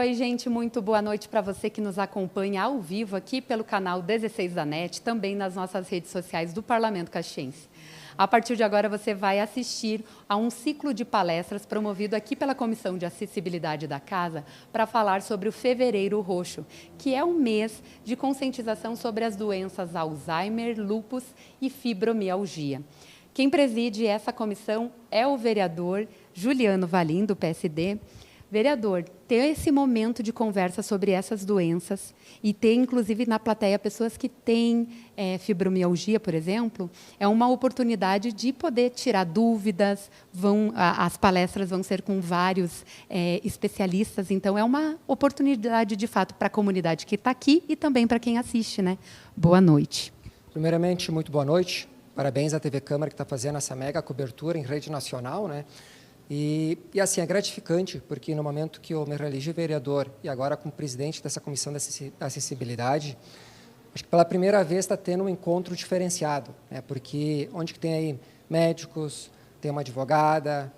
Oi, gente, muito boa noite para você que nos acompanha ao vivo aqui pelo canal 16 da NET, também nas nossas redes sociais do Parlamento Caxiense. A partir de agora, você vai assistir a um ciclo de palestras promovido aqui pela Comissão de Acessibilidade da Casa para falar sobre o Fevereiro Roxo, que é um mês de conscientização sobre as doenças Alzheimer, lúpus e fibromialgia. Quem preside essa comissão é o vereador Juliano Valim, do PSD. Vereador, ter esse momento de conversa sobre essas doenças e ter, inclusive, na plateia, pessoas que têm fibromialgia, por exemplo, é uma oportunidade de poder tirar dúvidas, as palestras vão ser com vários especialistas, então é uma oportunidade, de fato, para a comunidade que está aqui e também para quem assiste, né? Boa noite. Primeiramente, muito boa noite. Parabéns à TV Câmara, que está fazendo essa mega cobertura em rede nacional, né? E assim, é gratificante, porque no momento que eu me reelegi vereador e agora como presidente dessa Comissão da Acessibilidade, acho que pela primeira vez está tendo um encontro diferenciado, né? Porque onde que tem aí médicos, tem uma advogada,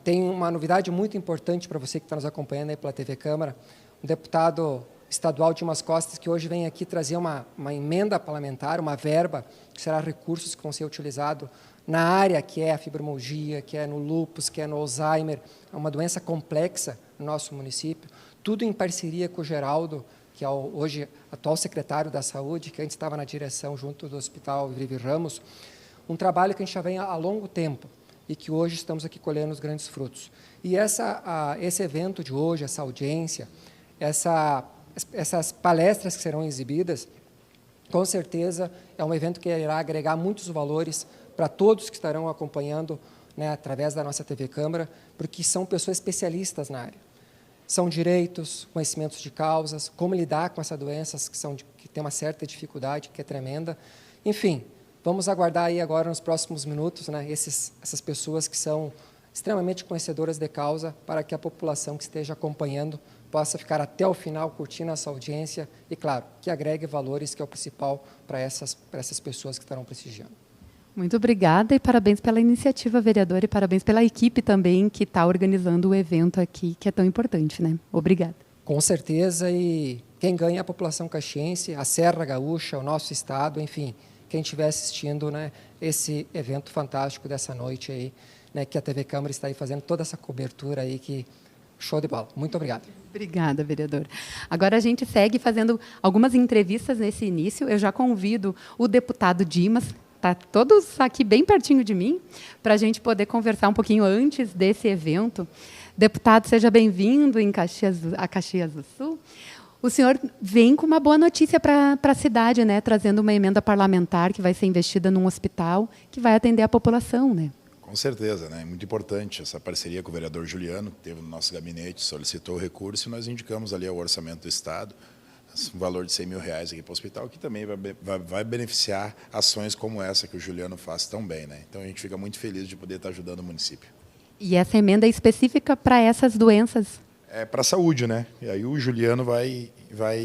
tem uma novidade muito importante para você que está nos acompanhando aí pela TV Câmara, um deputado estadual Dimas Costas, que hoje vem aqui trazer uma emenda parlamentar, uma verba, que será recursos que vão ser utilizados na área que é a fibromialgia, que é no lúpus, que é no Alzheimer, é uma doença complexa no nosso município, tudo em parceria com o Geraldo, que é hoje atual secretário da Saúde, que antes estava na direção junto do Hospital Ivrive Ramos, um trabalho que a gente já vem há longo tempo e que hoje estamos aqui colhendo os grandes frutos. E esse evento de hoje, essa audiência, essas palestras que serão exibidas, com certeza é um evento que irá agregar muitos valores para todos que estarão acompanhando, né, através da nossa TV Câmara, porque são pessoas especialistas na área. São direitos, conhecimentos de causas, como lidar com essas doenças que tem uma certa dificuldade, que é tremenda. Enfim, vamos aguardar aí agora nos próximos minutos, né, essas pessoas que são extremamente conhecedoras de causa, para que a população que esteja acompanhando possa ficar até o final curtindo essa audiência e, claro, que agregue valores, que é o principal para essas pessoas que estarão prestigiando. Muito obrigada e parabéns pela iniciativa, vereador, e parabéns pela equipe também que está organizando o evento aqui, que é tão importante, né? Obrigada. Com certeza, e quem ganha é a população caxiense, a Serra Gaúcha, o nosso estado, enfim, quem estiver assistindo, né, esse evento fantástico dessa noite aí, né, que a TV Câmara está aí fazendo toda essa cobertura aí, que show de bola. Muito obrigado. Obrigada, vereador. Agora a gente segue fazendo algumas entrevistas nesse início. Eu já convido o deputado Dimas, está todos aqui bem pertinho de mim, para a gente poder conversar um pouquinho antes desse evento. Deputado, seja bem-vindo a Caxias do Sul. O senhor vem com uma boa notícia para a cidade, né? Trazendo uma emenda parlamentar que vai ser investida num hospital que vai atender a população, né? Com certeza, né? É muito importante essa parceria com o vereador Juliano, que teve no nosso gabinete, solicitou o recurso e nós indicamos ali ao orçamento do Estado um valor de R$100 mil aqui para o hospital, que também vai beneficiar ações como essa que o Juliano faz tão bem, né? Então a gente fica muito feliz de poder estar ajudando o município. E essa emenda é específica para essas doenças? É para a saúde, né? E aí o Juliano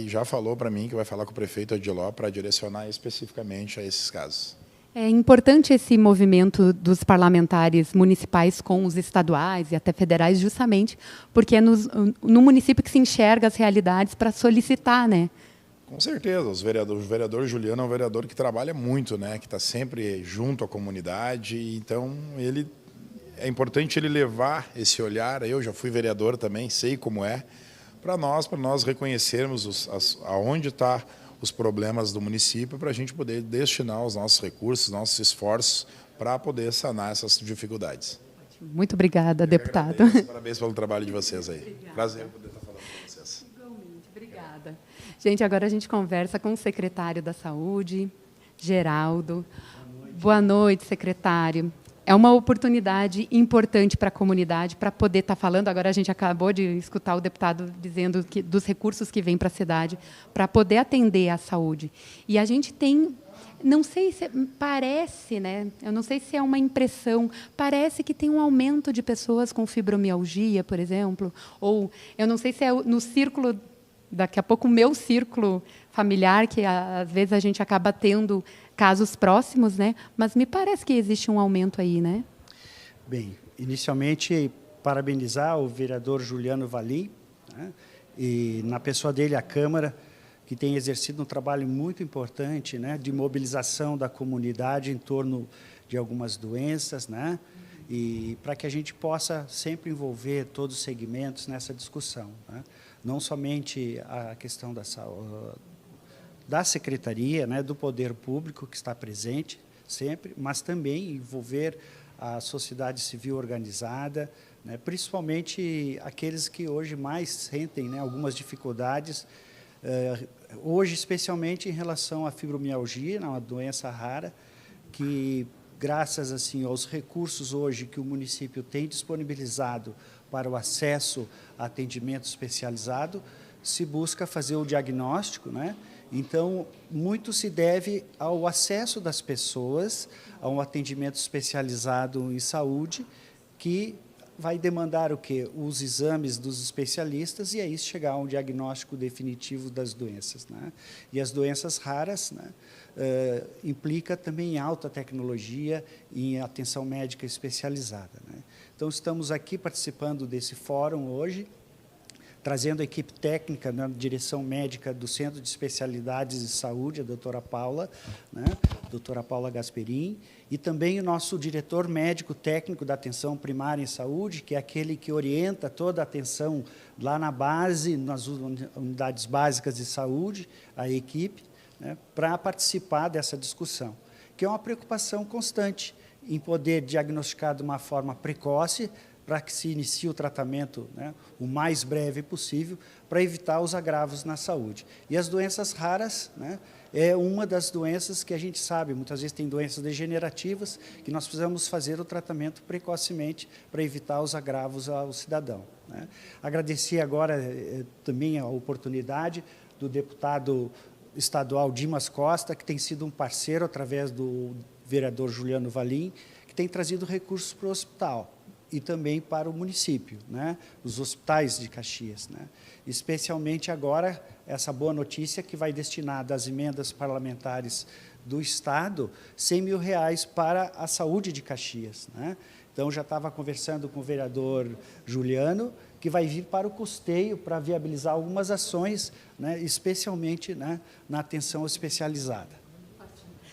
já falou para mim que vai falar com o prefeito Adiló para direcionar especificamente a esses casos. É importante esse movimento dos parlamentares municipais com os estaduais e até federais, justamente porque é no município que se enxerga as realidades para solicitar, né? Com certeza, o vereador Juliano é um vereador que trabalha muito, né? Que está sempre junto à comunidade, então é importante ele levar esse olhar. Eu já fui vereador também, sei como é, para nós reconhecermos aonde está os problemas do município, para a gente poder destinar os nossos recursos, nossos esforços para poder sanar essas dificuldades. Muito obrigada, deputado. Parabéns pelo trabalho de vocês aí. Obrigada. Prazer poder estar falando com vocês. Igualmente, obrigada. Gente, agora a gente conversa com o secretário da Saúde, Geraldo. Boa noite, secretário. É uma oportunidade importante para a comunidade, para poder estar falando. Agora, a gente acabou de escutar o deputado dizendo dos recursos que vêm para a cidade, para poder atender à saúde. E a gente tem, não sei se parece, né? Eu não sei se é uma impressão, parece que tem um aumento de pessoas com fibromialgia, por exemplo, ou eu não sei se é no círculo, daqui a pouco o meu círculo familiar, que às vezes a gente acaba tendo casos próximos, né? Mas me parece que existe um aumento aí, né? Bem, inicialmente, parabenizar o vereador Juliano Valim, né? E na pessoa dele, a Câmara, que tem exercido um trabalho muito importante, né? De mobilização da comunidade em torno de algumas doenças, né? E para que a gente possa sempre envolver todos os segmentos nessa discussão, né? Não somente a questão da saúde, da Secretaria, né, do Poder Público, que está presente sempre, mas também envolver a sociedade civil organizada, né, principalmente aqueles que hoje mais sentem, né, algumas dificuldades, hoje especialmente em relação à fibromialgia, uma doença rara, que graças assim, aos recursos hoje que o município tem disponibilizado para o acesso a atendimento especializado, se busca fazer o diagnóstico, né? Então, muito se deve ao acesso das pessoas a um atendimento especializado em saúde, que vai demandar o quê? Os exames dos especialistas e aí chegar a um diagnóstico definitivo das doenças, né? E as doenças raras, né, implica também em alta tecnologia e em atenção médica especializada, né? Então, estamos aqui participando desse fórum hoje, trazendo a equipe técnica na direção médica do Centro de Especialidades de Saúde, a doutora Paula, né, doutora Paula Gasperin, e também o nosso diretor médico técnico da atenção primária em saúde, que é aquele que orienta toda a atenção lá na base, nas unidades básicas de saúde, a equipe, né, para participar dessa discussão, que é uma preocupação constante em poder diagnosticar de uma forma precoce, para que se inicie o tratamento, né, o mais breve possível, para evitar os agravos na saúde. E as doenças raras, né, é uma das doenças que a gente sabe, muitas vezes tem doenças degenerativas, que nós precisamos fazer o tratamento precocemente para evitar os agravos ao cidadão, né. Agradecer agora também a oportunidade do deputado estadual Dimas Costa, que tem sido um parceiro através do vereador Juliano Valim, que tem trazido recursos para o hospital e também para o município, né? Os hospitais de Caxias, né? Especialmente agora, essa boa notícia que vai destinar das emendas parlamentares do Estado R$100 mil para a saúde de Caxias, né? Então, já estava conversando com o vereador Juliano, que vai vir para o custeio para viabilizar algumas ações, né? Especialmente, né, na atenção especializada.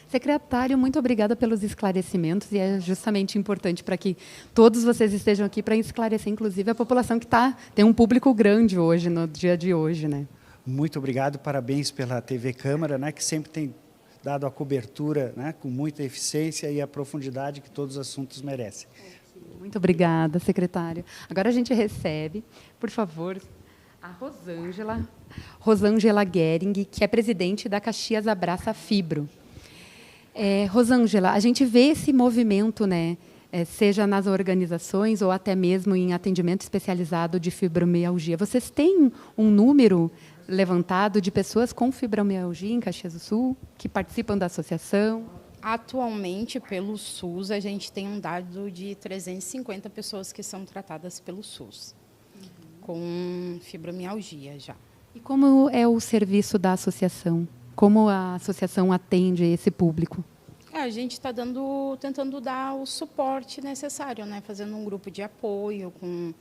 Secretário, muito obrigada pelos esclarecimentos, e é justamente importante para que todos vocês estejam aqui para esclarecer, inclusive, a população que tem um público grande hoje, no dia de hoje, né? Muito obrigado, parabéns pela TV Câmara, né, que sempre tem dado a cobertura, né, com muita eficiência e a profundidade que todos os assuntos merecem. Muito obrigada, secretário. Agora a gente recebe, por favor, A Rosângela Gering, que é presidente da Caxias Abraça Fibro. Rosângela, a gente vê esse movimento, né, seja nas organizações ou até mesmo em atendimento especializado de fibromialgia. Vocês têm um número levantado de pessoas com fibromialgia em Caxias do Sul que participam da associação? Atualmente, pelo SUS, a gente tem um dado de 350 pessoas que são tratadas pelo SUS, com fibromialgia já. E como é o serviço da associação? Como a associação atende esse público? A gente está tentando dar o suporte necessário, né? Fazendo um grupo de apoio, com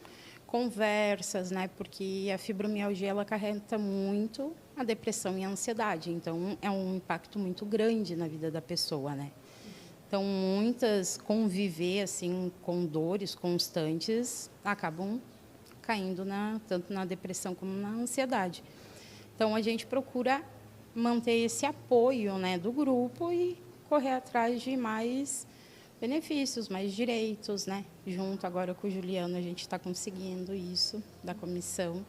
conversas, né? Porque a fibromialgia ela acarreta muito a depressão e a ansiedade, então é um impacto muito grande na vida da pessoa, né? Então muitas conviver assim com dores constantes acabam caindo tanto na depressão como na ansiedade. Então a gente procura manter esse apoio, né, do grupo e correr atrás de mais benefícios, mais direitos, né? Junto agora com o Juliano, a gente está conseguindo isso, da comissão.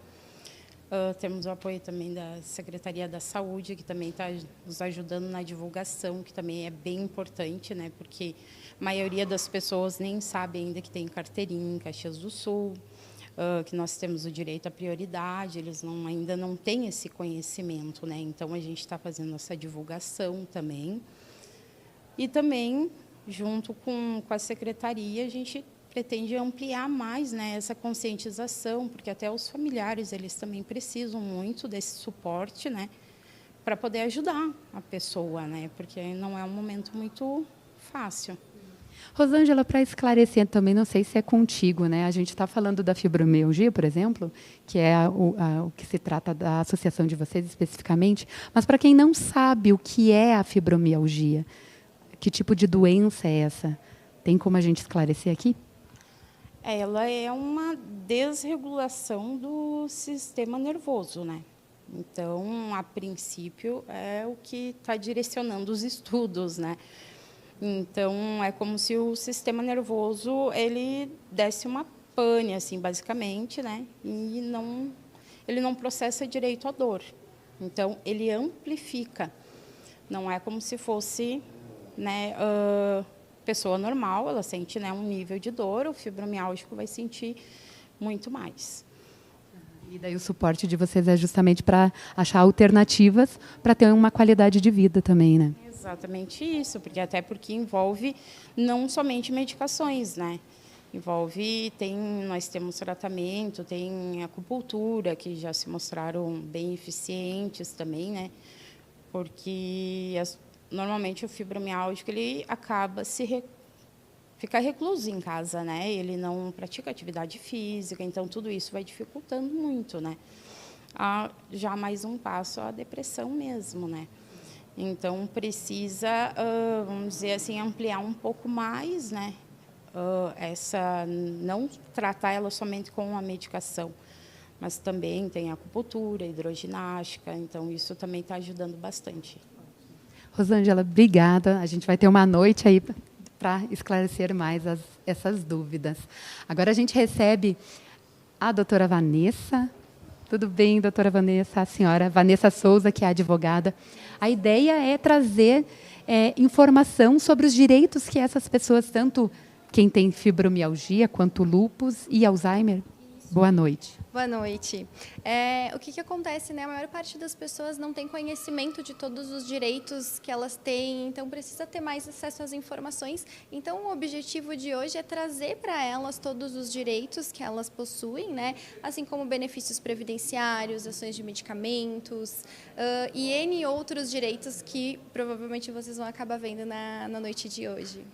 Temos o apoio também da Secretaria da Saúde, que também está nos ajudando na divulgação, que também é bem importante, né? Porque a maioria das pessoas nem sabe ainda que tem carteirinha em Caxias do Sul, que nós temos o direito à prioridade, eles ainda não têm esse conhecimento, né? Então, a gente está fazendo essa divulgação também. E também, junto com a secretaria, a gente pretende ampliar mais, né, essa conscientização, porque até os familiares eles também precisam muito desse suporte, né, para poder ajudar a pessoa, né, porque não é um momento muito fácil. Rosângela, para esclarecer também, não sei se é contigo, né? A gente está falando da fibromialgia, por exemplo, que é o que se trata da associação de vocês especificamente, mas para quem não sabe o que é a fibromialgia, que tipo de doença é essa? Tem como a gente esclarecer aqui? Ela é uma desregulação do sistema nervoso, né? Então, a princípio, é o que está direcionando os estudos, né? Então, é como se o sistema nervoso ele desse uma pane, assim, basicamente, né? E ele não processa direito a dor. Então, ele amplifica. Não é como se fosse, né, pessoa normal, ela sente, né, um nível de dor, o fibromialgico vai sentir muito mais. E daí o suporte de vocês é justamente para achar alternativas para ter uma qualidade de vida também, né? Exatamente isso, porque envolve não somente medicações, né? Nós temos tratamento, tem acupuntura, que já se mostraram bem eficientes também, né? Porque normalmente o fibromialgico ele acaba fica recluso em casa, né? Ele não pratica atividade física, então tudo isso vai dificultando muito, né? Já mais um passo a depressão mesmo, né? Então precisa, vamos dizer assim, ampliar um pouco mais, né? Não tratar ela somente com a medicação, mas também tem acupuntura, hidroginástica, então isso também está ajudando bastante. Rosângela, obrigada. A gente vai ter uma noite aí para esclarecer mais essas dúvidas. Agora a gente recebe a doutora Vanessa. Tudo bem, doutora Vanessa? A senhora Vanessa Souza, que é advogada. A ideia é trazer informação sobre os direitos que essas pessoas, tanto quem tem fibromialgia, quanto lúpus e Alzheimer. Boa noite. Boa noite. O que acontece, né? A maior parte das pessoas não tem conhecimento de todos os direitos que elas têm, então precisa ter mais acesso às informações. Então, o objetivo de hoje é trazer para elas todos os direitos que elas possuem, né? Assim como benefícios previdenciários, ações de medicamentos e N outros direitos que provavelmente vocês vão acabar vendo na noite de hoje.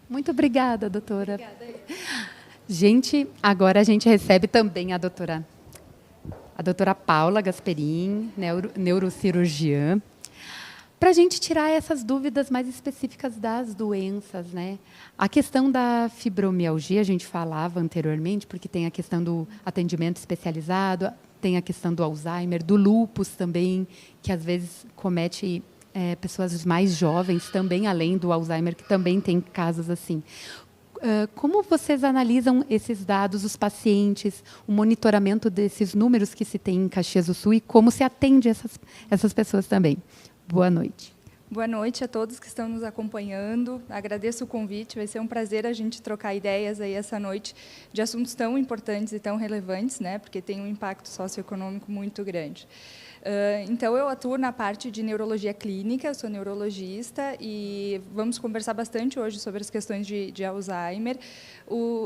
Muito obrigada, doutora. Obrigada. Gente, agora a gente recebe também a doutora Paula Gasperin, neurocirurgiã, para a gente tirar essas dúvidas mais específicas das doenças, né? A questão da fibromialgia, a gente falava anteriormente, porque tem a questão do atendimento especializado, tem a questão do Alzheimer, do lúpus também, que às vezes comete pessoas mais jovens também, além do Alzheimer, que também tem casos assim. Como vocês analisam esses dados, os pacientes, o monitoramento desses números que se tem em Caxias do Sul e como se atende essas pessoas também? Boa noite. Boa noite a todos que estão nos acompanhando. Agradeço o convite. Vai ser um prazer a gente trocar ideias aí essa noite de assuntos tão importantes e tão relevantes, né? Porque tem um impacto socioeconômico muito grande. Então, eu atuo na parte de neurologia clínica, sou neurologista e vamos conversar bastante hoje sobre as questões de Alzheimer.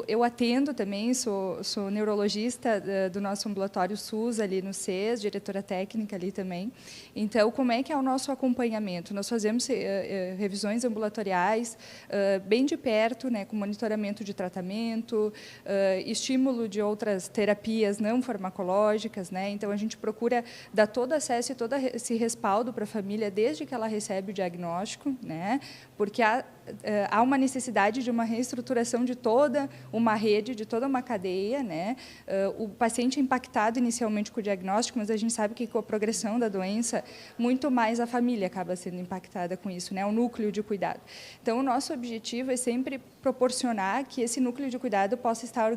Eu atendo também, sou neurologista do nosso ambulatório SUS ali no CES, diretora técnica ali também. Então, como é que é o nosso acompanhamento? Nós fazemos revisões ambulatoriais bem de perto, né, com monitoramento de tratamento, estímulo de outras terapias não farmacológicas, né? Então, a gente procura dar todo acesso e todo esse respaldo para a família desde que ela recebe o diagnóstico, né? Porque há uma necessidade de uma reestruturação de toda uma rede, de toda uma cadeia, né? O paciente é impactado inicialmente com o diagnóstico, mas a gente sabe que com a progressão da doença, muito mais a família acaba sendo impactada com isso, né? O núcleo de cuidado. Então, o nosso objetivo é sempre proporcionar que esse núcleo de cuidado possa estar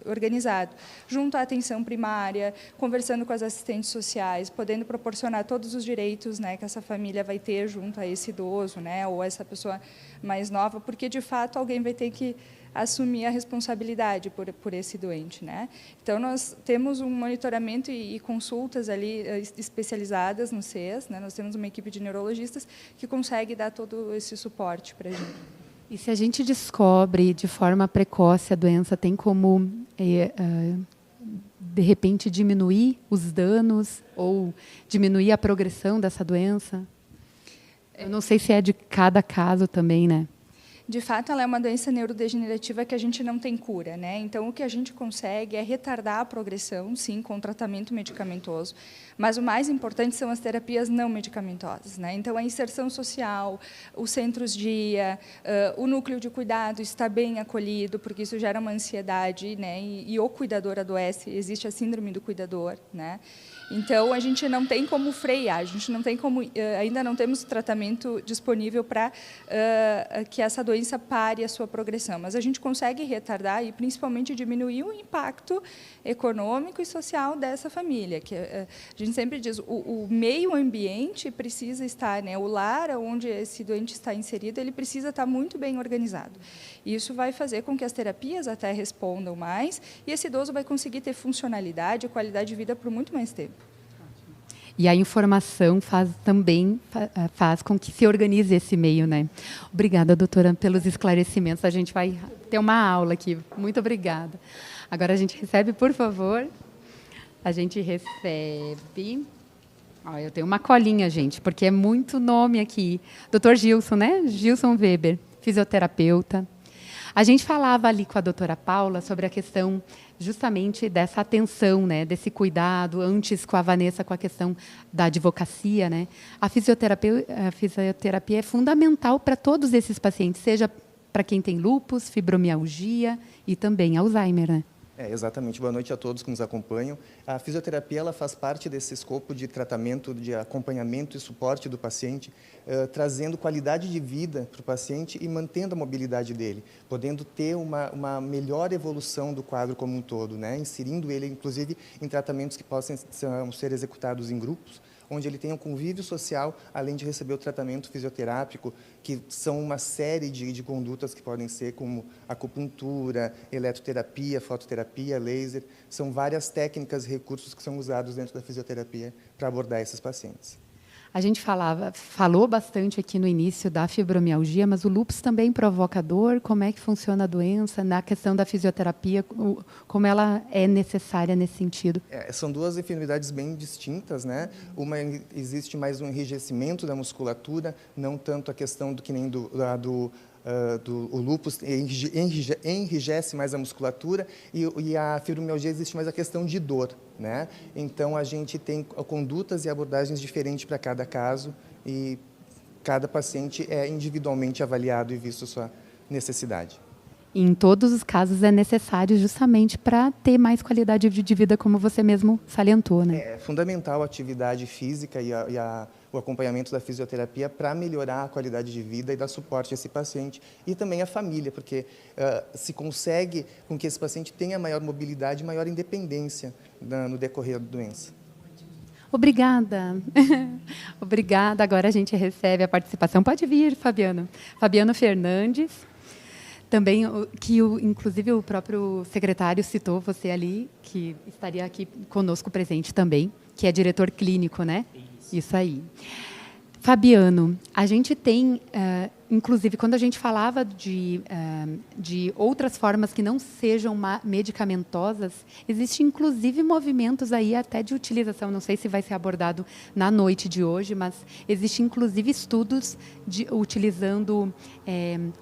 organizado junto à atenção primária, conversando com as assistentes sociais, podendo proporcionar todos os direitos, né, que essa família vai ter junto a esse idoso, né, ou essa pessoa mais nova, porque, de fato, alguém vai ter que assumir a responsabilidade por esse doente, né? Então, nós temos um monitoramento e consultas ali especializadas no CES, né? Nós temos uma equipe de neurologistas que consegue dar todo esse suporte para a gente. E se a gente descobre de forma precoce a doença, tem como, de repente, diminuir os danos ou diminuir a progressão dessa doença? Eu não sei se é de cada caso também, né? De fato, ela é uma doença neurodegenerativa que a gente não tem cura, né? Então, o que a gente consegue é retardar a progressão, sim, com tratamento medicamentoso. Mas o mais importante são as terapias não medicamentosas, né? Então, a inserção social, os centros-dia, o núcleo de cuidado está bem acolhido, porque isso gera uma ansiedade, né? E o cuidador adoece, existe a síndrome do cuidador, né? Então, a gente não tem como frear, a gente não tem como, ainda não temos tratamento disponível para que essa doença pare a sua progressão, mas a gente consegue retardar e, principalmente, diminuir o impacto econômico e social dessa família. Que a gente sempre diz, o meio ambiente precisa estar, né, o lar onde esse doente está inserido, ele precisa estar muito bem organizado. Isso vai fazer com que as terapias até respondam mais e esse idoso vai conseguir ter funcionalidade e qualidade de vida por muito mais tempo. E a informação também faz com que se organize esse meio, né? Obrigada, doutora, pelos esclarecimentos. A gente vai ter uma aula aqui. Muito obrigada. Agora a gente recebe, por favor. A gente recebe... eu tenho uma colinha, gente, porque é muito nome aqui. Doutor Gilson, né? Gilson Weber, fisioterapeuta. A gente falava ali com a doutora Paula sobre a questão justamente dessa atenção, né, desse cuidado, antes com a Vanessa com a questão da advocacia, né? A fisioterapia é fundamental para todos esses pacientes, seja para quem tem lúpus, fibromialgia e também Alzheimer, né? Exatamente. Boa noite a todos que nos acompanham. A fisioterapia ela faz parte desse escopo de tratamento, de acompanhamento e suporte do paciente, trazendo qualidade de vida para o paciente e mantendo a mobilidade dele, podendo ter uma melhor evolução do quadro como um todo, né? Inserindo ele, inclusive, em tratamentos que possam ser executados em grupos, onde ele tem um convívio social, além de receber o tratamento fisioterápico, que são uma série de condutas que podem ser como acupuntura, eletroterapia, fototerapia, laser. São várias técnicas e recursos que são usados dentro da fisioterapia para abordar esses pacientes. A gente falou bastante aqui no início da fibromialgia, mas o lúpus também provoca dor. Como é que funciona a doença? Na questão da fisioterapia, como ela é necessária nesse sentido? São duas enfermidades bem distintas, né? Uma existe mais um enrijecimento da musculatura, não tanto a questão do que nem o lúpus enrijece mais a musculatura e a fibromialgia existe mais a questão de dor, né? Então, a gente tem condutas e abordagens diferentes para cada caso e cada paciente é individualmente avaliado e visto sua necessidade. Em todos os casos é necessário justamente para ter mais qualidade de vida, como você mesmo salientou, né? É fundamental a atividade física e o acompanhamento da fisioterapia para melhorar a qualidade de vida e dar suporte a esse paciente. E também a família, porque se consegue com que esse paciente tenha maior mobilidade e maior independência no decorrer da doença. Obrigada. Obrigada. Agora a gente recebe a participação. Pode vir, Fabiano. Fabiano Fernandes. Também, inclusive, o próprio secretário citou você ali, que estaria aqui conosco presente também, que é diretor clínico, né? Isso aí. Fabiano, a gente tem, inclusive, quando a gente falava de outras formas que não sejam medicamentosas, existem, inclusive, movimentos aí até de utilização, não sei se vai ser abordado na noite de hoje, mas existem, inclusive, estudos utilizando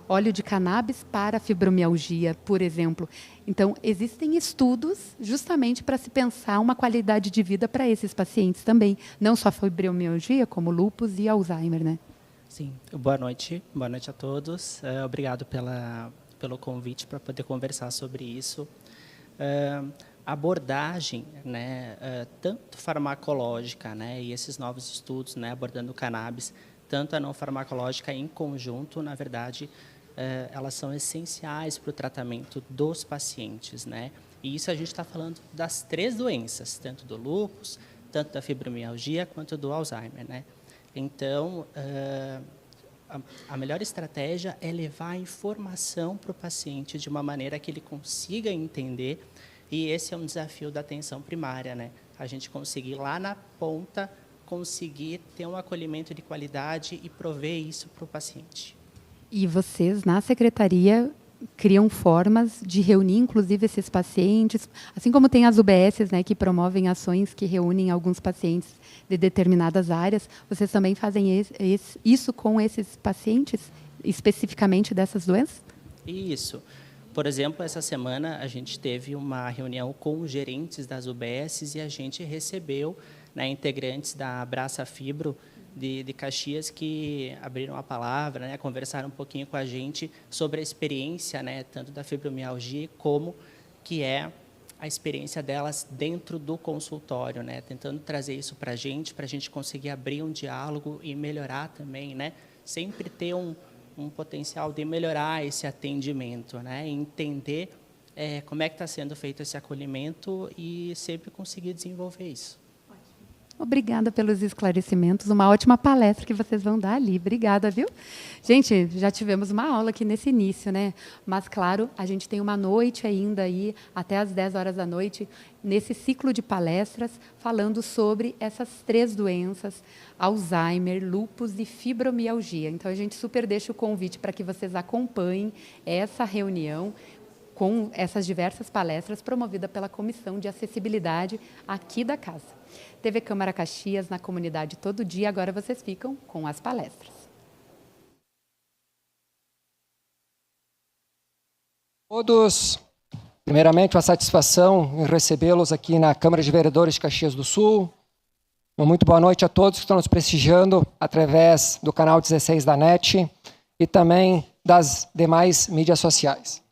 óleo de cannabis para fibromialgia, por exemplo. Então, existem estudos justamente para se pensar uma qualidade de vida para esses pacientes também, não só fibromialgia, como lúpus e Alzheimer, né? Sim, boa noite a todos. Obrigado pelo convite para poder conversar sobre isso. A abordagem, né, tanto farmacológica, né, e esses novos estudos, né, abordando o cannabis, tanto a não farmacológica em conjunto, na verdade, elas são essenciais para o tratamento dos pacientes, né? E isso a gente está falando das 3 doenças, tanto do lúpus, tanto da fibromialgia, quanto do Alzheimer, né? Então, a melhor estratégia é levar a informação para o paciente de uma maneira que ele consiga entender, e esse é um desafio da atenção primária, né? A gente conseguir lá na ponta, conseguir ter um acolhimento de qualidade e prover isso para o paciente. E vocês, na secretaria, criam formas de reunir, inclusive, esses pacientes, assim como tem as UBSs, né, que promovem ações que reúnem alguns pacientes de determinadas áreas, vocês também fazem isso com esses pacientes, especificamente dessas doenças? Isso. Por exemplo, essa semana a gente teve uma reunião com os gerentes das UBSs e a gente recebeu, né, integrantes da Abraça Fibro, de Caxias, que abriram a palavra, né, conversaram um pouquinho com a gente sobre a experiência, né, tanto da fibromialgia como que é a experiência delas dentro do consultório, né, tentando trazer isso para a gente conseguir abrir um diálogo e melhorar também, né, sempre ter um potencial de melhorar esse atendimento, né, entender como é que está sendo feito esse acolhimento e sempre conseguir desenvolver isso. Obrigada pelos esclarecimentos. Uma ótima palestra que vocês vão dar ali. Obrigada, viu? Gente, já tivemos uma aula aqui nesse início, né? Mas, claro, a gente tem uma noite ainda aí, até às 10 horas da noite, nesse ciclo de palestras, falando sobre essas 3 doenças, Alzheimer, lúpus e fibromialgia. Então, a gente super deixa o convite para que vocês acompanhem essa reunião com essas diversas palestras promovidas pela Comissão de Acessibilidade aqui da casa. TV Câmara Caxias, na comunidade todo dia. Agora vocês ficam com as palestras. Todos, primeiramente, uma satisfação em recebê-los aqui na Câmara de Vereadores de Caxias do Sul. Uma muito boa noite a todos que estão nos prestigiando através do canal 16 da NET e também das demais mídias sociais.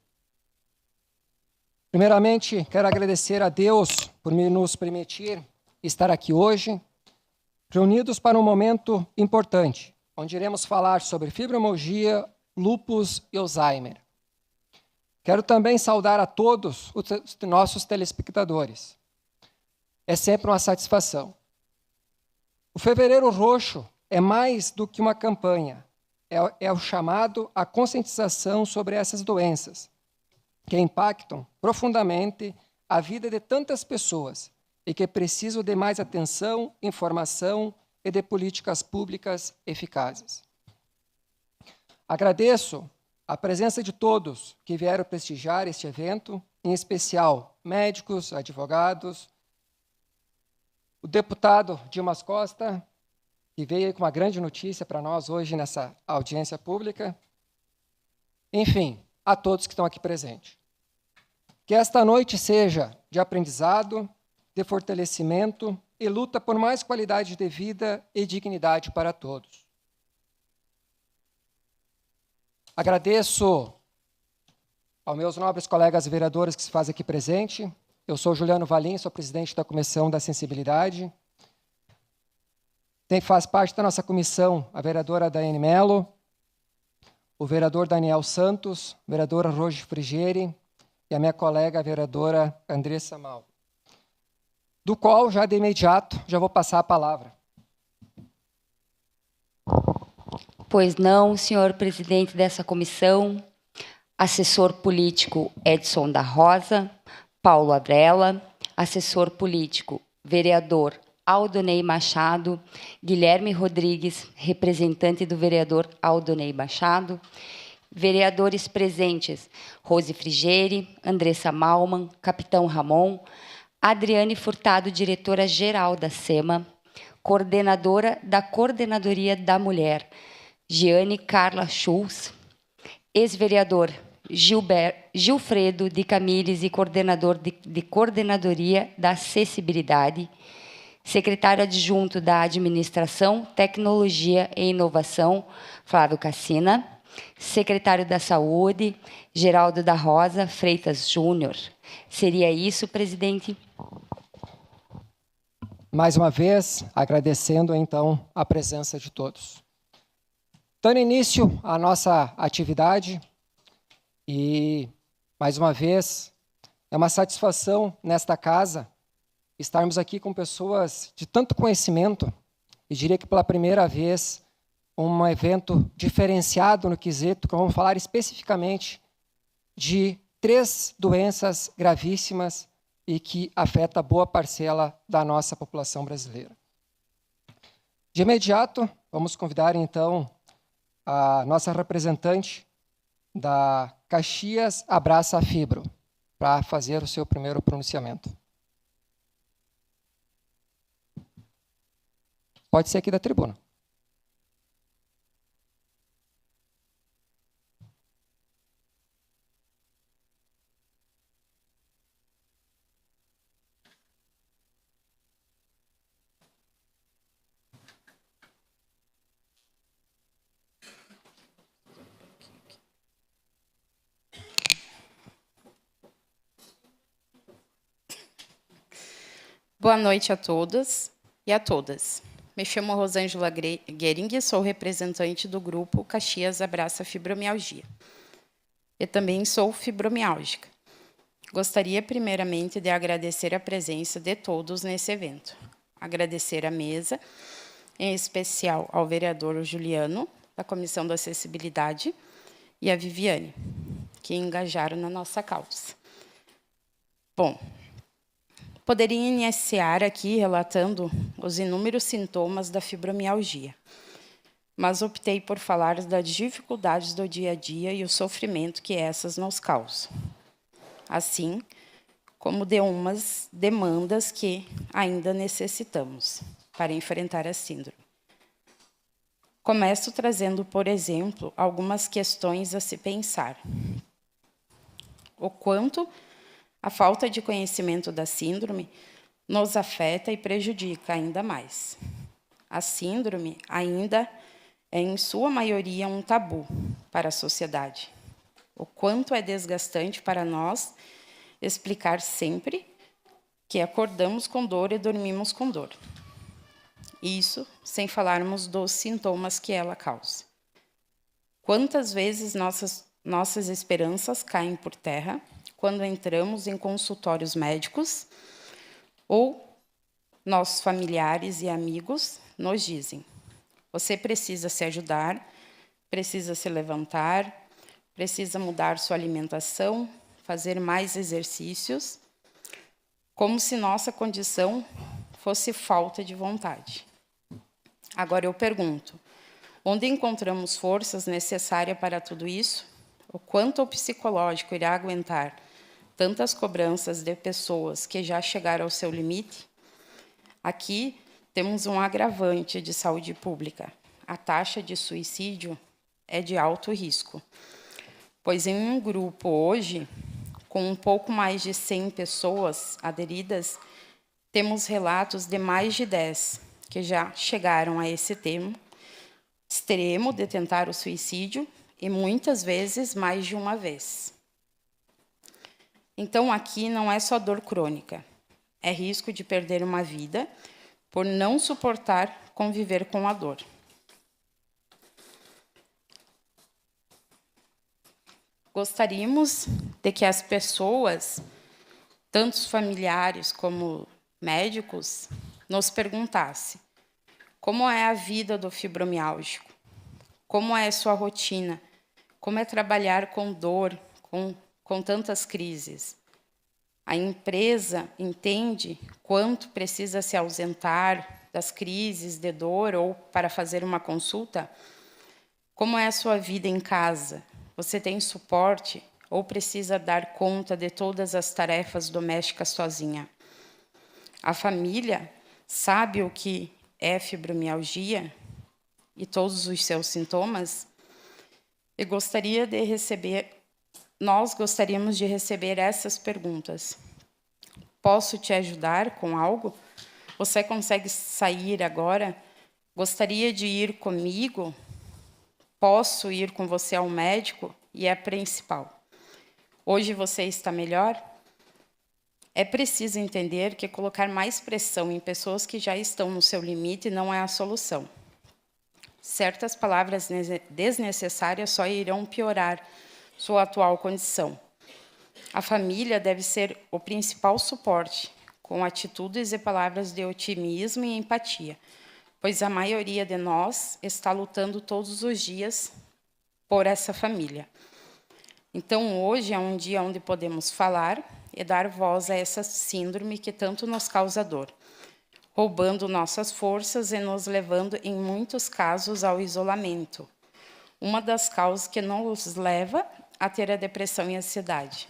Primeiramente, quero agradecer a Deus por nos permitir estar aqui hoje, reunidos para um momento importante, onde iremos falar sobre fibromialgia, lúpus e Alzheimer. Quero também saudar a todos os nossos telespectadores. É sempre uma satisfação. O Fevereiro Roxo é mais do que uma campanha, é o chamado à conscientização sobre essas doenças, que impactam profundamente a vida de tantas pessoas e que precisam de mais atenção, informação e de políticas públicas eficazes. Agradeço a presença de todos que vieram prestigiar este evento, em especial médicos, advogados, o deputado Dimas Costa, que veio com uma grande notícia para nós hoje nessa audiência pública. Enfim, a todos que estão aqui presentes. Que esta noite seja de aprendizado, de fortalecimento e luta por mais qualidade de vida e dignidade para todos. Agradeço aos meus nobres colegas vereadores que se fazem aqui presente. Eu sou Juliano Valim, sou presidente da Comissão da Sensibilidade. Faz parte da nossa comissão a vereadora Daiane Mello, o vereador Daniel Santos, a vereadora Rose Frigieri e a minha colega, a vereadora Andressa Mal, do qual, já de imediato, já vou passar a palavra. Pois não, senhor presidente dessa comissão, assessor político Edson da Rosa, Paulo Abrela, assessor político, vereador Aldonei Machado, Guilherme Rodrigues, representante do vereador Aldonei Machado, vereadores presentes, Rose Frigieri, Andressa Malman, Capitão Ramon, Adriane Furtado, diretora-geral da SEMA, coordenadora da Coordenadoria da Mulher, Giane Carla Schulz, ex-vereador Gilfredo de Camires e coordenador de Coordenadoria da Acessibilidade, secretário adjunto da Administração, Tecnologia e Inovação, Flávio Cassina, secretário da Saúde, Geraldo da Rosa Freitas Júnior. Seria isso, presidente? Mais uma vez, agradecendo, então, a presença de todos. Dando início à nossa atividade, e, mais uma vez, é uma satisfação nesta casa estarmos aqui com pessoas de tanto conhecimento, e diria que pela primeira vez, um evento diferenciado no quesito, que vamos falar especificamente de 3 doenças gravíssimas e que afeta boa parcela da nossa população brasileira. De imediato, vamos convidar, então, a nossa representante da Caxias Abraça a Fibro, para fazer o seu primeiro pronunciamento. Pode ser aqui da tribuna. Boa noite a todas e a todas. Me chamo Rosângela Guering, sou representante do grupo Caxias Abraça Fibromialgia. Eu também sou fibromiálgica. Gostaria, primeiramente, de agradecer a presença de todos nesse evento. Agradecer à mesa, em especial ao vereador Juliano, da Comissão da Acessibilidade, e a Viviane, que engajaram na nossa causa. Bom, poderia iniciar aqui relatando os inúmeros sintomas da fibromialgia, mas optei por falar das dificuldades do dia a dia e o sofrimento que essas nos causam, assim como de umas demandas que ainda necessitamos para enfrentar a síndrome. Começo trazendo, por exemplo, algumas questões a se pensar. O quanto a falta de conhecimento da síndrome nos afeta e prejudica ainda mais. A síndrome ainda é, em sua maioria, um tabu para a sociedade. O quanto é desgastante para nós explicar sempre que acordamos com dor e dormimos com dor. Isso sem falarmos dos sintomas que ela causa. Quantas vezes nossas esperanças caem por terra quando entramos em consultórios médicos ou nossos familiares e amigos nos dizem: você precisa se ajudar, precisa se levantar, precisa mudar sua alimentação, fazer mais exercícios, como se nossa condição fosse falta de vontade. Agora eu pergunto, onde encontramos forças necessárias para tudo isso? O quanto o psicológico irá aguentar tantas cobranças de pessoas que já chegaram ao seu limite? Aqui temos um agravante de saúde pública. A taxa de suicídio é de alto risco, pois em um grupo hoje, com um pouco mais de 100 pessoas aderidas, temos relatos de mais de 10 que já chegaram a esse extremo de tentar o suicídio e muitas vezes mais de uma vez. Então, aqui não é só dor crônica, é risco de perder uma vida por não suportar conviver com a dor. Gostaríamos de que as pessoas, tanto os familiares como médicos, nos perguntassem como é a vida do fibromialgico, como é sua rotina, como é trabalhar com dor, com tantas crises. A empresa entende quanto precisa se ausentar das crises de dor ou para fazer uma consulta? Como é a sua vida em casa? Você tem suporte ou precisa dar conta de todas as tarefas domésticas sozinha? A família sabe o que é fibromialgia e todos os seus sintomas? E nós gostaríamos de receber essas perguntas. Posso te ajudar com algo? Você consegue sair agora? Gostaria de ir comigo? Posso ir com você ao médico? E é a principal. Hoje você está melhor? É preciso entender que colocar mais pressão em pessoas que já estão no seu limite não é a solução. Certas palavras desnecessárias só irão piorar sua atual condição. A família deve ser o principal suporte, com atitudes e palavras de otimismo e empatia, pois a maioria de nós está lutando todos os dias por essa família. Então, hoje é um dia onde podemos falar e dar voz a essa síndrome que tanto nos causa dor, roubando nossas forças e nos levando, em muitos casos, ao isolamento. Uma das causas que nos leva a ter a depressão e a ansiedade.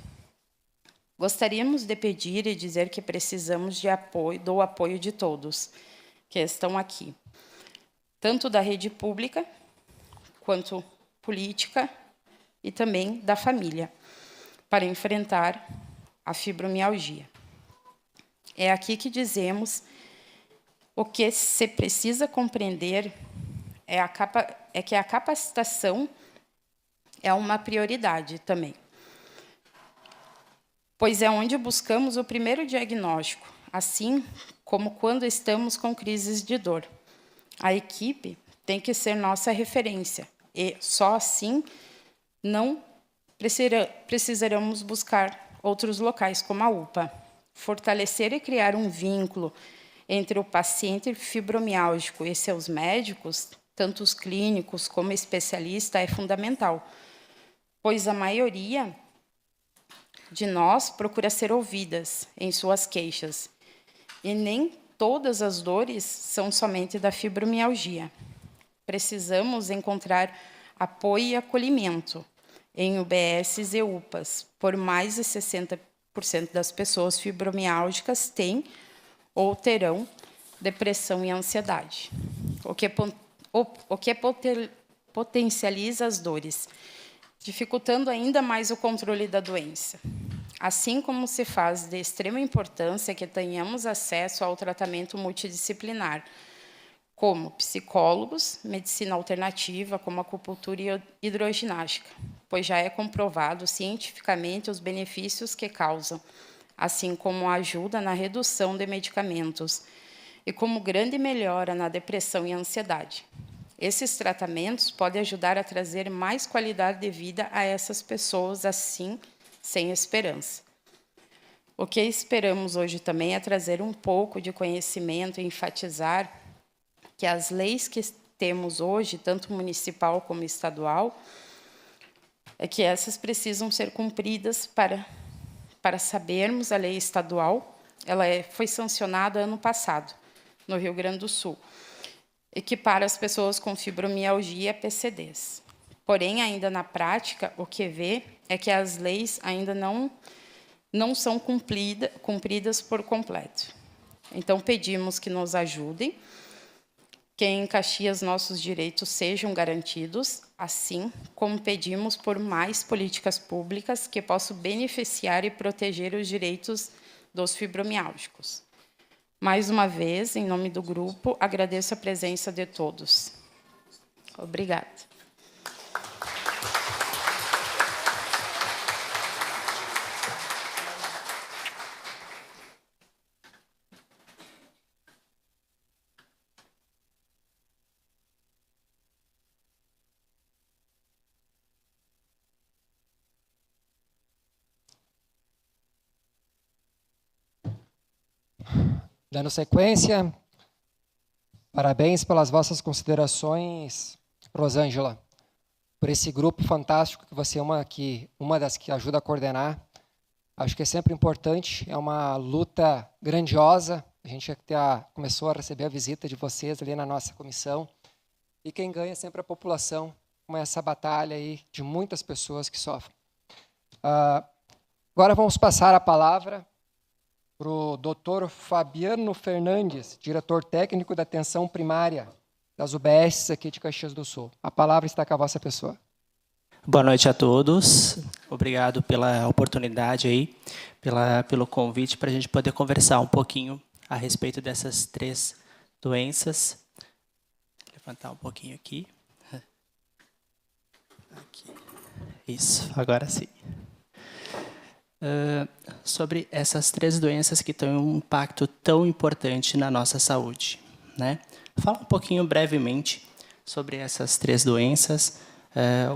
Gostaríamos de pedir e dizer que precisamos do apoio de todos que estão aqui, tanto da rede pública, quanto política e também da família, para enfrentar a fibromialgia. É aqui que dizemos o que se precisa compreender é que a capacitação é uma prioridade também, pois é onde buscamos o primeiro diagnóstico, assim como quando estamos com crises de dor. A equipe tem que ser nossa referência, e só assim não precisaremos buscar outros locais, como a UPA. Fortalecer e criar um vínculo entre o paciente fibromialgico e seus médicos, tanto os clínicos como especialistas, é fundamental, pois a maioria de nós procura ser ouvidas em suas queixas, e nem todas as dores são somente da fibromialgia. Precisamos encontrar apoio e acolhimento em UBSs e UPAs, por mais de 60% das pessoas fibromiálgicas têm ou terão depressão e ansiedade, o que potencializa as dores, dificultando ainda mais o controle da doença. Assim como se faz de extrema importância que tenhamos acesso ao tratamento multidisciplinar, como psicólogos, medicina alternativa, como acupuntura e hidroginástica, pois já é comprovado cientificamente os benefícios que causam, assim como a ajuda na redução de medicamentos e como grande melhora na depressão e ansiedade. Esses tratamentos podem ajudar a trazer mais qualidade de vida a essas pessoas, assim, sem esperança. O que esperamos hoje também é trazer um pouco de conhecimento e enfatizar que as leis que temos hoje, tanto municipal como estadual, é que essas precisam ser cumpridas para sabermos a lei estadual. Ela foi sancionada ano passado, no Rio Grande do Sul, equipara as pessoas com fibromialgia a PCDs. Porém, ainda na prática, o que vê é que as leis ainda não são cumpridas por completo. Então, pedimos que nos ajudem, que em Caxias nossos direitos sejam garantidos, assim como pedimos por mais políticas públicas que possam beneficiar e proteger os direitos dos fibromiálgicos. Mais uma vez, em nome do grupo, agradeço a presença de todos. Obrigada. Dando sequência, parabéns pelas vossas considerações, Rosângela, por esse grupo fantástico que você é uma das que ajuda a coordenar. Acho que é sempre importante, é uma luta grandiosa. A gente começou a receber a visita de vocês ali na nossa comissão. E quem ganha é sempre a população, com essa batalha aí de muitas pessoas que sofrem. Agora vamos passar a palavra para o doutor Fabiano Fernandes, diretor técnico da atenção primária das UBS aqui de Caxias do Sul. A palavra está com a vossa pessoa. Boa noite a todos. Obrigado pela oportunidade aí, pelo convite para a gente poder conversar um pouquinho a respeito dessas 3 doenças. Vou levantar um pouquinho aqui. Isso, agora sim. Sobre essas 3 doenças que têm um impacto tão importante na nossa saúde, né? Falar um pouquinho brevemente sobre essas 3 doenças.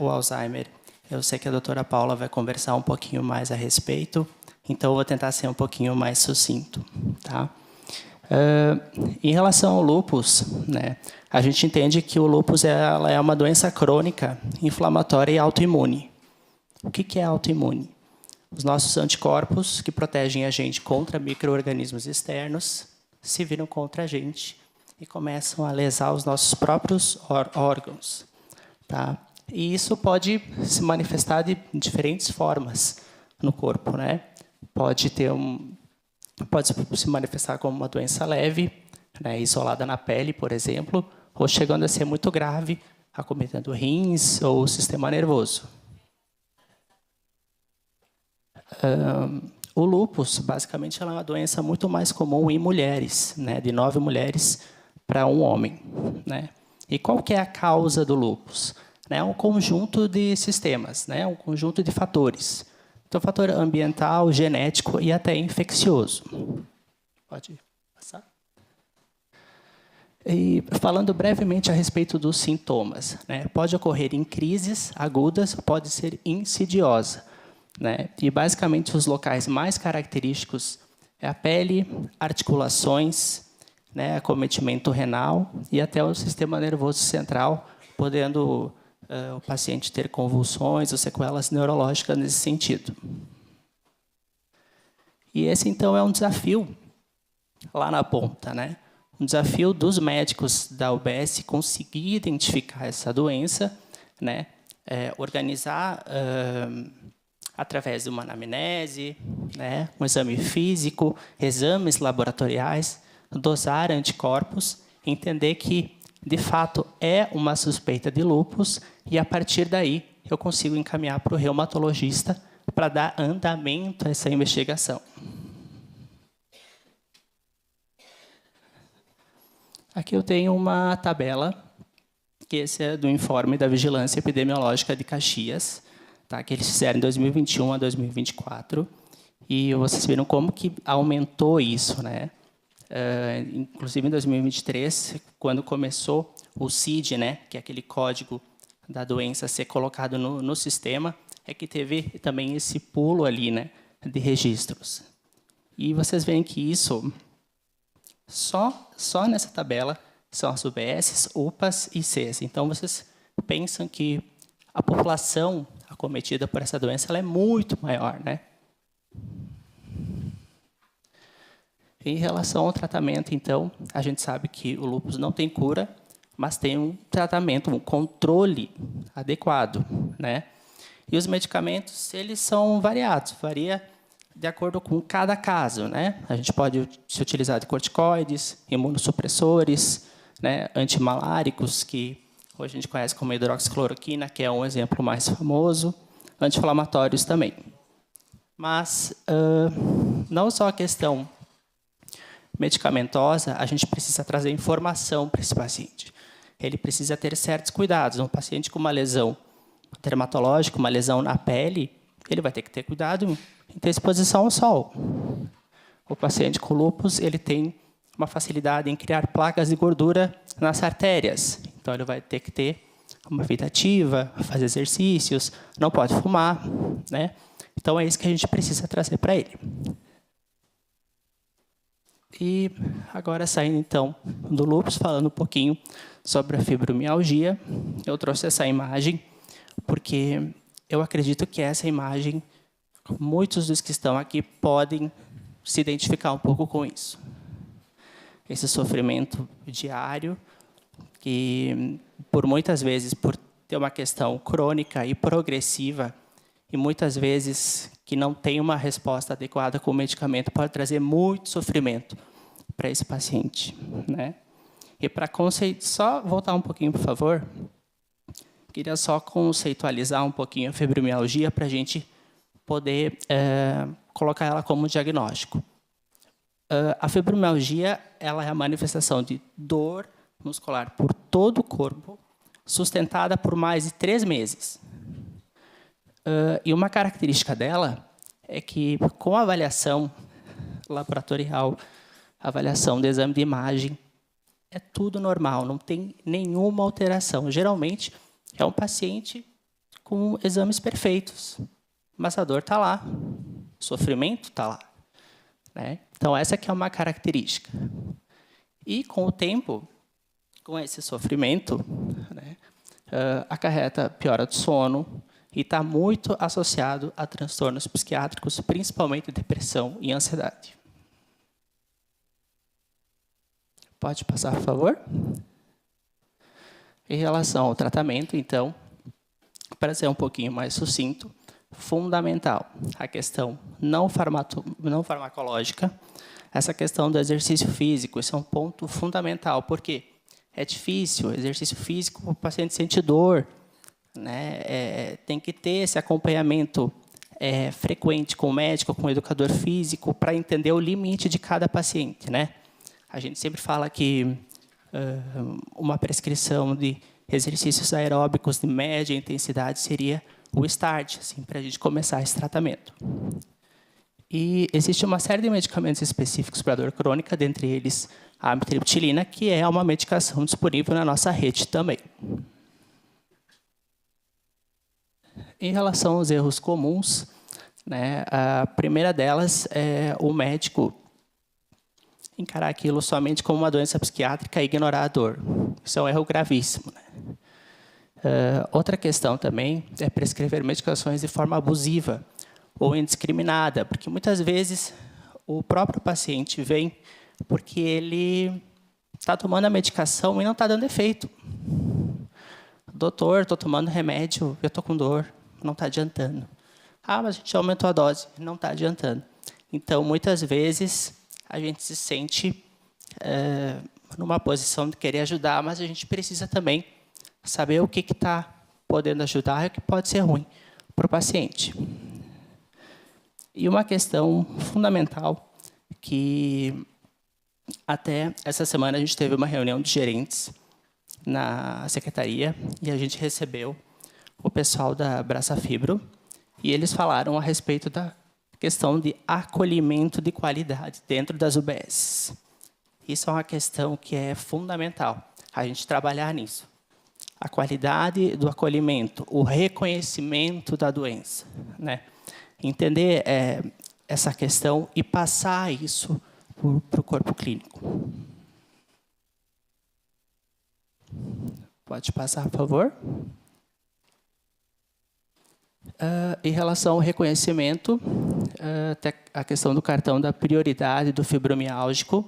O Alzheimer, eu sei que a doutora Paula vai conversar um pouquinho mais a respeito, então eu vou tentar ser um pouquinho mais sucinto, tá? Em relação ao lúpus, né, a gente entende que o lúpus ela é uma doença crônica, inflamatória e autoimune. O que é autoimune? Os nossos anticorpos, que protegem a gente contra micro-organismos externos, se viram contra a gente e começam a lesar os nossos próprios órgãos. Tá? E isso pode se manifestar de diferentes formas no corpo, né? Pode se manifestar como uma doença leve, né, isolada na pele, por exemplo, ou chegando a ser muito grave, acometendo rins ou o sistema nervoso. O lúpus, basicamente, é uma doença muito mais comum em mulheres, né, de 9 mulheres para 1 homem. Né? E qual que é a causa do lúpus? É um conjunto de sistemas, né, um conjunto de fatores. Então, fator ambiental, genético e até infeccioso. Pode passar? E falando brevemente a respeito dos sintomas, né, pode ocorrer em crises agudas, pode ser insidiosa. Né? E, basicamente, os locais mais característicos é a pele, articulações, né, acometimento renal e até o sistema nervoso central, podendo o paciente ter convulsões ou sequelas neurológicas nesse sentido. E esse, então, é um desafio lá na ponta, né? Um desafio dos médicos da UBS conseguir identificar essa doença, né? Organizar através de uma anamnese, né? Um exame físico, exames laboratoriais, dosar anticorpos, entender que, de fato, é uma suspeita de lúpus e, a partir daí, eu consigo encaminhar para o reumatologista para dar andamento a essa investigação. Aqui eu tenho uma tabela, que esse é do informe da Vigilância Epidemiológica de Caxias, tá, que eles fizeram em 2021 a 2024, e vocês viram como que aumentou isso, né? Inclusive em 2023, quando começou o CID, né, que é aquele código da doença ser colocado no sistema, é que teve também esse pulo ali, né, de registros. E vocês veem que isso, só nessa tabela, são as UBS, UPAs e CES. Então, vocês pensam que a população acometida por essa doença ela é muito maior, né? Em relação ao tratamento, então, a gente sabe que o lúpus não tem cura, mas tem um tratamento, um controle adequado, né? E os medicamentos, eles são variados, varia de acordo com cada caso, né? A gente pode se utilizar de corticoides, imunossupressores, né, antimaláricos, que hoje a gente conhece como hidroxicloroquina, que é um exemplo mais famoso, anti-inflamatórios também. Mas não só a questão medicamentosa, a gente precisa trazer informação para esse paciente. Ele precisa ter certos cuidados. Um paciente com uma lesão dermatológica, uma lesão na pele, ele vai ter que ter cuidado em ter exposição ao sol. O paciente com lúpus, ele tem uma facilidade em criar placas de gordura nas artérias. Então, ele vai ter que ter uma vida ativa, fazer exercícios, não pode fumar, né? Então, é isso que a gente precisa trazer para ele. E agora, saindo, então, do lúpus, falando um pouquinho sobre a fibromialgia, eu trouxe essa imagem porque eu acredito que essa imagem, muitos dos que estão aqui podem se identificar um pouco com isso. Esse sofrimento diário, que, por muitas vezes, por ter uma questão crônica e progressiva, e muitas vezes que não tem uma resposta adequada com o medicamento, pode trazer muito sofrimento para esse paciente, né? E para só voltar um pouquinho, por favor, queria só conceitualizar um pouquinho a fibromialgia para a gente poder colocar ela como diagnóstico. A fibromialgia, ela é a manifestação de dor muscular por todo o corpo, sustentada por mais de 3 meses. E uma característica dela é que, com a avaliação laboratorial, avaliação de exame de imagem, é tudo normal, não tem nenhuma alteração. Geralmente, é um paciente com exames perfeitos, mas a dor está lá, o sofrimento está lá, né? Então, essa aqui é uma característica. E, com o tempo, com esse sofrimento, né, acarreta piora do sono, e está muito associado a transtornos psiquiátricos, principalmente depressão e ansiedade. Pode passar, por favor? Em relação ao tratamento, então, para ser um pouquinho mais sucinto, fundamental a questão não farmacológica, essa questão do exercício físico, esse é um ponto fundamental, porque é difícil, exercício físico, o paciente sente dor, né? Tem que ter esse acompanhamento frequente com o médico, com o educador físico, para entender o limite de cada paciente, né? A gente sempre fala que uma prescrição de exercícios aeróbicos de média intensidade seria o start, assim, para a gente começar esse tratamento. E existe uma série de medicamentos específicos para dor crônica, dentre eles a amitriptilina, que é uma medicação disponível na nossa rede também. Em relação aos erros comuns, né, a primeira delas é o médico encarar aquilo somente como uma doença psiquiátrica e ignorar a dor. Isso é um erro gravíssimo, né? Outra questão também é prescrever medicações de forma abusiva ou indiscriminada, porque muitas vezes o próprio paciente vem porque ele está tomando a medicação e não está dando efeito. Doutor, estou tomando remédio, eu estou com dor, não está adiantando. Ah, mas a gente aumentou a dose, não está adiantando. Então, muitas vezes, a gente se sente numa posição de querer ajudar, mas a gente precisa também saber o que está podendo ajudar e o que pode ser ruim para o paciente. E uma questão fundamental que até essa semana a gente teve uma reunião de gerentes na secretaria e a gente recebeu o pessoal da Abraça Fibro e eles falaram a respeito da questão de acolhimento de qualidade dentro das UBS. Isso é uma questão que é fundamental, a gente trabalhar nisso. A qualidade do acolhimento, o reconhecimento da doença, né? Entender essa questão e passar isso para o corpo clínico. Pode passar, por favor. Em relação ao reconhecimento, a questão do cartão da prioridade do fibromialgico,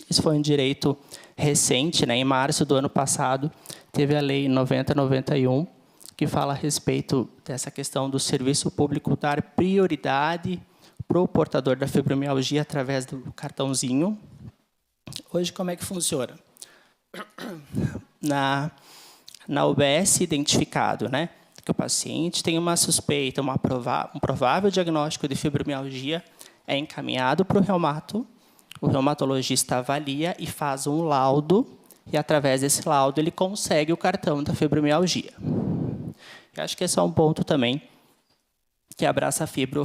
isso foi um direito recente, né? Em março do ano passado, teve a Lei 9091, que fala a respeito dessa questão do serviço público dar prioridade para o portador da fibromialgia através do cartãozinho. Hoje, como é que funciona? Na UBS identificado, né, que o paciente tem uma suspeita, um provável diagnóstico de fibromialgia, é encaminhado para o reumato, o reumatologista avalia e faz um laudo, e através desse laudo ele consegue o cartão da fibromialgia. Eu acho que esse é um ponto também que a Abraça Fibro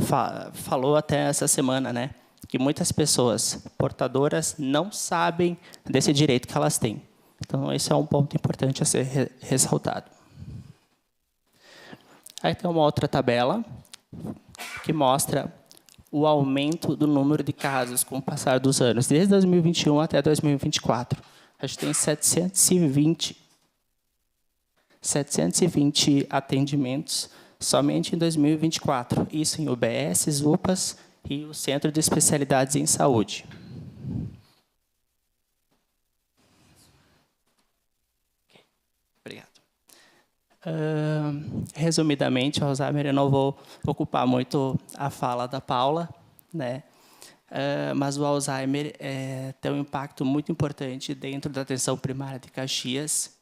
falou até essa semana, né? Que muitas pessoas portadoras não sabem desse direito que elas têm. Então, esse é um ponto importante a ser ressaltado. Aí tem uma outra tabela que mostra o aumento do número de casos com o passar dos anos, desde 2021 até 2024. A gente tem 720 atendimentos somente em 2024, isso em UBS, UPAs e o Centro de Especialidades em Saúde. Obrigado. Resumidamente, o Alzheimer, eu não vou ocupar muito a fala da Paula, né? Mas o Alzheimer tem um impacto muito importante dentro da atenção primária de Caxias.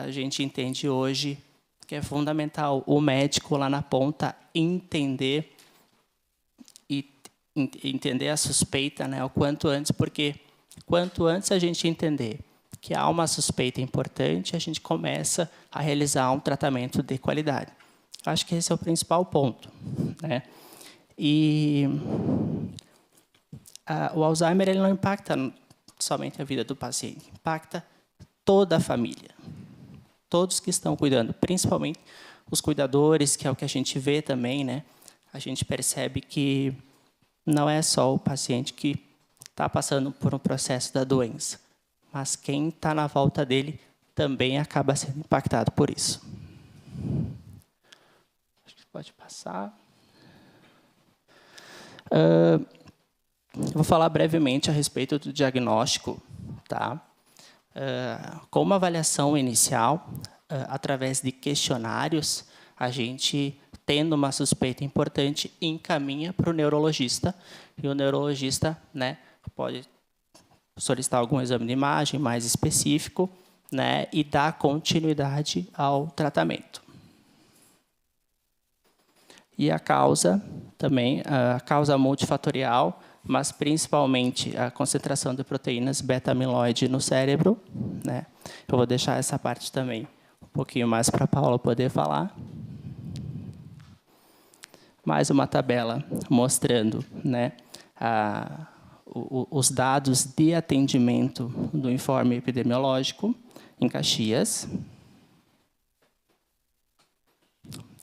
A gente entende hoje que é fundamental o médico lá na ponta entender a suspeita, né, o quanto antes, porque quanto antes a gente entender que há uma suspeita importante, a gente começa a realizar um tratamento de qualidade. Acho que esse é o principal ponto, né? E o Alzheimer ele não impacta somente a vida do paciente, impacta toda a família. Todos que estão cuidando, principalmente os cuidadores, que é o que a gente vê também, né? A gente percebe que não é só o paciente que está passando por um processo da doença, mas quem está na volta dele também acaba sendo impactado por isso. Acho que pode passar. Vou falar brevemente a respeito do diagnóstico, tá? Com uma avaliação inicial, através de questionários, a gente, tendo uma suspeita importante, encaminha para o neurologista, e o neurologista, né, pode solicitar algum exame de imagem mais específico, né, e dar continuidade ao tratamento. E a causa, também, a causa multifatorial, mas principalmente a concentração de proteínas beta-amiloide no cérebro, né? Eu vou deixar essa parte também um pouquinho mais para a Paula poder falar. Mais uma tabela mostrando, né, os dados de atendimento do informe epidemiológico em Caxias.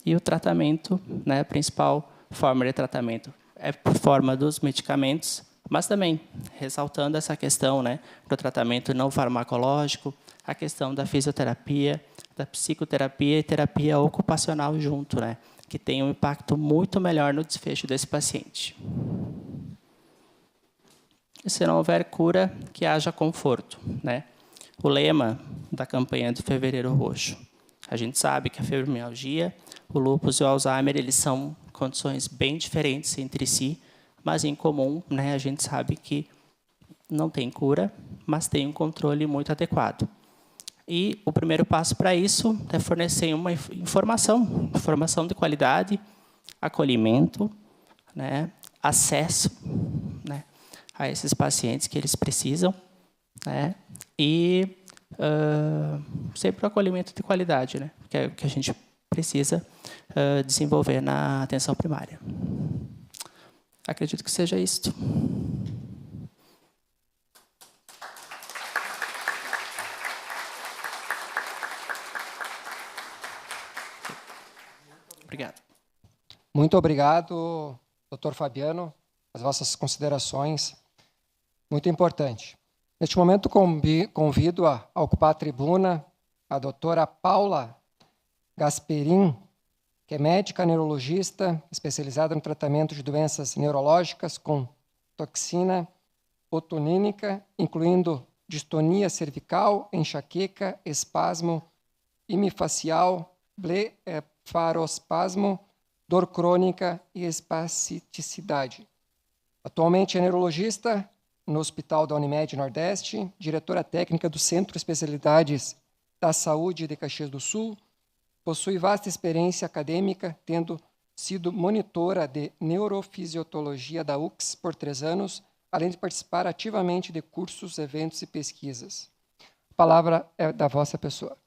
E o tratamento, né, a principal forma de tratamento é por forma dos medicamentos, mas também ressaltando essa questão, né, do tratamento não farmacológico, a questão da fisioterapia, da psicoterapia e terapia ocupacional junto, né, que tem um impacto muito melhor no desfecho desse paciente. E se não houver cura, que haja conforto, né? O lema da campanha do Fevereiro Roxo. A gente sabe que a fibromialgia, o lúpus e o Alzheimer, eles são condições bem diferentes entre si, mas em comum, né, a gente sabe que não tem cura, mas tem um controle muito adequado. E o primeiro passo para isso é fornecer uma informação de qualidade, acolhimento, né, acesso, né, a esses pacientes que eles precisam, né, e sempre o acolhimento de qualidade, né, que é o que a gente precisa desenvolver na atenção primária. Acredito que seja isto. Obrigado. Muito obrigado, Dr. Fabiano, as vossas considerações. Muito importante. Neste momento, convido a ocupar a tribuna a doutora Paula Gasperin, que é médica neurologista, especializada no tratamento de doenças neurológicas com toxina botulinínica, incluindo distonia cervical, enxaqueca, espasmo hemifacial, blefarospasmo, dor crônica e espasticidade. Atualmente é neurologista no Hospital da Unimed Nordeste, diretora técnica do Centro de Especialidades da Saúde de Caxias do Sul, possui vasta experiência acadêmica, tendo sido monitora de neurofisiologia da UCS por 3 anos, além de participar ativamente de cursos, eventos e pesquisas. A palavra é da vossa pessoa.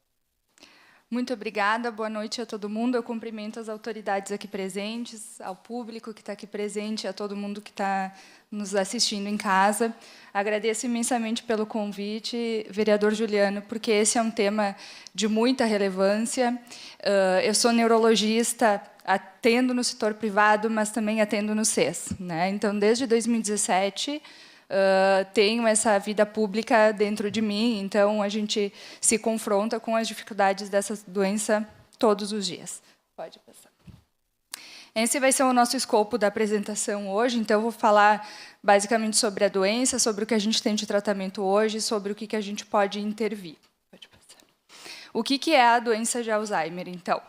Muito obrigada, boa noite a todo mundo. Eu cumprimento as autoridades aqui presentes, ao público que está aqui presente, a todo mundo que está nos assistindo em casa. Agradeço imensamente pelo convite, vereador Juliano, porque esse é um tema de muita relevância. Eu sou neurologista, atendo no setor privado, mas também atendo no SES, né? Então, desde 2017, tenho essa vida pública dentro de mim, então a gente se confronta com as dificuldades dessa doença todos os dias. Pode passar. Esse vai ser o nosso escopo da apresentação hoje, então eu vou falar basicamente sobre a doença, sobre o que a gente tem de tratamento hoje, sobre o que a gente pode intervir. Pode passar. O que é a doença de Alzheimer, então?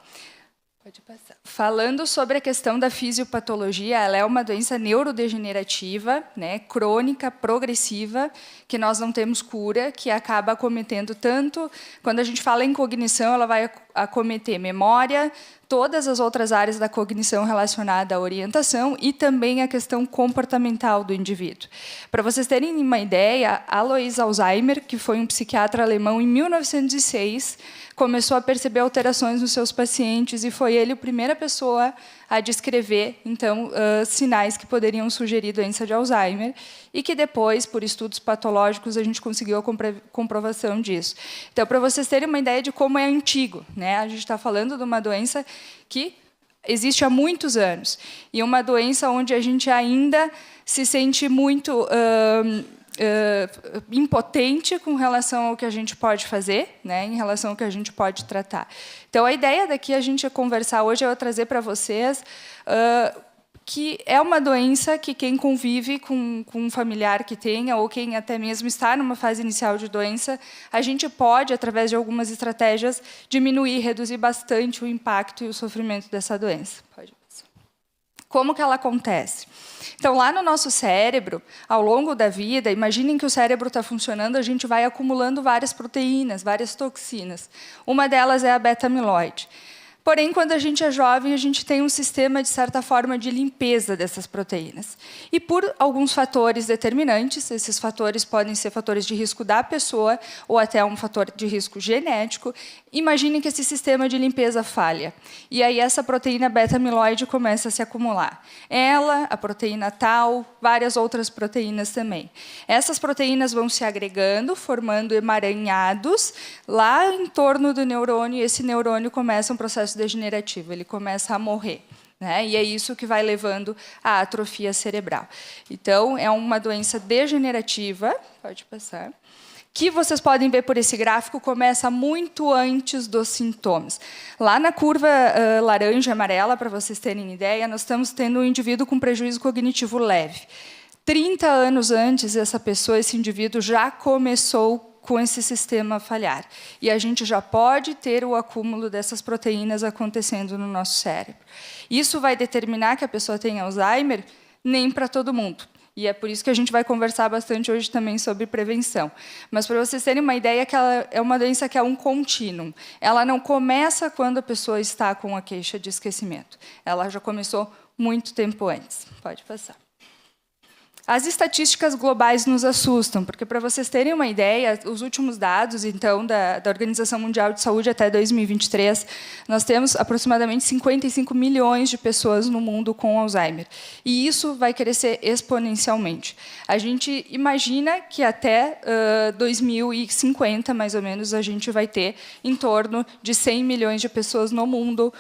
Pode passar. Falando sobre a questão da fisiopatologia, ela é uma doença neurodegenerativa, né, crônica, progressiva, que nós não temos cura, que acaba acometendo tanto, quando a gente fala em cognição, ela vai acometer memória, todas as outras áreas da cognição relacionada à orientação e também a questão comportamental do indivíduo. Para vocês terem uma ideia, Alois Alzheimer, que foi um psiquiatra alemão em 1906, começou a perceber alterações nos seus pacientes e foi ele a primeira pessoa a descrever, então, sinais que poderiam sugerir doença de Alzheimer e que depois, por estudos patológicos, a gente conseguiu a comprovação disso. Então, para vocês terem uma ideia de como é antigo, né? A gente está falando de uma doença que existe há muitos anos e uma doença onde a gente ainda se sente muito impotente com relação ao que a gente pode fazer, né, em relação ao que a gente pode tratar. Então, a ideia daqui a gente conversar hoje é eu trazer para vocês que é uma doença que quem convive com um familiar que tenha, ou quem até mesmo está numa fase inicial de doença, a gente pode, através de algumas estratégias, diminuir, reduzir bastante o impacto e o sofrimento dessa doença. Pode passar. Como que ela acontece? Então, lá no nosso cérebro, ao longo da vida, imaginem que o cérebro está funcionando, a gente vai acumulando várias proteínas, várias toxinas. Uma delas é a beta-amiloide. Porém, quando a gente é jovem, a gente tem um sistema, de certa forma, de limpeza dessas proteínas. E por alguns fatores determinantes, esses fatores podem ser fatores de risco da pessoa ou até um fator de risco genético, imaginem que esse sistema de limpeza falha. E aí essa proteína beta-amiloide começa a se acumular. Ela, a proteína tal, várias outras proteínas também. Essas proteínas vão se agregando, formando emaranhados lá em torno do neurônio, e esse neurônio começa um processo degenerativo, ele começa a morrer, né? E é isso que vai levando à atrofia cerebral. Então, é uma doença degenerativa, pode passar, que vocês podem ver por esse gráfico, começa muito antes dos sintomas. Lá na curva laranja e amarela, para vocês terem ideia, nós estamos tendo um indivíduo com prejuízo cognitivo leve. 30 anos antes, essa pessoa, esse indivíduo, já começou com esse sistema a falhar. E a gente já pode ter o acúmulo dessas proteínas acontecendo no nosso cérebro. Isso vai determinar que a pessoa tenha Alzheimer? Nem para todo mundo. E é por isso que a gente vai conversar bastante hoje também sobre prevenção. Mas, para vocês terem uma ideia, que ela é uma doença que é um contínuo. Ela não começa quando a pessoa está com a queixa de esquecimento. Ela já começou muito tempo antes. Pode passar. As estatísticas globais nos assustam, porque, para vocês terem uma ideia, os últimos dados, então, da Organização Mundial de Saúde até 2023, nós temos aproximadamente 55 milhões de pessoas no mundo com Alzheimer. E isso vai crescer exponencialmente. A gente imagina que até 2050, mais ou menos, a gente vai ter em torno de 100 milhões de pessoas no mundo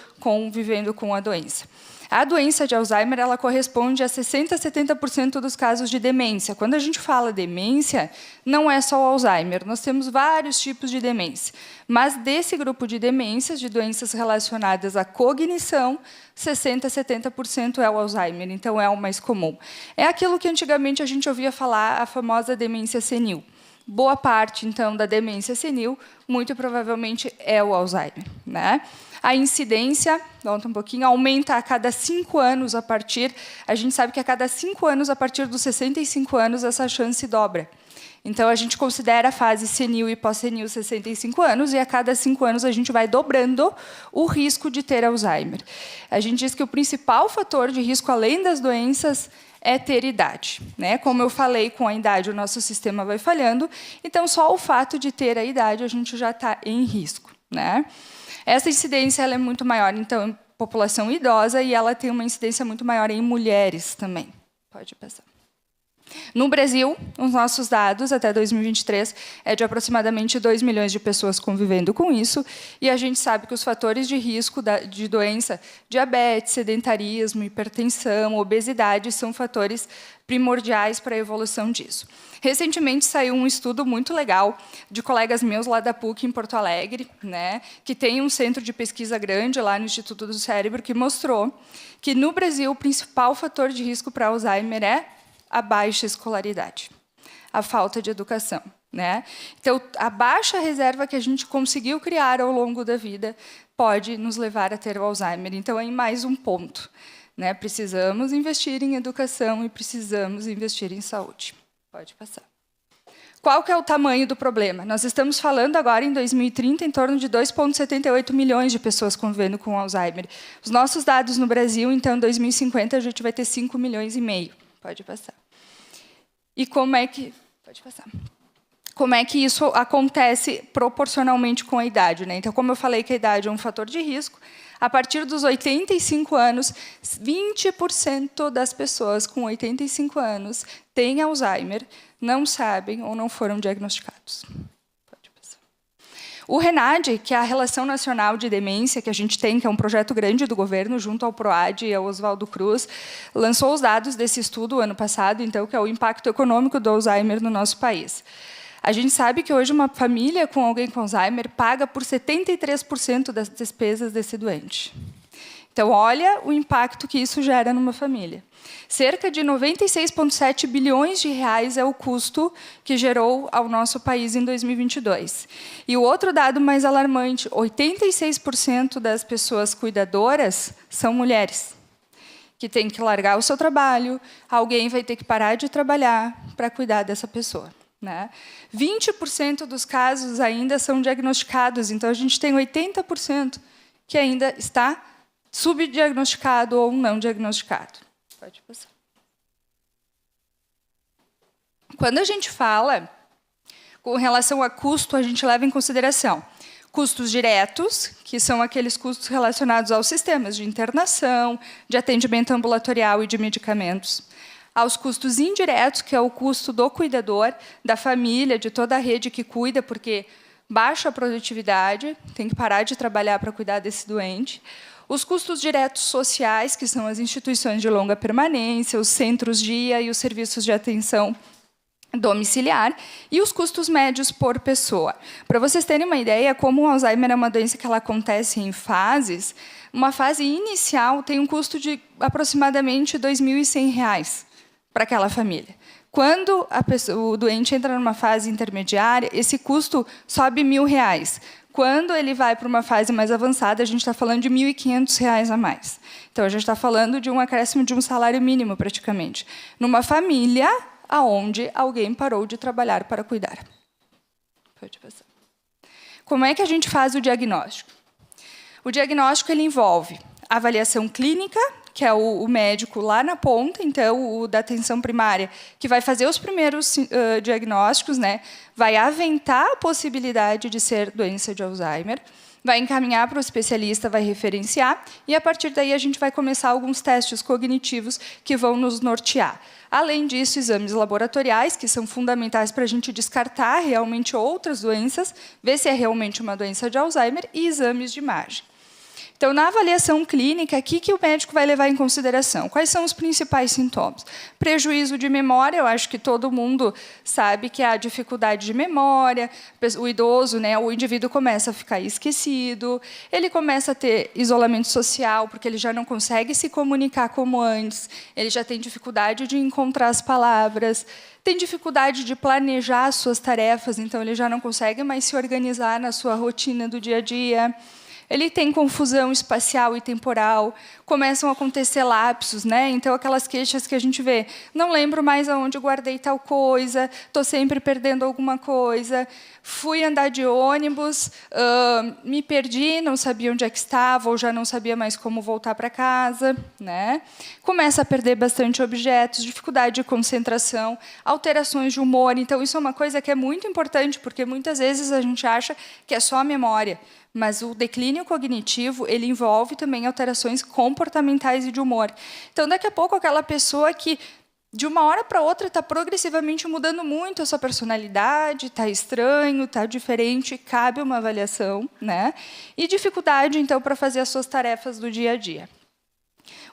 vivendo com a doença. A doença de Alzheimer ela corresponde a 60% a 70% dos casos de demência. Quando a gente fala demência, não é só o Alzheimer, nós temos vários tipos de demência. Mas desse grupo de demências, de doenças relacionadas à cognição, 60% a 70% é o Alzheimer, então é o mais comum. É aquilo que antigamente a gente ouvia falar, a famosa demência senil. Boa parte, então, da demência senil, muito provavelmente, é o Alzheimer, né? A incidência, volta um pouquinho, aumenta a cada 5 anos a partir... A gente sabe que a cada 5 anos, a partir dos 65 anos, essa chance dobra. Então, a gente considera a fase senil e pós-senil 65 anos, e a cada 5 anos a gente vai dobrando o risco de ter Alzheimer. A gente diz que o principal fator de risco, além das doenças, é ter idade, né? Como eu falei, com a idade o nosso sistema vai falhando, então só o fato de ter a idade a gente já está em risco. né? Essa incidência ela é muito maior, então, em população idosa, e ela tem uma incidência muito maior em mulheres também. Pode passar. No Brasil, os nossos dados até 2023 é de aproximadamente 2 milhões de pessoas convivendo com isso, e a gente sabe que os fatores de risco de doença, diabetes, sedentarismo, hipertensão, obesidade, são fatores primordiais para a evolução disso. Recentemente saiu um estudo muito legal de colegas meus lá da PUC em Porto Alegre, né, que tem um centro de pesquisa grande lá no Instituto do Cérebro, que mostrou que no Brasil o principal fator de risco para Alzheimer é a baixa escolaridade, a falta de educação, né? Então, a baixa reserva que a gente conseguiu criar ao longo da vida pode nos levar a ter o Alzheimer. Então, é mais um ponto, né? Precisamos investir em educação e precisamos investir em saúde. Pode passar. Qual que é o tamanho do problema? Nós estamos falando agora, em 2030, em torno de 2,78 milhões de pessoas convivendo com Alzheimer. Os nossos dados no Brasil, então, em 2050, a gente vai ter 5,5 milhões. Pode passar. E como é que... Pode passar. Como é que isso acontece proporcionalmente com a idade, né? Então, como eu falei que a idade é um fator de risco, a partir dos 85 anos, 20% das pessoas com 85 anos têm Alzheimer, não sabem ou não foram diagnosticados. O RENADE, que é a Relação Nacional de Demência, que a gente tem, que é um projeto grande do governo, junto ao PROAD e ao Oswaldo Cruz, lançou os dados desse estudo ano passado, então, que é o impacto econômico do Alzheimer no nosso país. A gente sabe que hoje uma família com alguém com Alzheimer paga por 73% das despesas desse doente. Então, olha o impacto que isso gera numa família. Cerca de 96,7 bilhões de reais é o custo que gerou ao nosso país em 2022. E o outro dado mais alarmante, 86% das pessoas cuidadoras são mulheres, que têm que largar o seu trabalho, alguém vai ter que parar de trabalhar para cuidar dessa pessoa, né? 20% dos casos ainda são diagnosticados, então a gente tem 80% que ainda está subdiagnosticado ou não diagnosticado. Pode passar. Quando a gente fala com relação a custo, a gente leva em consideração custos diretos, que são aqueles custos relacionados aos sistemas de internação, de atendimento ambulatorial e de medicamentos. Aos custos indiretos, que é o custo do cuidador, da família, de toda a rede que cuida, porque baixa a produtividade, tem que parar de trabalhar para cuidar desse doente. Os custos diretos sociais, que são as instituições de longa permanência, os centros-dia e os serviços de atenção domiciliar, e os custos médios por pessoa. Para vocês terem uma ideia, como o Alzheimer é uma doença que ela acontece em fases, uma fase inicial tem um custo de aproximadamente R$ 2.100 para aquela família. Quando o doente entra numa fase intermediária, esse custo sobe R$ 1.000. Quando ele vai para uma fase mais avançada, a gente está falando de R$ 1.500 a mais. Então, a gente está falando de um acréscimo de um salário mínimo, praticamente, numa família onde alguém parou de trabalhar para cuidar. Pode passar. Como é que a gente faz o diagnóstico? O diagnóstico ele envolve avaliação clínica, que é o médico lá na ponta, então, o da atenção primária, que vai fazer os primeiros diagnósticos, né? Vai aventar a possibilidade de ser doença de Alzheimer, vai encaminhar para o especialista, vai referenciar, e, a partir daí, a gente vai começar alguns testes cognitivos que vão nos nortear. Além disso, exames laboratoriais, que são fundamentais para a gente descartar realmente outras doenças, ver se é realmente uma doença de Alzheimer, e exames de imagem. Então, na avaliação clínica, o que o médico vai levar em consideração? Quais são os principais sintomas? Prejuízo de memória, eu acho que todo mundo sabe que há dificuldade de memória, o idoso, né, o indivíduo começa a ficar esquecido, ele começa a ter isolamento social, porque ele já não consegue se comunicar como antes, ele já tem dificuldade de encontrar as palavras, tem dificuldade de planejar as suas tarefas, então ele já não consegue mais se organizar na sua rotina do dia a dia. Ele tem confusão espacial e temporal, começam a acontecer lapsos, né? Então, aquelas queixas que a gente vê, não lembro mais aonde guardei tal coisa, estou sempre perdendo alguma coisa, fui andar de ônibus, me perdi, não sabia onde é que estava, ou já não sabia mais como voltar para casa, né? Começa a perder bastante objetos, dificuldade de concentração, alterações de humor. Então, isso é uma coisa que é muito importante, porque muitas vezes a gente acha que é só a memória, mas o declínio cognitivo ele envolve também alterações comportamentais e de humor. Então, daqui a pouco, aquela pessoa que, de uma hora para outra, está progressivamente mudando muito a sua personalidade, está estranho, está diferente, cabe uma avaliação, né? E dificuldade, então, para fazer as suas tarefas do dia a dia.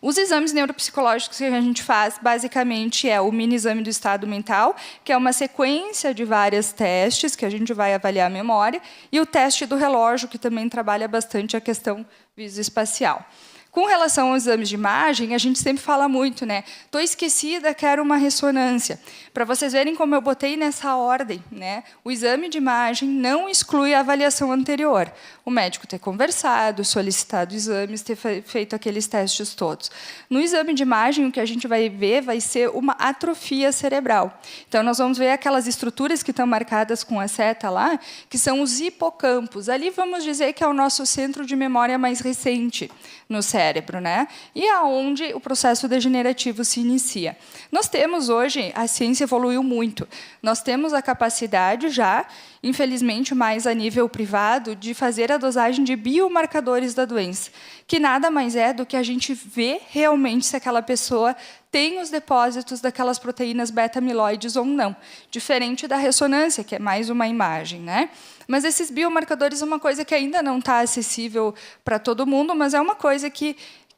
Os exames neuropsicológicos que a gente faz, basicamente, é o mini exame do estado mental, que é uma sequência de vários testes que a gente vai avaliar a memória, e o teste do relógio, que também trabalha bastante a questão visoespacial. Com relação aos exames de imagem, a gente sempre fala muito, né? Estou esquecida, quero uma ressonância. Para vocês verem como eu botei nessa ordem, né? O exame de imagem não exclui a avaliação anterior. O médico ter conversado, solicitado exames, ter feito aqueles testes todos. No exame de imagem, o que a gente vai ver vai ser uma atrofia cerebral. Então, nós vamos ver aquelas estruturas que estão marcadas com a seta lá, que são os hipocampos. Ali, vamos dizer que é o nosso centro de memória mais recente no cérebro, né? E é onde o processo degenerativo se inicia. Nós temos hoje, a ciência evoluiu muito, nós temos a capacidade já, infelizmente mais a nível privado, de fazer a dosagem de biomarcadores da doença, que nada mais é do que a gente ver realmente se aquela pessoa tem os depósitos daquelas proteínas beta-amiloides ou não, diferente da ressonância, que é mais uma imagem, né? Mas esses biomarcadores é uma coisa que ainda não está acessível para todo mundo, mas é uma coisa que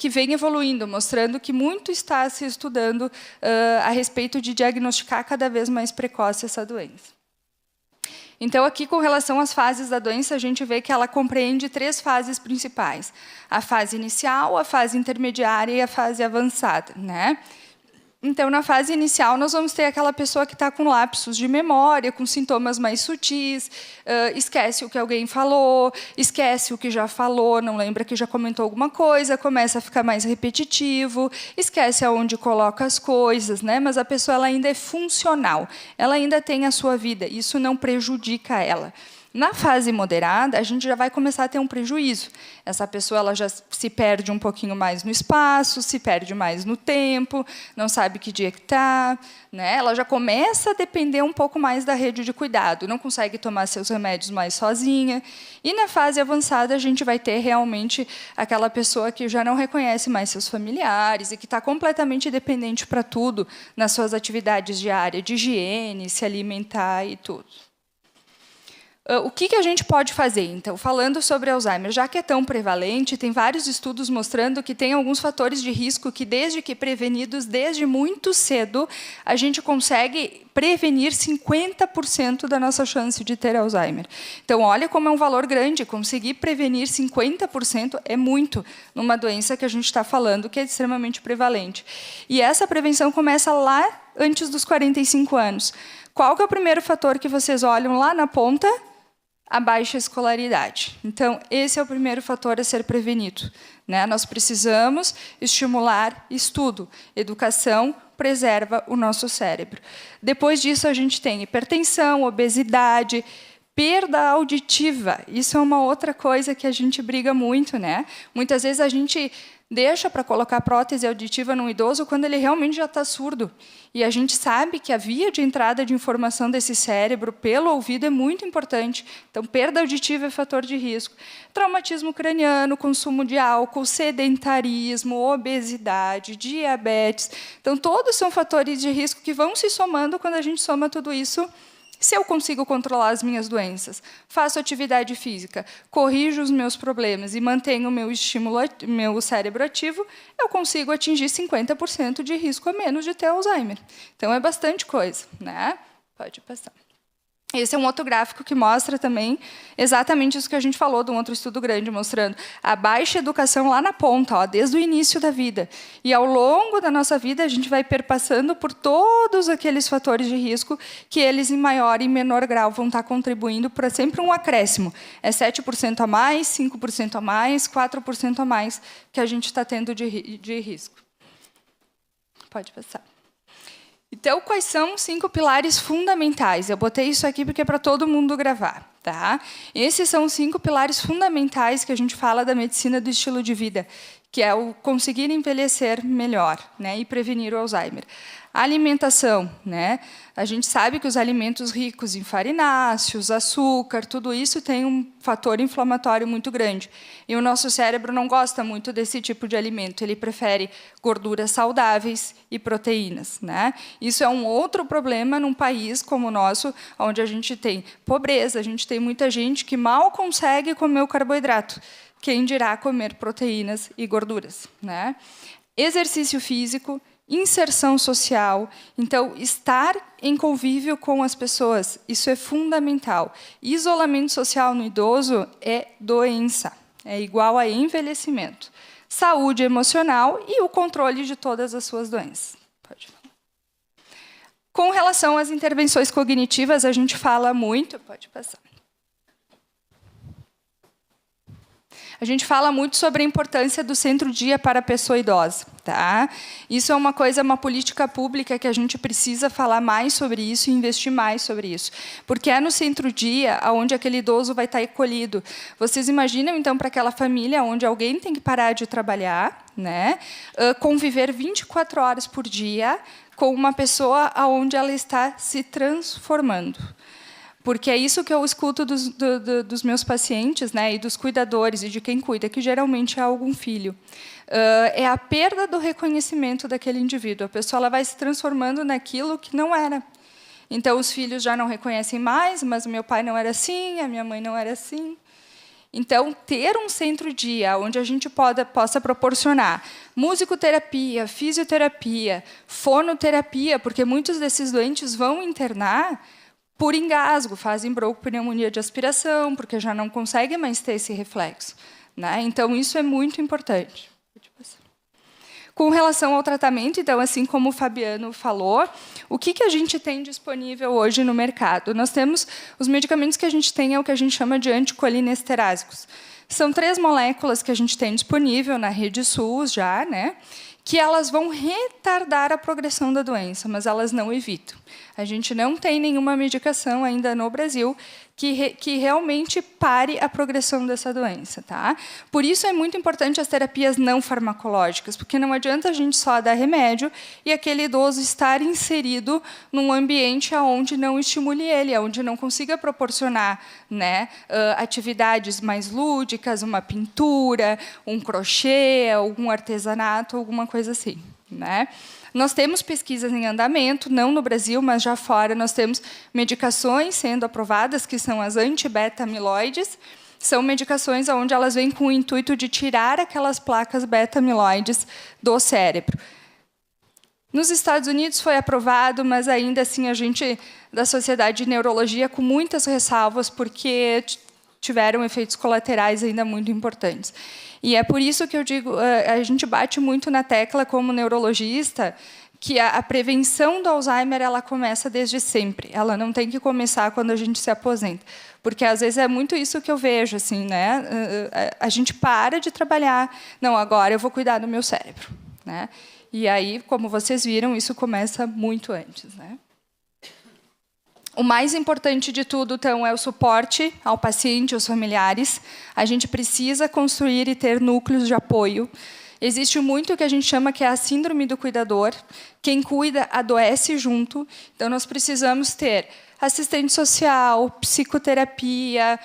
vem evoluindo, mostrando que muito está se estudando a respeito de diagnosticar cada vez mais precoce essa doença. Então, aqui, com relação às fases da doença, a gente vê que ela compreende 3 fases principais. A fase inicial, a fase intermediária e a fase avançada, né? Então, na fase inicial, nós vamos ter aquela pessoa que está com lapsos de memória, com sintomas mais sutis, esquece o que alguém falou, esquece o que já falou, não lembra que já comentou alguma coisa, começa a ficar mais repetitivo, esquece aonde coloca as coisas, né? Mas a pessoa ela ainda é funcional, ela ainda tem a sua vida, isso não prejudica ela. Na fase moderada, a gente já vai começar a ter um prejuízo. Essa pessoa ela já se perde um pouquinho mais no espaço, se perde mais no tempo, não sabe que dia que está, né? Ela já começa a depender um pouco mais da rede de cuidado, não consegue tomar seus remédios mais sozinha. E na fase avançada, a gente vai ter realmente aquela pessoa que já não reconhece mais seus familiares e que está completamente dependente para tudo nas suas atividades diárias, de higiene, se alimentar e tudo. O que a gente pode fazer, então, falando sobre Alzheimer? Já que é tão prevalente, tem vários estudos mostrando que tem alguns fatores de risco que, desde que prevenidos desde muito cedo, a gente consegue prevenir 50% da nossa chance de ter Alzheimer. Então, olha como é um valor grande. Conseguir prevenir 50% é muito numa doença que a gente está falando, que é extremamente prevalente. E essa prevenção começa lá antes dos 45 anos. Qual que é o primeiro fator que vocês olham lá na ponta? A baixa escolaridade. Então, esse é o primeiro fator a ser prevenido, né? Nós precisamos estimular estudo. Educação preserva o nosso cérebro. Depois disso, a gente tem hipertensão, obesidade, perda auditiva. Isso é uma outra coisa que a gente briga muito, né? Muitas vezes a gente deixa para colocar prótese auditiva num idoso quando ele realmente já está surdo. E a gente sabe que a via de entrada de informação desse cérebro pelo ouvido é muito importante. Então, perda auditiva é fator de risco. Traumatismo craniano, consumo de álcool, sedentarismo, obesidade, diabetes. Então, todos são fatores de risco que vão se somando quando a gente soma tudo isso. Se eu consigo controlar as minhas doenças, faço atividade física, corrijo os meus problemas e mantenho o meu cérebro ativo, eu consigo atingir 50% de risco a menos de ter Alzheimer. Então, é bastante coisa, né? Pode passar. Esse é um outro gráfico que mostra também exatamente isso que a gente falou de um outro estudo grande, mostrando a baixa educação lá na ponta, ó, desde o início da vida. E, ao longo da nossa vida, a gente vai perpassando por todos aqueles fatores de risco que eles, em maior e menor grau, vão estar contribuindo para sempre um acréscimo. É 7% a mais, 5% a mais, 4% a mais que a gente está tendo de risco. Pode passar. Então, quais são os 5 pilares fundamentais? Eu botei isso aqui porque é para todo mundo gravar, tá? Esses são os 5 pilares fundamentais que a gente fala da medicina do estilo de vida, que é o conseguir envelhecer melhor, né, e prevenir o Alzheimer. A alimentação, né? A gente sabe que os alimentos ricos em farináceos, açúcar, tudo isso tem um fator inflamatório muito grande. E o nosso cérebro não gosta muito desse tipo de alimento, ele prefere gorduras saudáveis e proteínas, né? Isso é um outro problema num país como o nosso, onde a gente tem pobreza, a gente tem muita gente que mal consegue comer o carboidrato. Quem dirá comer proteínas e gorduras, né? Exercício físico, inserção social. Então, estar em convívio com as pessoas, isso é fundamental. Isolamento social no idoso é doença, é igual a envelhecimento. Saúde emocional e o controle de todas as suas doenças. Pode falar. Com relação às intervenções cognitivas, a gente fala muito... Pode passar. A gente fala muito sobre a importância do centro-dia para a pessoa idosa. Tá? Isso é uma coisa, uma política pública que a gente precisa falar mais sobre isso e investir mais sobre isso. Porque é no centro-dia onde aquele idoso vai estar acolhido. Vocês imaginam, então, para aquela família onde alguém tem que parar de trabalhar, né? Conviver 24 horas por dia com uma pessoa onde ela está se transformando. Porque é isso que eu escuto dos meus pacientes, né, e dos cuidadores, e de quem cuida, que geralmente é algum filho. É a perda do reconhecimento daquele indivíduo. A pessoa ela vai se transformando naquilo que não era. Então, os filhos já não reconhecem mais, mas o meu pai não era assim, a minha mãe não era assim. Então, ter um centro-dia onde a gente possa proporcionar musicoterapia, fisioterapia, fonoterapia, porque muitos desses doentes vão internar por engasgo, fazem broncospasmia de aspiração, porque já não conseguem mais ter esse reflexo, né? Então, isso é muito importante. Com relação ao tratamento, então, assim como o Fabiano falou, o que a gente tem disponível hoje no mercado? Nós temos os medicamentos que a gente tem, é o que a gente chama de anticolinesterásicos. São 3 moléculas que a gente tem disponível na rede SUS já, né? Que elas vão retardar a progressão da doença, mas elas não evitam. A gente não tem nenhuma medicação ainda no Brasil que realmente pare a progressão dessa doença. Tá? Por isso é muito importante as terapias não farmacológicas, porque não adianta a gente só dar remédio e aquele idoso estar inserido num ambiente onde não estimule ele, onde não consiga proporcionar, né, atividades mais lúdicas, uma pintura, um crochê, algum artesanato, alguma coisa assim. Né? Nós temos pesquisas em andamento, não no Brasil, mas já fora. Nós temos medicações sendo aprovadas, que são as anti-beta-amiloides. São medicações onde elas vêm com o intuito de tirar aquelas placas beta-amiloides do cérebro. Nos Estados Unidos foi aprovado, mas ainda assim a gente, da Sociedade de Neurologia, com muitas ressalvas, porque tiveram efeitos colaterais ainda muito importantes. E é por isso que eu digo, a gente bate muito na tecla como neurologista, que a prevenção do Alzheimer ela começa desde sempre. Ela não tem que começar quando a gente se aposenta, porque às vezes é muito isso que eu vejo, assim, né? A gente para de trabalhar, não, agora eu vou cuidar do meu cérebro, né? E aí, como vocês viram, isso começa muito antes, né? O mais importante de tudo, então, é o suporte ao paciente, aos familiares. A gente precisa construir e ter núcleos de apoio. Existe muito o que a gente chama que é a síndrome do cuidador. Quem cuida adoece junto. Então, nós precisamos ter assistente social, psicoterapia,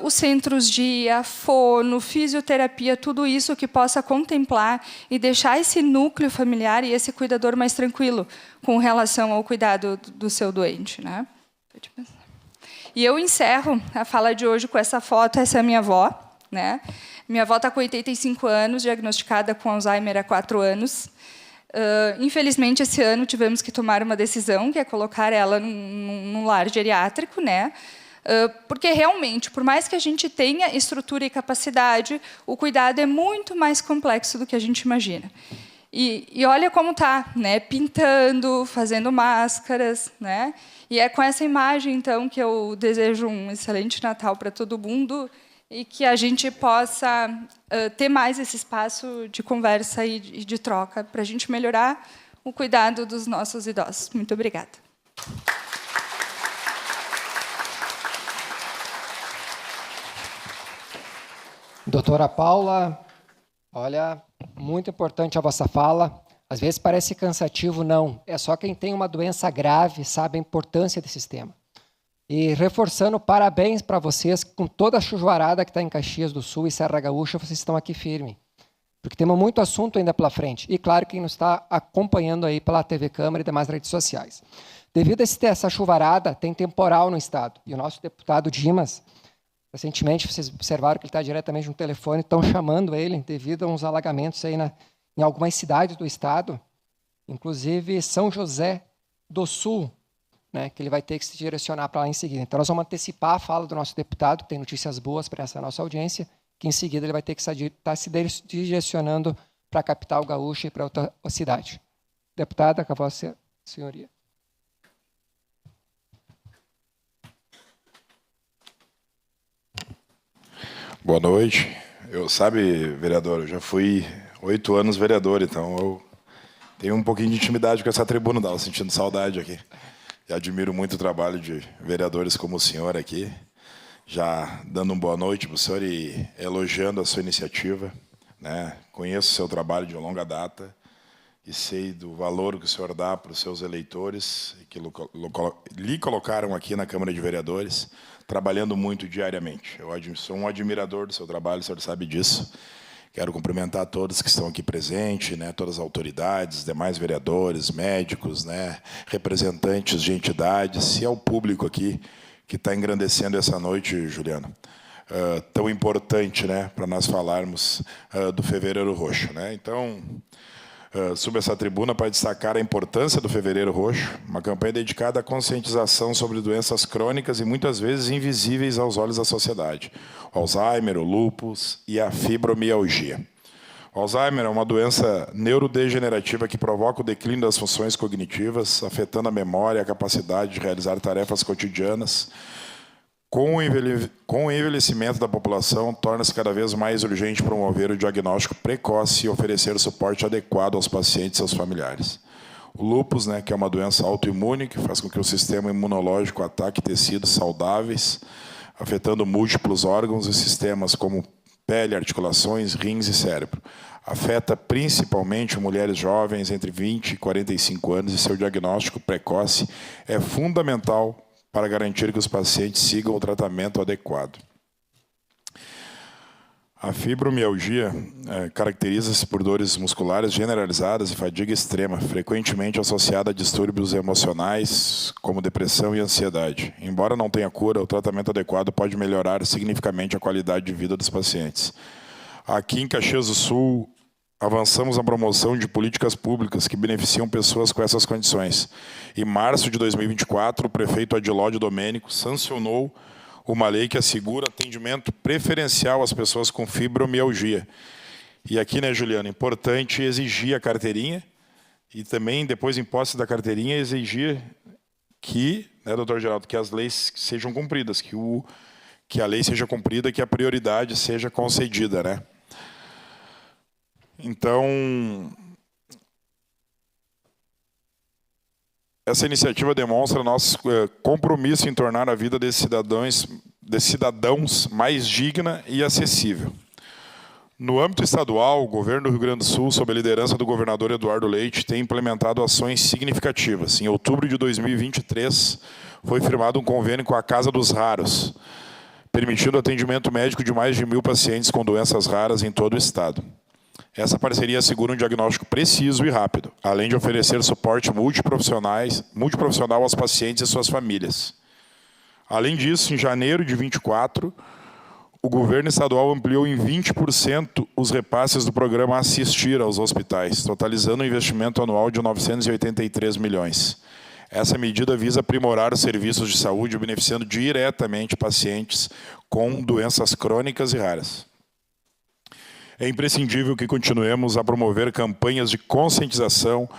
os centros-dia, fono, fisioterapia, tudo isso que possa contemplar e deixar esse núcleo familiar e esse cuidador mais tranquilo com relação ao cuidado do seu doente, né? E eu encerro a fala de hoje com essa foto. Essa é a minha avó, né? Minha avó está com 85 anos, diagnosticada com Alzheimer há 4 anos. Infelizmente, esse ano tivemos que tomar uma decisão, que é colocar ela num lar geriátrico, né? Porque realmente, por mais que a gente tenha estrutura e capacidade, o cuidado é muito mais complexo do que a gente imagina. E olha como está, né? Pintando, fazendo máscaras, né? E é com essa imagem, então, que eu desejo um excelente Natal para todo mundo e que a gente possa ter mais esse espaço de conversa e de troca para a gente melhorar o cuidado dos nossos idosos. Muito obrigada. Doutora Paula, Olha, muito importante a vossa fala. Às vezes parece cansativo, não. É só quem tem uma doença grave sabe a importância desse sistema. E reforçando, parabéns para vocês, com toda a chuvarada que está em Caxias do Sul e Serra Gaúcha, vocês estão aqui firme. Porque temos muito assunto ainda pela frente. E claro, quem nos está acompanhando aí pela TV Câmara e demais redes sociais. Devido a essa chuvarada, tem temporal no estado. E o nosso deputado Dimas, recentemente, vocês observaram que ele está diretamente no telefone, estão chamando ele devido a uns alagamentos aí em algumas cidades do estado, inclusive São José do Sul, né, que ele vai ter que se direcionar para lá em seguida. Então, nós vamos antecipar a fala do nosso deputado, que tem notícias boas para essa nossa audiência, que em seguida ele vai ter que estar se direcionando para a capital gaúcha e para outra cidade. Deputada, com a vossa senhoria. Boa noite. Vereador, eu já fui 8 anos vereador, então eu tenho um pouquinho de intimidade com essa tribuna, estava sentindo saudade aqui. E admiro muito o trabalho de vereadores como o senhor aqui, já dando uma boa noite para o senhor e elogiando a sua iniciativa, né? Conheço o seu trabalho de longa data e sei do valor que o senhor dá para os seus eleitores, que lhe colocaram aqui na Câmara de Vereadores, trabalhando muito diariamente. Eu sou um admirador do seu trabalho, o senhor sabe disso. Quero cumprimentar todos que estão aqui presentes, né, todas as autoridades, demais vereadores, médicos, né, representantes de entidades e ao público aqui que está engrandecendo essa noite, Juliano, tão importante, né, para nós falarmos do Fevereiro Roxo, né? Então, subo essa tribuna para destacar a importância do Fevereiro Roxo, uma campanha dedicada à conscientização sobre doenças crônicas e muitas vezes invisíveis aos olhos da sociedade. O Alzheimer, o lúpus e a fibromialgia. O Alzheimer é uma doença neurodegenerativa que provoca o declínio das funções cognitivas, afetando a memória e a capacidade de realizar tarefas cotidianas. Com o envelhecimento da população, torna-se cada vez mais urgente promover o diagnóstico precoce e oferecer o suporte adequado aos pacientes e seus familiares. O lúpus, né, que é uma doença autoimune, que faz com que o sistema imunológico ataque tecidos saudáveis, afetando múltiplos órgãos e sistemas como pele, articulações, rins e cérebro. Afeta principalmente mulheres jovens entre 20 e 45 anos e seu diagnóstico precoce é fundamental para garantir que os pacientes sigam o tratamento adequado. A fibromialgia caracteriza-se por dores musculares generalizadas e fadiga extrema, frequentemente associada a distúrbios emocionais, como depressão e ansiedade. Embora não tenha cura, o tratamento adequado pode melhorar significativamente a qualidade de vida dos pacientes. Aqui em Caxias do Sul, avançamos na promoção de políticas públicas que beneficiam pessoas com essas condições. Em março de 2024, o prefeito Adilódio Domênico sancionou uma lei que assegura atendimento preferencial às pessoas com fibromialgia. E aqui, né, Juliana, é importante exigir a carteirinha e também, depois, em posse da carteirinha, exigir que, né, doutor Geraldo, que as leis sejam cumpridas, que a lei seja cumprida, que a prioridade seja concedida, né? Então, essa iniciativa demonstra nosso compromisso em tornar a vida desses cidadãos mais digna e acessível. No âmbito estadual, o governo do Rio Grande do Sul, sob a liderança do governador Eduardo Leite, tem implementado ações significativas. Em outubro de 2023, foi firmado um convênio com a Casa dos Raros, permitindo o atendimento médico de mais de 1.000 pacientes com doenças raras em todo o estado. Essa parceria assegura um diagnóstico preciso e rápido, além de oferecer suporte multiprofissional aos pacientes e suas famílias. Além disso, em janeiro de 2024, o governo estadual ampliou em 20% os repasses do programa Assistir aos hospitais, totalizando um investimento anual de 983 milhões. Essa medida visa aprimorar os serviços de saúde, beneficiando diretamente pacientes com doenças crônicas e raras. É imprescindível que continuemos a promover campanhas de conscientização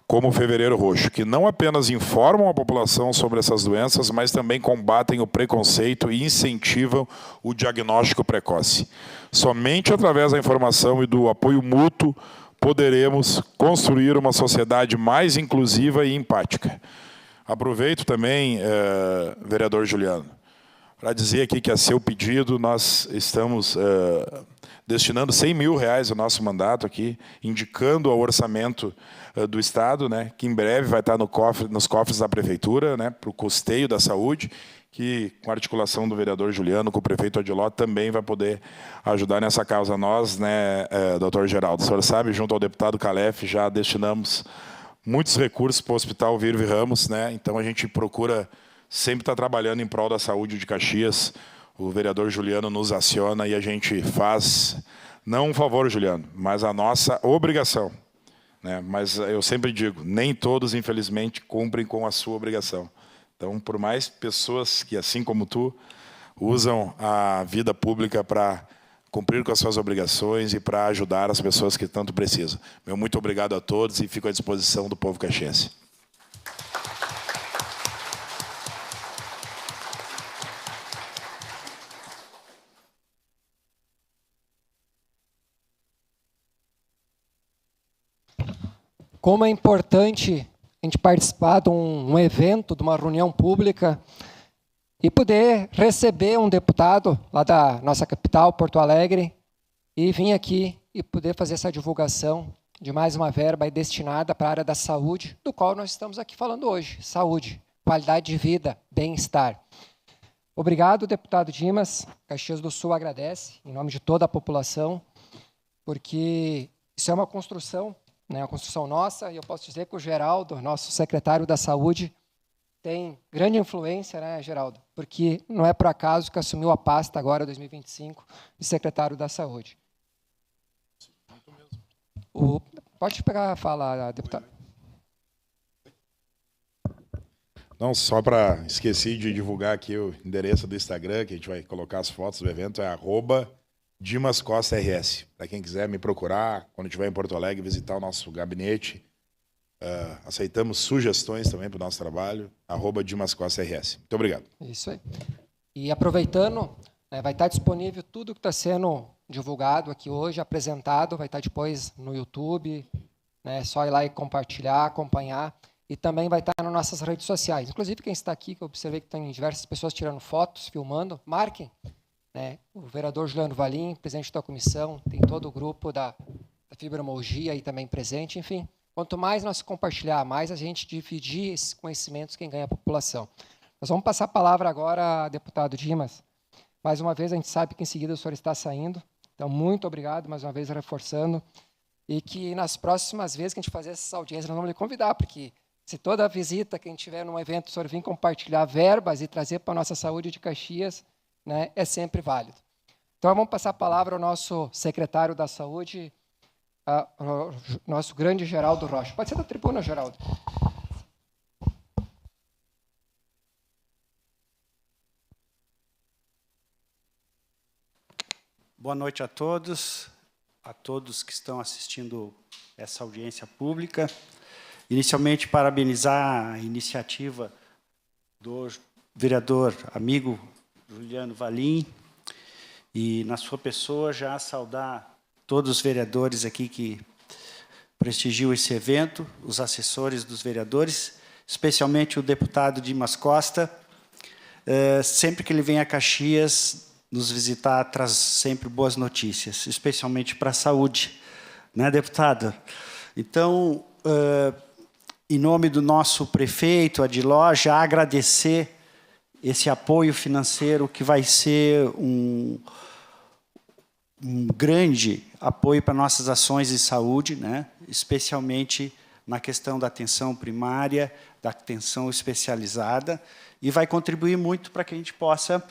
como o Fevereiro Roxo, que não apenas informam a população sobre essas doenças, mas também combatem o preconceito e incentivam o diagnóstico precoce. Somente através da informação e do apoio mútuo poderemos construir uma sociedade mais inclusiva e empática. Aproveito também, vereador Juliano, para dizer aqui que a seu pedido nós estamos destinando R$100 mil ao nosso mandato aqui, indicando ao orçamento do Estado, né, que em breve vai estar nos cofres da Prefeitura, né, para o custeio da saúde, que, com a articulação do vereador Juliano, com o prefeito Odiló, também vai poder ajudar nessa causa. Nós, né, doutor Geraldo, o senhor sabe, junto ao deputado Calef, já destinamos muitos recursos para o Hospital Virve Ramos, né, então a gente procura sempre estar trabalhando em prol da saúde de Caxias. O vereador Juliano nos aciona e a gente faz, não um favor, Juliano, mas a nossa obrigação, né? Mas eu sempre digo, nem todos, infelizmente, cumprem com a sua obrigação. Então, por mais pessoas que, assim como tu, usam a vida pública para cumprir com as suas obrigações e para ajudar as pessoas que tanto precisam. Meu muito obrigado a todos e fico à disposição do povo caxiense. Como é importante a gente participar de um evento, de uma reunião pública e poder receber um deputado lá da nossa capital, Porto Alegre, e vir aqui e poder fazer essa divulgação de mais uma verba destinada para a área da saúde, do qual nós estamos aqui falando hoje. Saúde, qualidade de vida, bem-estar. Obrigado, deputado Dimas. Caxias do Sul agradece, em nome de toda a população, porque isso é uma construção, né, uma construção nossa, e eu posso dizer que o Geraldo, nosso secretário da Saúde, tem grande influência, né, Geraldo? Porque não é por acaso que assumiu a pasta agora, 2025, de secretário da Saúde. Pode pegar a fala, deputado. Não, só para esqueci de divulgar aqui o endereço do Instagram, que a gente vai colocar as fotos do evento, é @DimasCostaRS. Para quem quiser me procurar, quando estiver em Porto Alegre, visitar o nosso gabinete. Aceitamos sugestões também para o nosso trabalho, @DimasCostaRS. Muito obrigado. Isso aí. E aproveitando, vai estar disponível tudo que está sendo divulgado aqui hoje, apresentado, vai estar depois no YouTube, né, é só ir lá e compartilhar, acompanhar, e também vai estar nas nossas redes sociais. Inclusive, quem está aqui, que eu observei que tem diversas pessoas tirando fotos, filmando, marquem, né, o vereador Juliano Valim, presidente da comissão, tem todo o grupo da fibromialgia aí também presente, enfim. Quanto mais nós compartilhar, mais a gente dividir esses conhecimentos, quem ganha a população. Nós vamos passar a palavra agora, deputado Dimas. Mais uma vez, a gente sabe que em seguida o senhor está saindo. Então, muito obrigado, mais uma vez, reforçando. E que nas próximas vezes que a gente fazer essas audiências, nós vamos lhe convidar, porque se toda visita que a gente tiver num evento, o senhor vir compartilhar verbas e trazer para a nossa saúde de Caxias, né, é sempre válido. Então, vamos passar a palavra ao nosso secretário da Saúde, nosso grande Geraldo Rocha. Pode ser da tribuna, Geraldo. Boa noite a todos que estão assistindo essa audiência pública. Inicialmente, parabenizar a iniciativa do vereador amigo Juliano Valim e, na sua pessoa, já saudar todos os vereadores aqui que prestigiam esse evento, os assessores dos vereadores, especialmente o deputado Dimas Costa. Sempre que ele vem a Caxias nos visitar, traz sempre boas notícias, especialmente para a saúde, né, deputado? Então, em nome do nosso prefeito, Odiló, já agradecer esse apoio financeiro que vai ser um grande apoio para nossas ações de saúde, né? Especialmente na questão da atenção primária, da atenção especializada, e vai contribuir muito para que a gente possa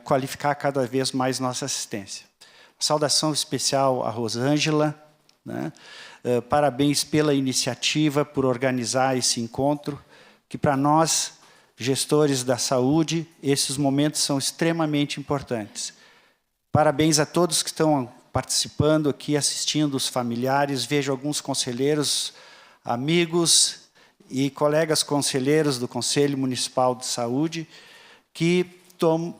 qualificar cada vez mais nossa assistência. Saudação especial à Rosângela, né? Parabéns pela iniciativa, por organizar esse encontro, que para nós, gestores da saúde, esses momentos são extremamente importantes. Parabéns a todos que estão participando aqui, assistindo, os familiares. Vejo alguns conselheiros, amigos e colegas conselheiros do Conselho Municipal de Saúde, que,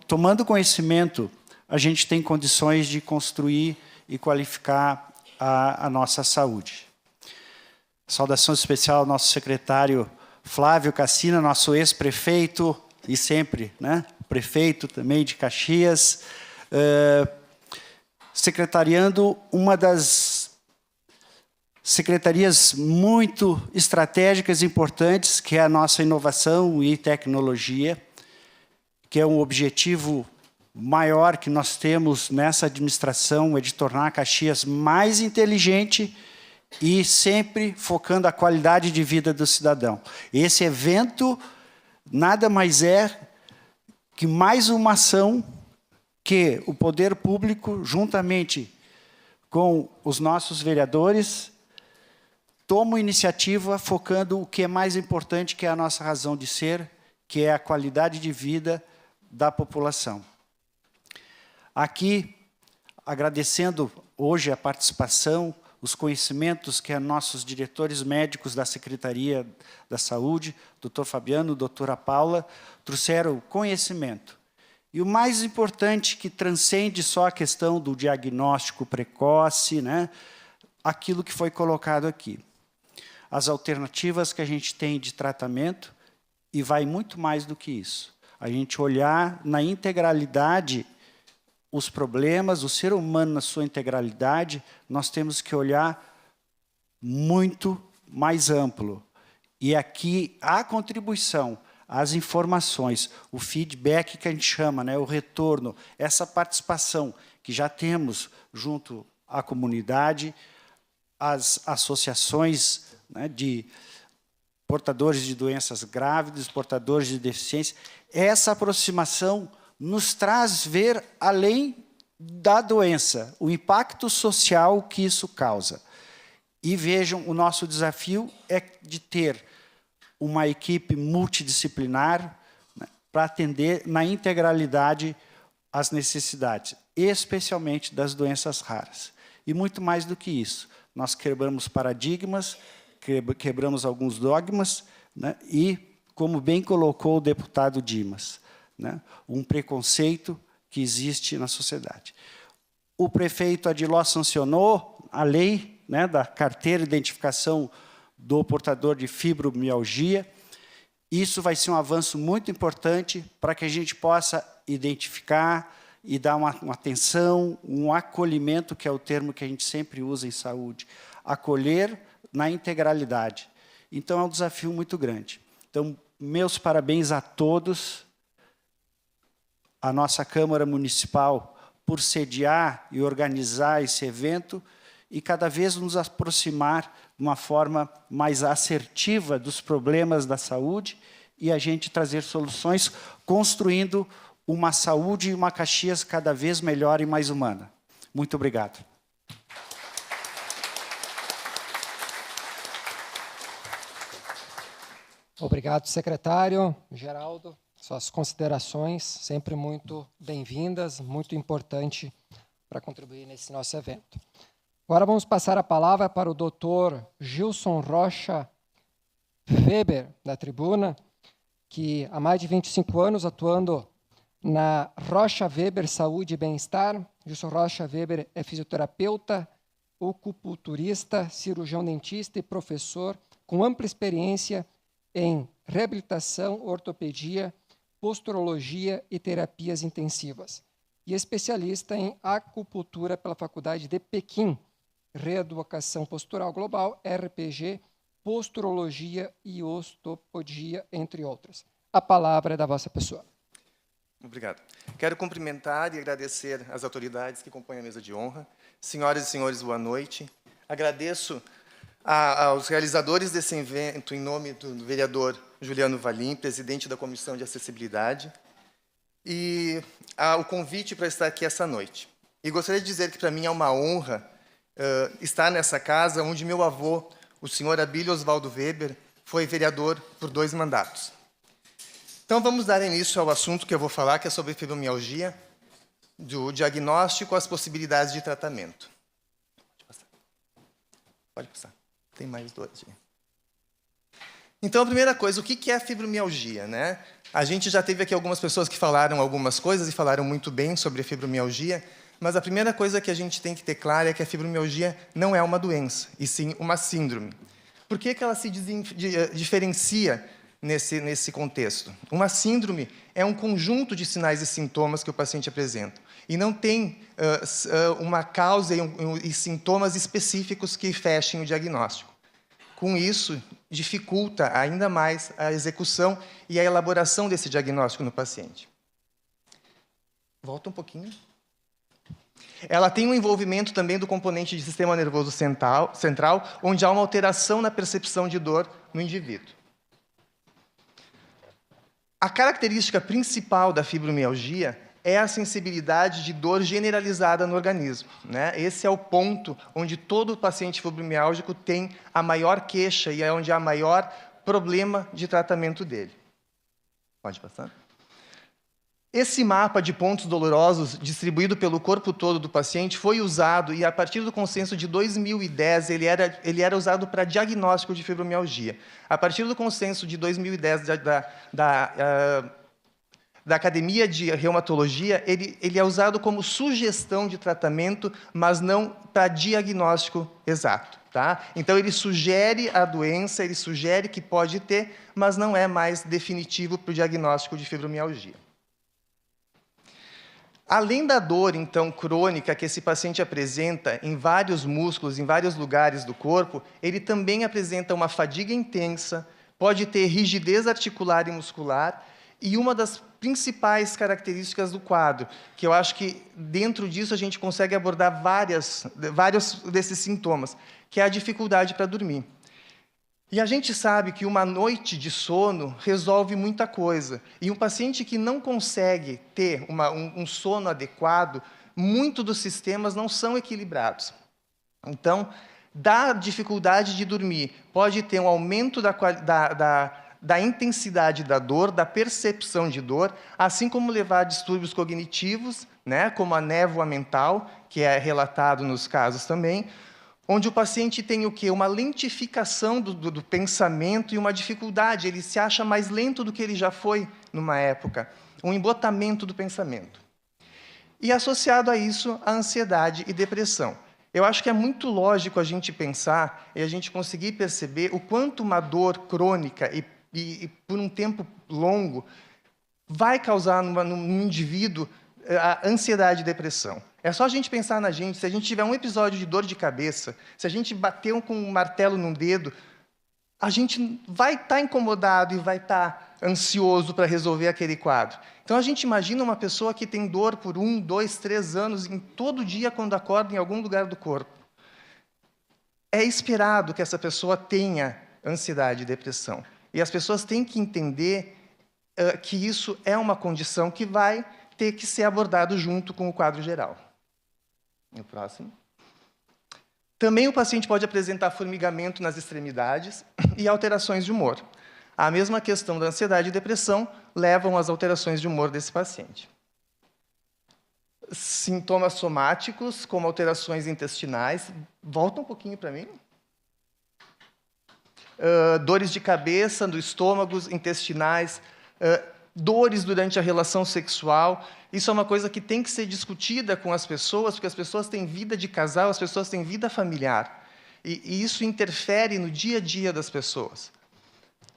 tomando conhecimento, a gente tem condições de construir e qualificar a nossa saúde. Saudação especial ao nosso secretário Flávio Cassina, nosso ex-prefeito e sempre, né, prefeito também de Caxias. secretariando uma das secretarias muito estratégicas e importantes, que é a nossa inovação e tecnologia, que é um objetivo maior que nós temos nessa administração, é de tornar Caxias mais inteligente e sempre focando a qualidade de vida do cidadão. Esse evento nada mais é que mais uma ação que o poder público, juntamente com os nossos vereadores, toma iniciativa focando o que é mais importante, que é a nossa razão de ser, que é a qualidade de vida da população. Aqui, agradecendo hoje a participação, os conhecimentos que nossos diretores médicos da Secretaria da Saúde, doutor Fabiano, doutora Paula, trouxeram conhecimento. E o mais importante, que transcende só a questão do diagnóstico precoce, né, aquilo que foi colocado aqui. As alternativas que a gente tem de tratamento, e vai muito mais do que isso. A gente olhar na integralidade os problemas, o ser humano na sua integralidade, nós temos que olhar muito mais amplo. E aqui a contribuição, as informações, o feedback que a gente chama, né, o retorno, essa participação que já temos junto à comunidade, as associações, né, de portadores de doenças grávidas, portadores de deficiência, essa aproximação nos traz ver além da doença, o impacto social que isso causa. E vejam, o nosso desafio é de ter uma equipe multidisciplinar, né, para atender na integralidade as necessidades, especialmente das doenças raras. E muito mais do que isso, nós quebramos paradigmas, quebramos alguns dogmas, né, e, como bem colocou o deputado Dimas, né, um preconceito que existe na sociedade. O prefeito Adiló sancionou a lei, né, da carteira de identificação do portador de fibromialgia. Isso vai ser um avanço muito importante para que a gente possa identificar e dar uma atenção, um acolhimento, que é o termo que a gente sempre usa em saúde, acolher na integralidade. Então, é um desafio muito grande. Então, meus parabéns a todos, a nossa Câmara Municipal, por sediar e organizar esse evento e cada vez nos aproximar de uma forma mais assertiva dos problemas da saúde e a gente trazer soluções, construindo uma saúde e uma Caxias cada vez melhor e mais humana. Muito obrigado. Obrigado, secretário. Geraldo, suas considerações sempre muito bem-vindas, muito importante para contribuir nesse nosso evento. Agora vamos passar a palavra para o doutor Gilson Rocha Weber, da tribuna, que há mais de 25 anos atuando na Rocha Weber Saúde e Bem-Estar. Gilson Rocha Weber é fisioterapeuta, acupunturista, cirurgião dentista e professor com ampla experiência em reabilitação, ortopedia, posturologia e terapias intensivas, e especialista em acupuntura pela Faculdade de Pequim, Reeducação Postural Global, RPG, posturologia e osteopodia, entre outras. A palavra é da vossa pessoa. Obrigado. Quero cumprimentar e agradecer às autoridades que compõem a mesa de honra. Senhoras e senhores, boa noite. Agradeço aos realizadores desse evento, em nome do vereador Juliano Valim, presidente da Comissão de Acessibilidade, e o convite para estar aqui essa noite. E gostaria de dizer que, para mim, é uma honra estar nessa casa, onde meu avô, o senhor Abílio Oswaldo Weber, foi vereador por 2 mandatos. Então, vamos dar início ao assunto que eu vou falar, que é sobre fibromialgia, do diagnóstico, as possibilidades de tratamento. Pode passar. Tem mais 2. Então, a primeira coisa, o que é a fibromialgia, né? A gente já teve aqui algumas pessoas que falaram algumas coisas e falaram muito bem sobre a fibromialgia, mas a primeira coisa que a gente tem que ter clara é que a fibromialgia não é uma doença, e sim uma síndrome. Por que ela se diferencia nesse contexto? Uma síndrome é um conjunto de sinais e sintomas que o paciente apresenta. e não tem uma causa e sintomas específicos que fechem o diagnóstico. Com isso, dificulta ainda mais a execução e a elaboração desse diagnóstico no paciente. Volta um pouquinho. Ela tem um envolvimento também do componente de sistema nervoso central, onde há uma alteração na percepção de dor no indivíduo. A característica principal da fibromialgia é a sensibilidade de dor generalizada no organismo, né? Esse é o ponto onde todo paciente fibromiálgico tem a maior queixa e é onde há maior problema de tratamento dele. Pode passar. Esse mapa de pontos dolorosos, distribuído pelo corpo todo do paciente, foi usado, e a partir do consenso de 2010, ele era usado para diagnóstico de fibromialgia. A partir do consenso de 2010 da Academia de Reumatologia, ele é usado como sugestão de tratamento, mas não para diagnóstico exato. Tá? Então, ele sugere a doença, ele sugere que pode ter, mas não é mais definitivo para o diagnóstico de fibromialgia. Além da dor, então, crônica que esse paciente apresenta em vários músculos, em vários lugares do corpo, ele também apresenta uma fadiga intensa, pode ter rigidez articular e muscular, e uma das principais características do quadro, que eu acho que dentro disso a gente consegue abordar vários desses sintomas, que é a dificuldade para dormir. E a gente sabe que uma noite de sono resolve muita coisa. E um paciente que não consegue ter um sono adequado, muito dos sistemas não são equilibrados. Então, da dificuldade de dormir, pode ter um aumento da intensidade da dor, da percepção de dor, assim como levar a distúrbios cognitivos, né, como a névoa mental, que é relatado nos casos também, onde o paciente tem o quê? Uma lentificação do pensamento e uma dificuldade, ele se acha mais lento do que ele já foi numa época, um embotamento do pensamento. E associado a isso, a ansiedade e depressão. Eu acho que é muito lógico a gente pensar e a gente conseguir perceber o quanto uma dor crônica e por um tempo longo vai causar no indivíduo a ansiedade e depressão. É só a gente pensar na gente, se a gente tiver um episódio de dor de cabeça, se a gente bater com um martelo num dedo, a gente vai estar incomodado e vai estar ansioso para resolver aquele quadro. Então, a gente imagina uma pessoa que tem dor por 1, 2, 3 anos, em todo dia, quando acorda em algum lugar do corpo. É esperado que essa pessoa tenha ansiedade e depressão. E as pessoas têm que entender que isso é uma condição que vai ter que ser abordado junto com o quadro geral. O próximo. Também o paciente pode apresentar formigamento nas extremidades e alterações de humor. A mesma questão da ansiedade e depressão levam às alterações de humor desse paciente. Sintomas somáticos, como alterações intestinais. Volta um pouquinho para mim. Dores de cabeça, do estômago, intestinais, dores durante a relação sexual. Isso é uma coisa que tem que ser discutida com as pessoas, porque as pessoas têm vida de casal, as pessoas têm vida familiar. E isso interfere no dia a dia das pessoas.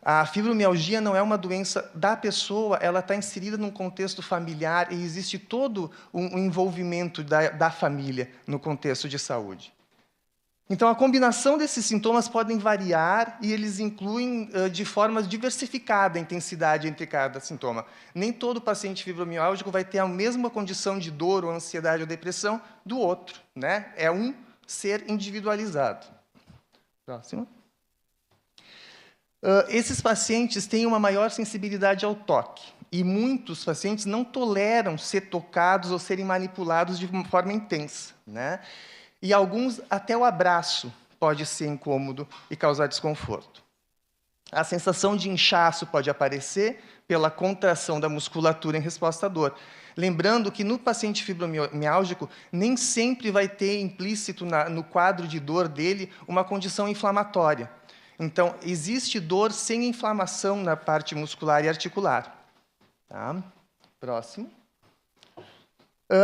A fibromialgia não é uma doença da pessoa, ela está inserida num contexto familiar e existe todo um envolvimento da família no contexto de saúde. Então, a combinação desses sintomas podem variar e eles incluem de forma diversificada a intensidade entre cada sintoma. Nem todo paciente fibromialgico vai ter a mesma condição de dor, ou ansiedade ou depressão do outro, né? É um ser individualizado. Próximo. Esses pacientes têm uma maior sensibilidade ao toque. E muitos pacientes não toleram ser tocados ou serem manipulados de uma forma intensa, né? E alguns, até o abraço pode ser incômodo e causar desconforto. A sensação de inchaço pode aparecer pela contração da musculatura em resposta à dor. Lembrando que no paciente fibromiálgico, nem sempre vai ter implícito no quadro de dor dele uma condição inflamatória. Então, existe dor sem inflamação na parte muscular e articular. Tá? Próximo.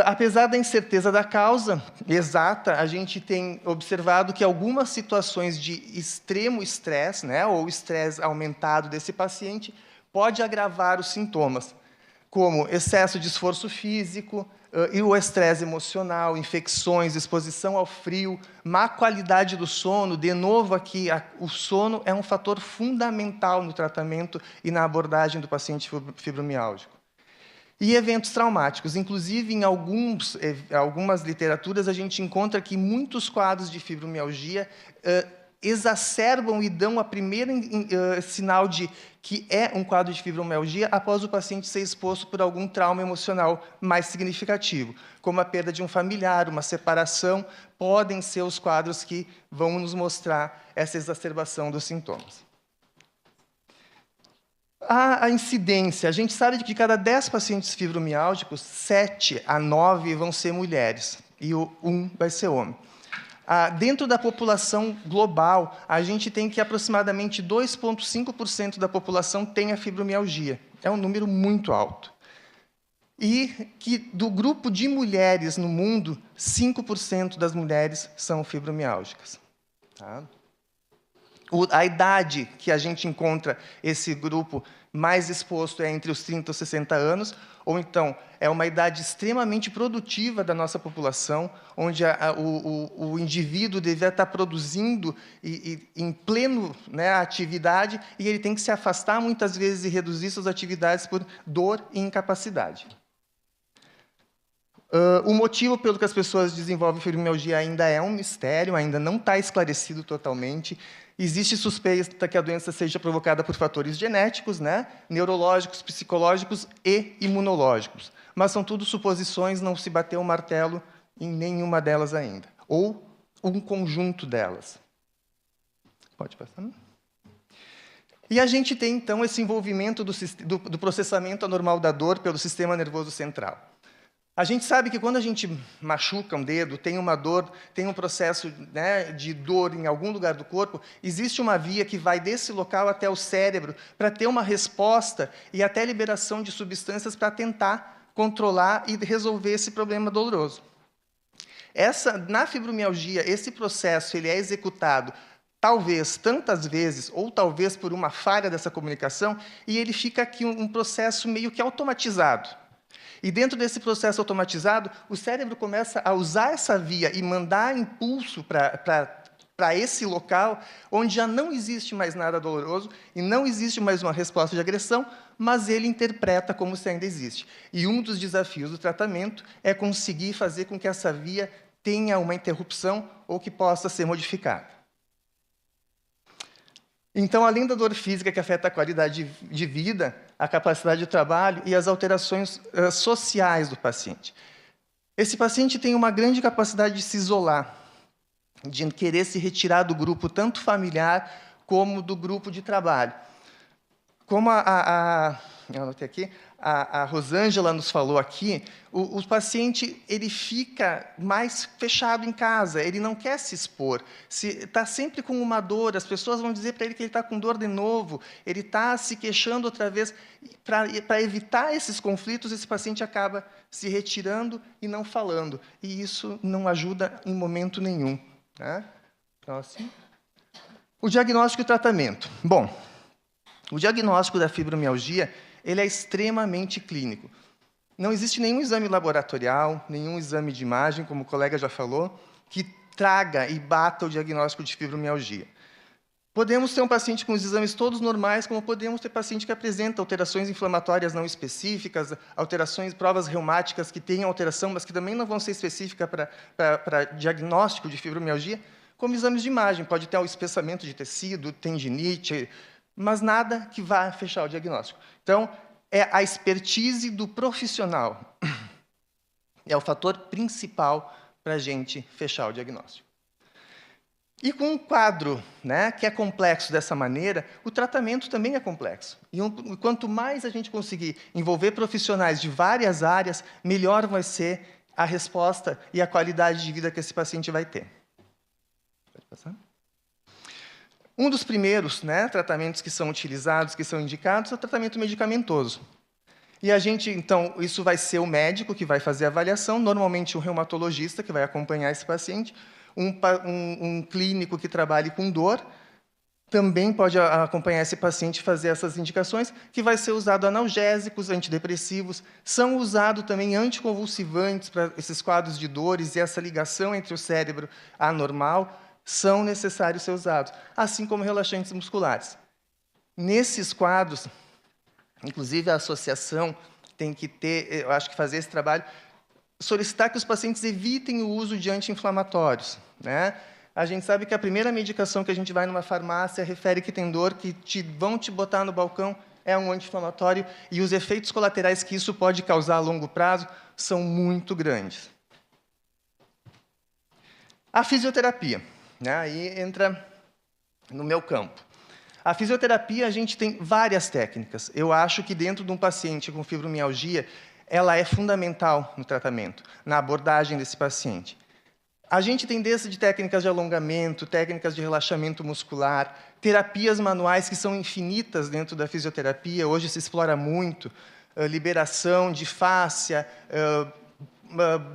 Apesar da incerteza da causa exata, a gente tem observado que algumas situações de extremo estresse, né, ou estresse aumentado desse paciente, pode agravar os sintomas, como excesso de esforço físico, e o estresse emocional, infecções, exposição ao frio, má qualidade do sono. De novo aqui, o sono é um fator fundamental no tratamento e na abordagem do paciente fibromialgico. E eventos traumáticos. Inclusive, em algumas literaturas, a gente encontra que muitos quadros de fibromialgia exacerbam e dão a primeira sinal de que é um quadro de fibromialgia após o paciente ser exposto por algum trauma emocional mais significativo, como a perda de um familiar, uma separação, podem ser os quadros que vão nos mostrar essa exacerbação dos sintomas. A incidência. A gente sabe que de cada 10 pacientes fibromiálgicos, 7 a 9 vão ser mulheres, e 1 vai ser homem. Dentro da população global, a gente tem que aproximadamente 2,5% da população tem a fibromialgia. É um número muito alto. E que, do grupo de mulheres no mundo, 5% das mulheres são fibromiálgicas. Tá? A idade que a gente encontra esse grupo mais exposto é entre os 30 e os 60 anos, ou então é uma idade extremamente produtiva da nossa população, onde o indivíduo deveria estar produzindo em pleno, né, atividade, e ele tem que se afastar muitas vezes e reduzir suas atividades por dor e incapacidade. O motivo pelo que as pessoas desenvolvem fibromialgia ainda é um mistério, ainda não está esclarecido totalmente. Existe suspeita que a doença seja provocada por fatores genéticos, né, neurológicos, psicológicos e imunológicos. Mas são tudo suposições, não se bateu o martelo em nenhuma delas ainda. Ou um conjunto delas. Pode passar? E a gente tem, então, esse envolvimento do processamento anormal da dor pelo sistema nervoso central. A gente sabe que quando a gente machuca um dedo, tem uma dor, tem um processo, né, de dor em algum lugar do corpo, existe uma via que vai desse local até o cérebro para ter uma resposta e até liberação de substâncias para tentar controlar e resolver esse problema doloroso. Na fibromialgia, esse processo ele é executado talvez tantas vezes, ou talvez por uma falha dessa comunicação, e ele fica aqui um processo meio que automatizado. E dentro desse processo automatizado, o cérebro começa a usar essa via e mandar impulso para esse local, onde já não existe mais nada doloroso e não existe mais uma resposta de agressão, mas ele interpreta como se ainda existe. E um dos desafios do tratamento é conseguir fazer com que essa via tenha uma interrupção ou que possa ser modificada. Então, além da dor física que afeta a qualidade de vida, a capacidade de trabalho e as alterações sociais do paciente. Esse paciente tem uma grande capacidade de se isolar, de querer se retirar do grupo, tanto familiar como do grupo de trabalho. Como eu anotei aqui, a Rosângela nos falou aqui, o paciente ele fica mais fechado em casa, ele não quer se expor, está sempre com uma dor, as pessoas vão dizer para ele que ele está com dor de novo, ele está se queixando outra vez. Para evitar esses conflitos, esse paciente acaba se retirando e não falando, e isso não ajuda em momento nenhum. Né? Próximo. O diagnóstico e o tratamento. Bom, o diagnóstico da fibromialgia ele é extremamente clínico. Não existe nenhum exame laboratorial, nenhum exame de imagem, como o colega já falou, que traga e bata o diagnóstico de fibromialgia. Podemos ter um paciente com os exames todos normais, como podemos ter paciente que apresenta alterações inflamatórias não específicas, alterações, provas reumáticas que tenham alteração, mas que também não vão ser específicas para diagnóstico de fibromialgia, como exames de imagem. Pode ter o espessamento de tecido, tendinite, mas nada que vá fechar o diagnóstico. Então, é a expertise do profissional. É o fator principal para a gente fechar o diagnóstico. E com um quadro, né, que é complexo dessa maneira, o tratamento também é complexo. E quanto mais a gente conseguir envolver profissionais de várias áreas, melhor vai ser a resposta e a qualidade de vida que esse paciente vai ter. Pode passar? Um dos primeiros, né, tratamentos que são utilizados, que são indicados, é o tratamento medicamentoso. E a gente, então, isso vai ser o médico que vai fazer a avaliação, normalmente um reumatologista que vai acompanhar esse paciente, um clínico que trabalhe com dor, também pode acompanhar esse paciente e fazer essas indicações, que vai ser usado analgésicos, antidepressivos, são usados também anticonvulsivantes para esses quadros de dores e essa ligação entre o cérebro anormal, são necessários ser usados, assim como relaxantes musculares. Nesses quadros, inclusive a associação tem que ter, eu acho que fazer esse trabalho, solicitar que os pacientes evitem o uso de anti-inflamatórios, né? A gente sabe que a primeira medicação que a gente vai numa farmácia refere que tem dor, que vão te botar no balcão, é um anti-inflamatório, e os efeitos colaterais que isso pode causar a longo prazo são muito grandes. A fisioterapia, né? Aí entra no meu campo. A fisioterapia, a gente tem várias técnicas. Eu acho que dentro de um paciente com fibromialgia, ela é fundamental no tratamento, na abordagem desse paciente. A gente tem desde técnicas de alongamento, técnicas de relaxamento muscular, terapias manuais que são infinitas dentro da fisioterapia, hoje se explora muito, liberação de fáscia,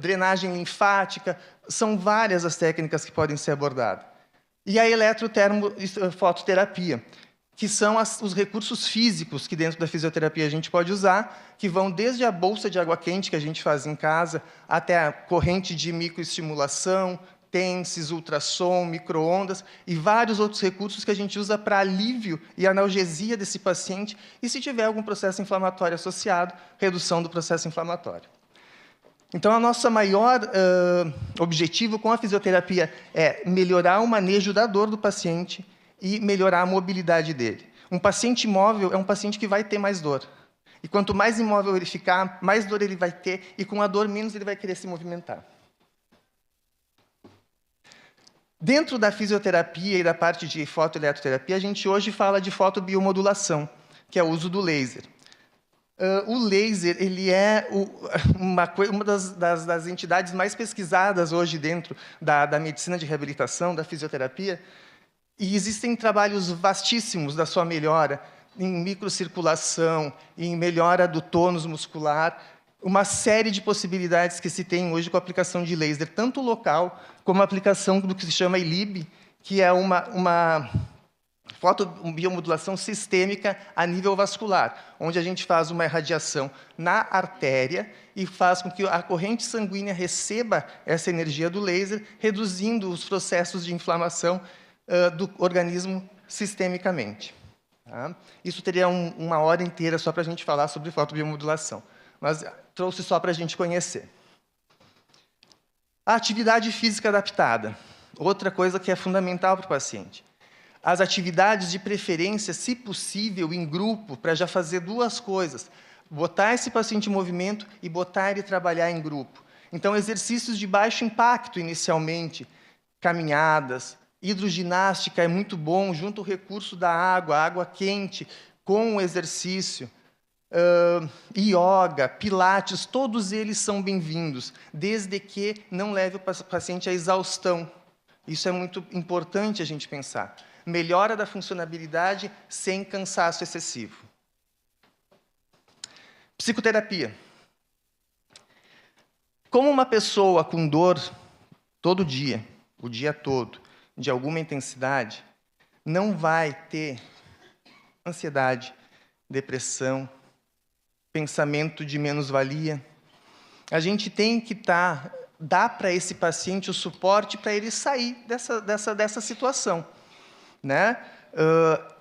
drenagem linfática, são várias as técnicas que podem ser abordadas. E a eletrotermofototerapia, que são os recursos físicos que dentro da fisioterapia a gente pode usar, que vão desde a bolsa de água quente que a gente faz em casa, até a corrente de microestimulação, tenses, ultrassom, micro-ondas e vários outros recursos que a gente usa para alívio e analgesia desse paciente e, se tiver algum processo inflamatório associado, redução do processo inflamatório. Então, o nosso maior objetivo com a fisioterapia é melhorar o manejo da dor do paciente e melhorar a mobilidade dele. Um paciente imóvel é um paciente que vai ter mais dor. E quanto mais imóvel ele ficar, mais dor ele vai ter, e com a dor menos ele vai querer se movimentar. Dentro da fisioterapia e da parte de fotoeletroterapia, a gente hoje fala de fotobiomodulação, que é o uso do laser. O laser ele é uma das entidades mais pesquisadas hoje dentro da medicina de reabilitação, da fisioterapia, e existem trabalhos vastíssimos da sua melhora em microcirculação, em melhora do tônus muscular, uma série de possibilidades que se tem hoje com a aplicação de laser, tanto local como a aplicação do que se chama ILIB, que é uma fotobiomodulação sistêmica a nível vascular, onde a gente faz uma irradiação na artéria e faz com que a corrente sanguínea receba essa energia do laser, reduzindo os processos de inflamação do organismo sistemicamente. Tá? Isso teria uma hora inteira só para a gente falar sobre fotobiomodulação, mas trouxe só para a gente conhecer. A atividade física adaptada, outra coisa que é fundamental para o paciente. As atividades de preferência, se possível, em grupo, para já fazer duas coisas. Botar esse paciente em movimento e botar ele trabalhar em grupo. Então, exercícios de baixo impacto, inicialmente, caminhadas, hidroginástica é muito bom, junto ao recurso da água quente, com o exercício. Yoga, pilates, todos eles são bem-vindos, desde que não leve o paciente à exaustão. Isso é muito importante a gente pensar. Melhora da funcionabilidade sem cansaço excessivo. Psicoterapia. Como uma pessoa com dor todo dia, o dia todo, de alguma intensidade, não vai ter ansiedade, depressão, pensamento de menos-valia. A gente tem que dar para esse paciente o suporte para ele sair dessa situação. Né?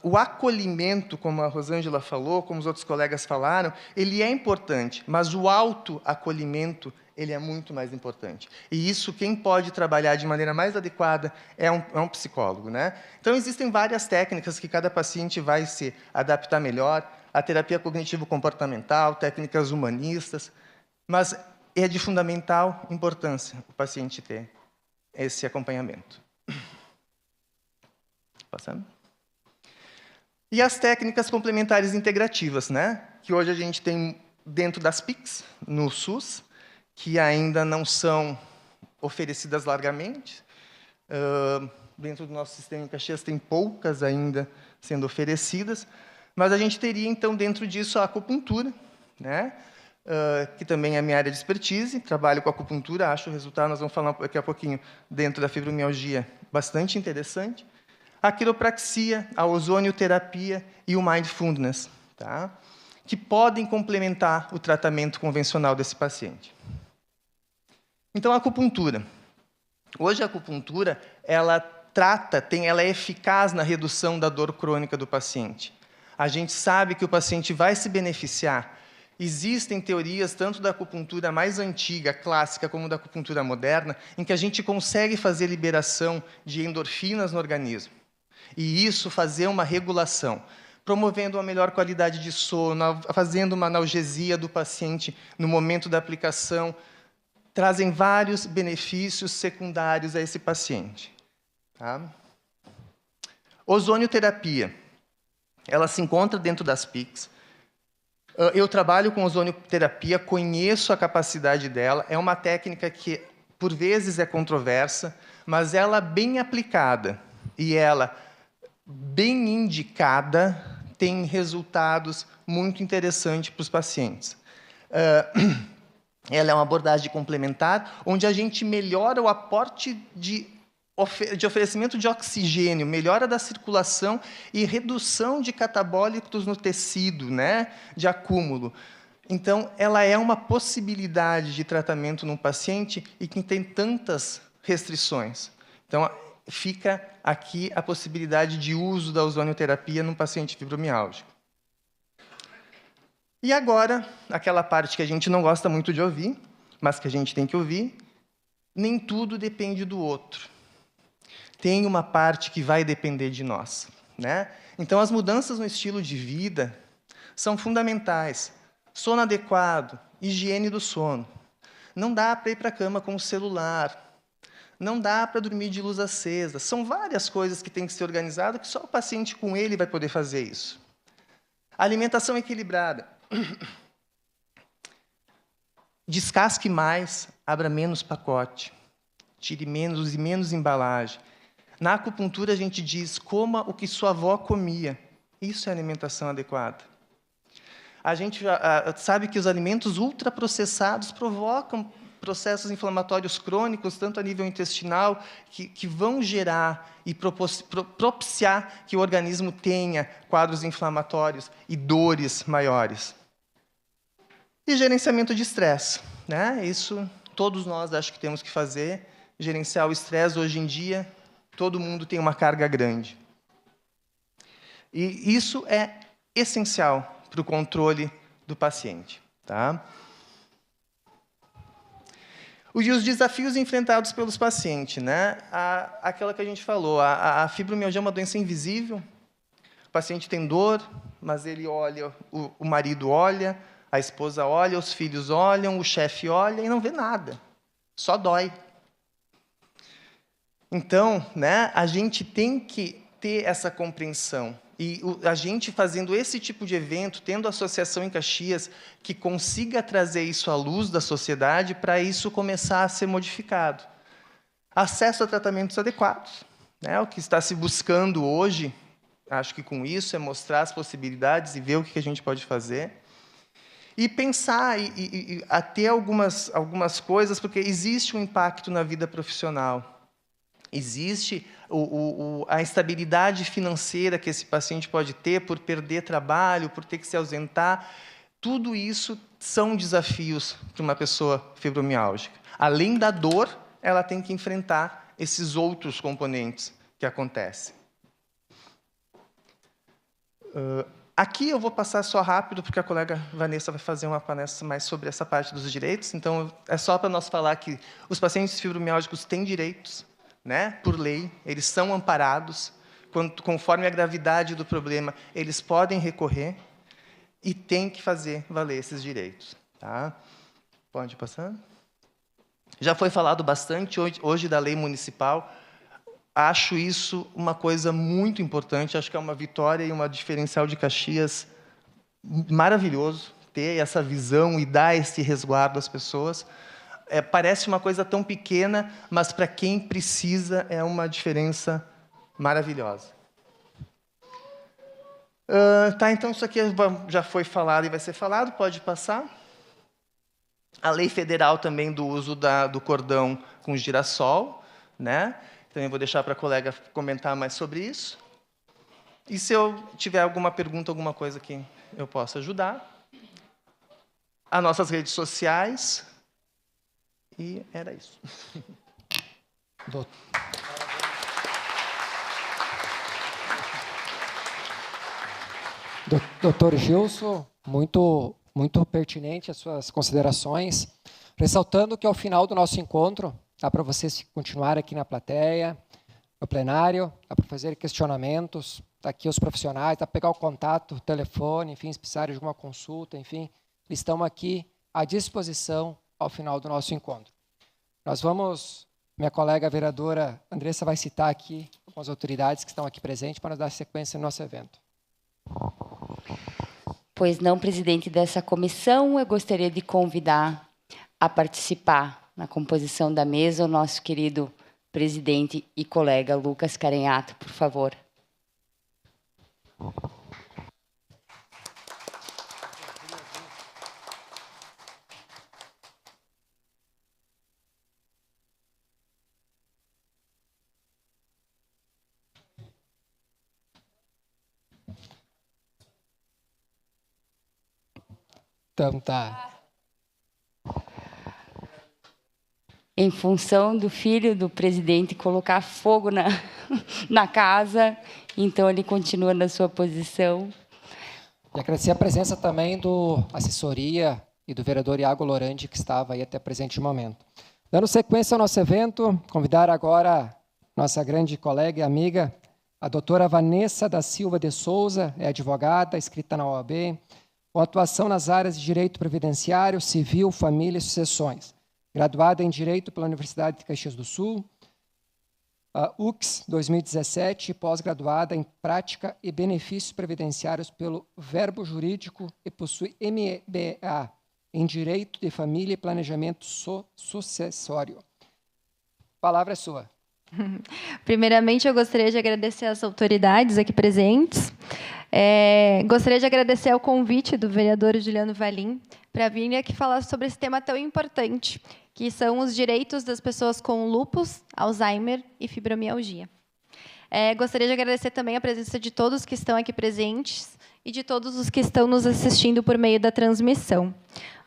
O acolhimento, como a Rosângela falou, como os outros colegas falaram, ele é importante, mas o autoacolhimento ele é muito mais importante. E isso, quem pode trabalhar de maneira mais adequada é um psicólogo. Né? Então, existem várias técnicas que cada paciente vai se adaptar melhor, a terapia cognitivo-comportamental, técnicas humanistas, mas é de fundamental importância o paciente ter esse acompanhamento. Passando. E as técnicas complementares integrativas, né? Que hoje a gente tem dentro das PICs, no SUS, que ainda não são oferecidas largamente. Dentro do nosso sistema em Caxias tem poucas ainda sendo oferecidas, mas a gente teria, então, dentro disso, a acupuntura, né? Que também é a minha área de expertise, trabalho com acupuntura, acho o resultado, nós vamos falar daqui a pouquinho, dentro da fibromialgia, bastante interessante. a quiropraxia, a ozonioterapia e o mindfulness, tá? Que podem complementar o tratamento convencional desse paciente. Então, a acupuntura. Hoje, a acupuntura, ela é eficaz na redução da dor crônica do paciente. A gente sabe que o paciente vai se beneficiar. Existem teorias, tanto da acupuntura mais antiga, clássica, como da acupuntura moderna, em que a gente consegue fazer liberação de endorfinas no organismo. E isso fazer uma regulação, promovendo uma melhor qualidade de sono, fazendo uma analgesia do paciente no momento da aplicação, trazem vários benefícios secundários a esse paciente. Tá? Ozonioterapia. Ela se encontra dentro das PICs. Eu trabalho com ozonioterapia, conheço a capacidade dela. É uma técnica que, por vezes, é controversa, mas ela bem aplicada e ela bem indicada tem resultados muito interessantes para os pacientes. Ela é uma abordagem complementar, onde a gente melhora o aporte de oferecimento de oxigênio, melhora da circulação e redução de catabólicos no tecido, né, de acúmulo. Então, ela é uma possibilidade de tratamento num paciente e que tem tantas restrições. Então, fica aqui a possibilidade de uso da ozonioterapia num paciente fibromialgico. E agora, aquela parte que a gente não gosta muito de ouvir, mas que a gente tem que ouvir, nem tudo depende do outro. Tem uma parte que vai depender de nós, né? Então, as mudanças no estilo de vida são fundamentais. Sono adequado, higiene do sono. Não dá para ir para a cama com o celular. Não dá para dormir de luz acesa. São várias coisas que têm que ser organizadas, que só o paciente com ele vai poder fazer isso. Alimentação equilibrada. Descasque mais, abra menos pacote. Tire menos e menos embalagem. Na acupuntura, a gente diz, coma o que sua avó comia. Isso é alimentação adequada. A gente sabe que os alimentos ultraprocessados provocam processos inflamatórios crônicos, tanto a nível intestinal, que vão gerar e propiciar que o organismo tenha quadros inflamatórios e dores maiores. E gerenciamento de estresse, né? Isso todos nós acho que temos que fazer. Gerenciar o estresse hoje em dia, todo mundo tem uma carga grande. E isso é essencial para o controle do paciente. Tá? E os desafios enfrentados pelos pacientes. Né? Aquela que a gente falou, a fibromialgia é uma doença invisível. O paciente tem dor, mas ele olha, o marido olha, a esposa olha, os filhos olham, o chefe olha e não vê nada. Só dói. Então, né, a gente tem que ter essa compreensão. E a gente fazendo esse tipo de evento, tendo a associação em Caxias, que consiga trazer isso à luz da sociedade para isso começar a ser modificado. Acesso a tratamentos adequados. Né, o que está se buscando hoje, acho que com isso, é mostrar as possibilidades e ver o que a gente pode fazer. E pensar e ter algumas coisas, porque existe um impacto na vida profissional. Existe a instabilidade financeira que esse paciente pode ter por perder trabalho, por ter que se ausentar. Tudo isso são desafios para uma pessoa fibromialgica. Além da dor, ela tem que enfrentar esses outros componentes que acontecem. Aqui eu vou passar só rápido, porque a colega Vanessa vai fazer uma palestra mais sobre essa parte dos direitos. Então, é só para nós falar que os pacientes fibromialgicos têm direitos, né, por lei, eles são amparados, conforme a gravidade do problema, eles podem recorrer e têm que fazer valer esses direitos. Tá? Pode passar? Já foi falado bastante hoje da lei municipal. Acho isso uma coisa muito importante, acho que é uma vitória e uma diferencial de Caxias maravilhoso, ter essa visão e dar esse resguardo às pessoas. Parece uma coisa tão pequena, mas para quem precisa é uma diferença maravilhosa. Então isso aqui já foi falado e vai ser falado, pode passar. A lei federal também do uso do cordão com girassol, né? Também vou deixar para a colega comentar mais sobre isso. E se eu tiver alguma pergunta, alguma coisa que eu possa ajudar, as nossas redes sociais, e era isso. Doutor Gilson, muito pertinente as suas considerações, ressaltando que ao final do nosso encontro, dá para vocês continuarem aqui na plateia, no plenário, dá para fazer questionamentos, tá aqui os profissionais, dá para pegar o contato, o telefone, enfim, se precisarem de alguma consulta, enfim, eles estão aqui à disposição ao final do nosso encontro. Nós vamos, minha colega vereadora Andressa vai citar aqui algumas autoridades que estão aqui presentes para nos dar sequência no nosso evento. Pois não, presidente dessa comissão, eu gostaria de convidar a participar na composição da mesa o nosso querido presidente e colega Lucas Carenhato, por favor. Então, tá. Em função do filho do presidente colocar fogo na casa, então ele continua na sua posição. E agradecer a presença também do assessoria e do vereador Iago Lorandi, que estava aí até presente no momento. Dando sequência ao nosso evento, convidar agora nossa grande colega e amiga, a doutora Vanessa da Silva de Souza, é advogada, inscrita na OAB, com atuação nas áreas de Direito Previdenciário, Civil, Família e Sucessões. Graduada em Direito pela Universidade de Caxias do Sul, UX 2017, pós-graduada em Prática e Benefícios Previdenciários pelo Verbo Jurídico e possui MBA em Direito de Família e Planejamento Sucessório. A palavra é sua. Primeiramente, eu gostaria de agradecer às autoridades aqui presentes. Gostaria de agradecer ao convite do vereador Juliano Valim para vir aqui falar sobre esse tema tão importante, que são os direitos das pessoas com lúpus, Alzheimer e fibromialgia. Gostaria de agradecer também a presença de todos que estão aqui presentes e de todos os que estão nos assistindo por meio da transmissão.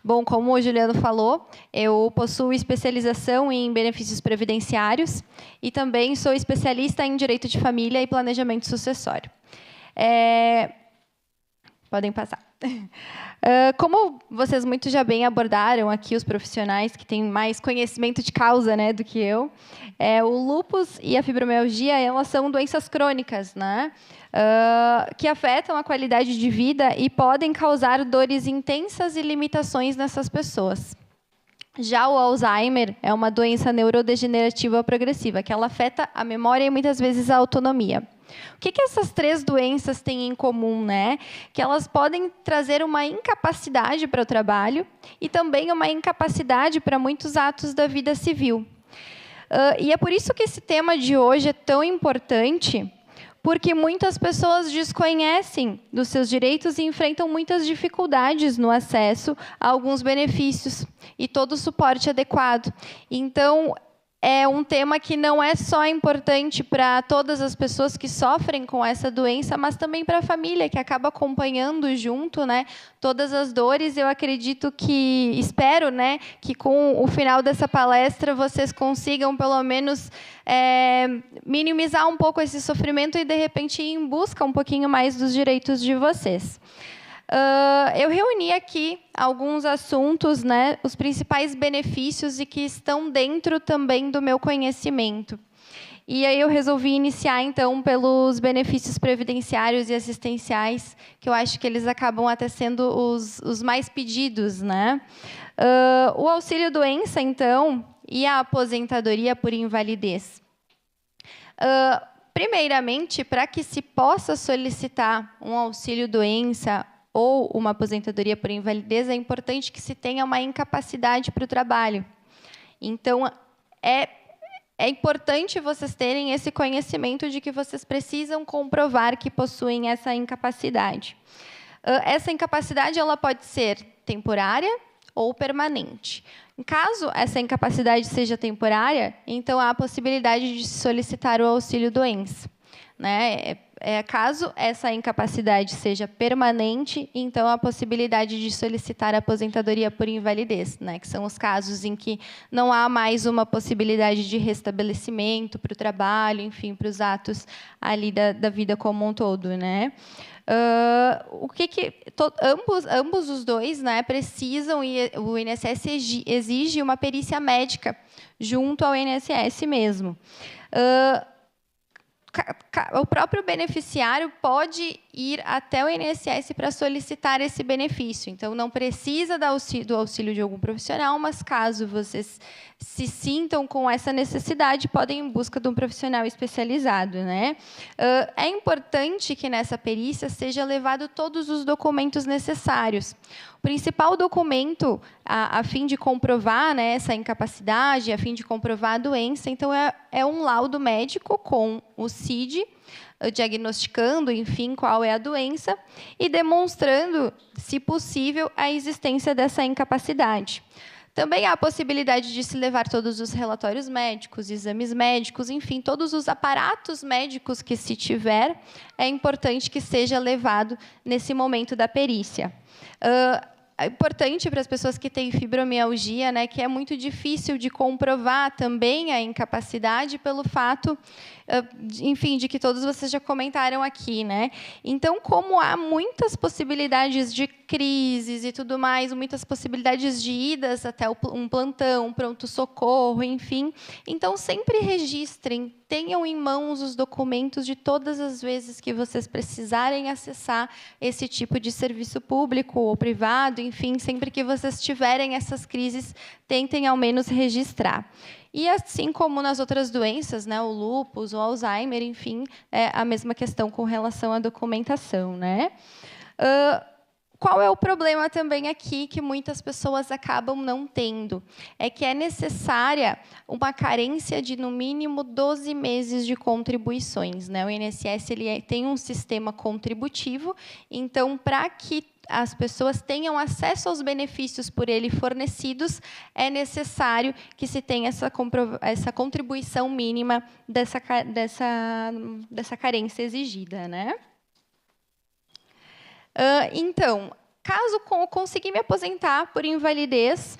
Bom, como o Juliano falou, eu possuo especialização em benefícios previdenciários e também sou especialista em direito de família e planejamento sucessório. Podem passar. Como vocês muito já bem abordaram aqui, os profissionais que têm mais conhecimento de causa, né, do que eu, o lúpus e a fibromialgia, elas são doenças crônicas, né, que afetam a qualidade de vida e podem causar dores intensas e limitações nessas pessoas. Já o Alzheimer é uma doença neurodegenerativa progressiva, que ela afeta a memória e muitas vezes a autonomia. O que essas três doenças têm em comum, né? Que elas podem trazer uma incapacidade para o trabalho e também uma incapacidade para muitos atos da vida civil. E é por isso que esse tema de hoje é tão importante, porque muitas pessoas desconhecem dos seus direitos e enfrentam muitas dificuldades no acesso a alguns benefícios e todo o suporte adequado. Então, é um tema que não é só importante para todas as pessoas que sofrem com essa doença, mas também para a família, que acaba acompanhando junto, né, todas as dores. Eu acredito que, espero, né, que com o final dessa palestra vocês consigam, pelo menos, minimizar um pouco esse sofrimento e, de repente, ir em busca um pouquinho mais dos direitos de vocês. Eu reuni aqui alguns assuntos, né, os principais benefícios e que estão dentro também do meu conhecimento. E aí eu resolvi iniciar, então, pelos benefícios previdenciários e assistenciais, que eu acho que eles acabam até sendo os mais pedidos, né? O auxílio-doença, então, e a aposentadoria por invalidez. Primeiramente, para que se possa solicitar um auxílio-doença ou uma aposentadoria por invalidez, é importante que se tenha uma incapacidade para o trabalho. Então, é importante vocês terem esse conhecimento de que vocês precisam comprovar que possuem essa incapacidade. Essa incapacidade ela pode ser temporária ou permanente. Em caso essa incapacidade seja temporária, então há a possibilidade de solicitar o auxílio-doença, né? Caso essa incapacidade seja permanente, então há a possibilidade de solicitar a aposentadoria por invalidez, né? Que são os casos em que não há mais uma possibilidade de restabelecimento para o trabalho, enfim, para os atos ali da vida como um todo, né? Ambos os dois, né, precisam, e o INSS exige uma perícia médica junto ao INSS mesmo. O próprio beneficiário pode ir até o INSS para solicitar esse benefício. Então, não precisa do auxílio de algum profissional, mas caso vocês se sintam com essa necessidade, podem ir em busca de um profissional especializado, né? É importante que nessa perícia seja levado todos os documentos necessários. O principal documento, a fim de comprovar, né, essa incapacidade, a fim de comprovar a doença, então, é um laudo médico com o CID, diagnosticando, enfim, qual é a doença e demonstrando, se possível, a existência dessa incapacidade. Também há a possibilidade de se levar todos os relatórios médicos, exames médicos, enfim, todos os aparatos médicos que se tiver, é importante que seja levado nesse momento da perícia. É importante para as pessoas que têm fibromialgia, né, que é muito difícil de comprovar também a incapacidade pelo fato, enfim, de que todos vocês já comentaram aqui, né? Então, como há muitas possibilidades de crises e tudo mais, muitas possibilidades de idas até um plantão, pronto-socorro, enfim, então sempre registrem, tenham em mãos os documentos de todas as vezes que vocês precisarem acessar esse tipo de serviço público ou privado, enfim, sempre que vocês tiverem essas crises, tentem ao menos registrar. E assim como nas outras doenças, né, o lúpus, o Alzheimer, enfim, é a mesma questão com relação à documentação, né? Qual é o problema também aqui que muitas pessoas acabam não tendo? É que é necessária uma carência de, no mínimo, 12 meses de contribuições, né? O INSS tem um sistema contributivo, então, para que as pessoas tenham acesso aos benefícios por ele fornecidos, é necessário que se tenha essa contribuição mínima dessa carência exigida, né? Então, caso eu conseguir me aposentar por invalidez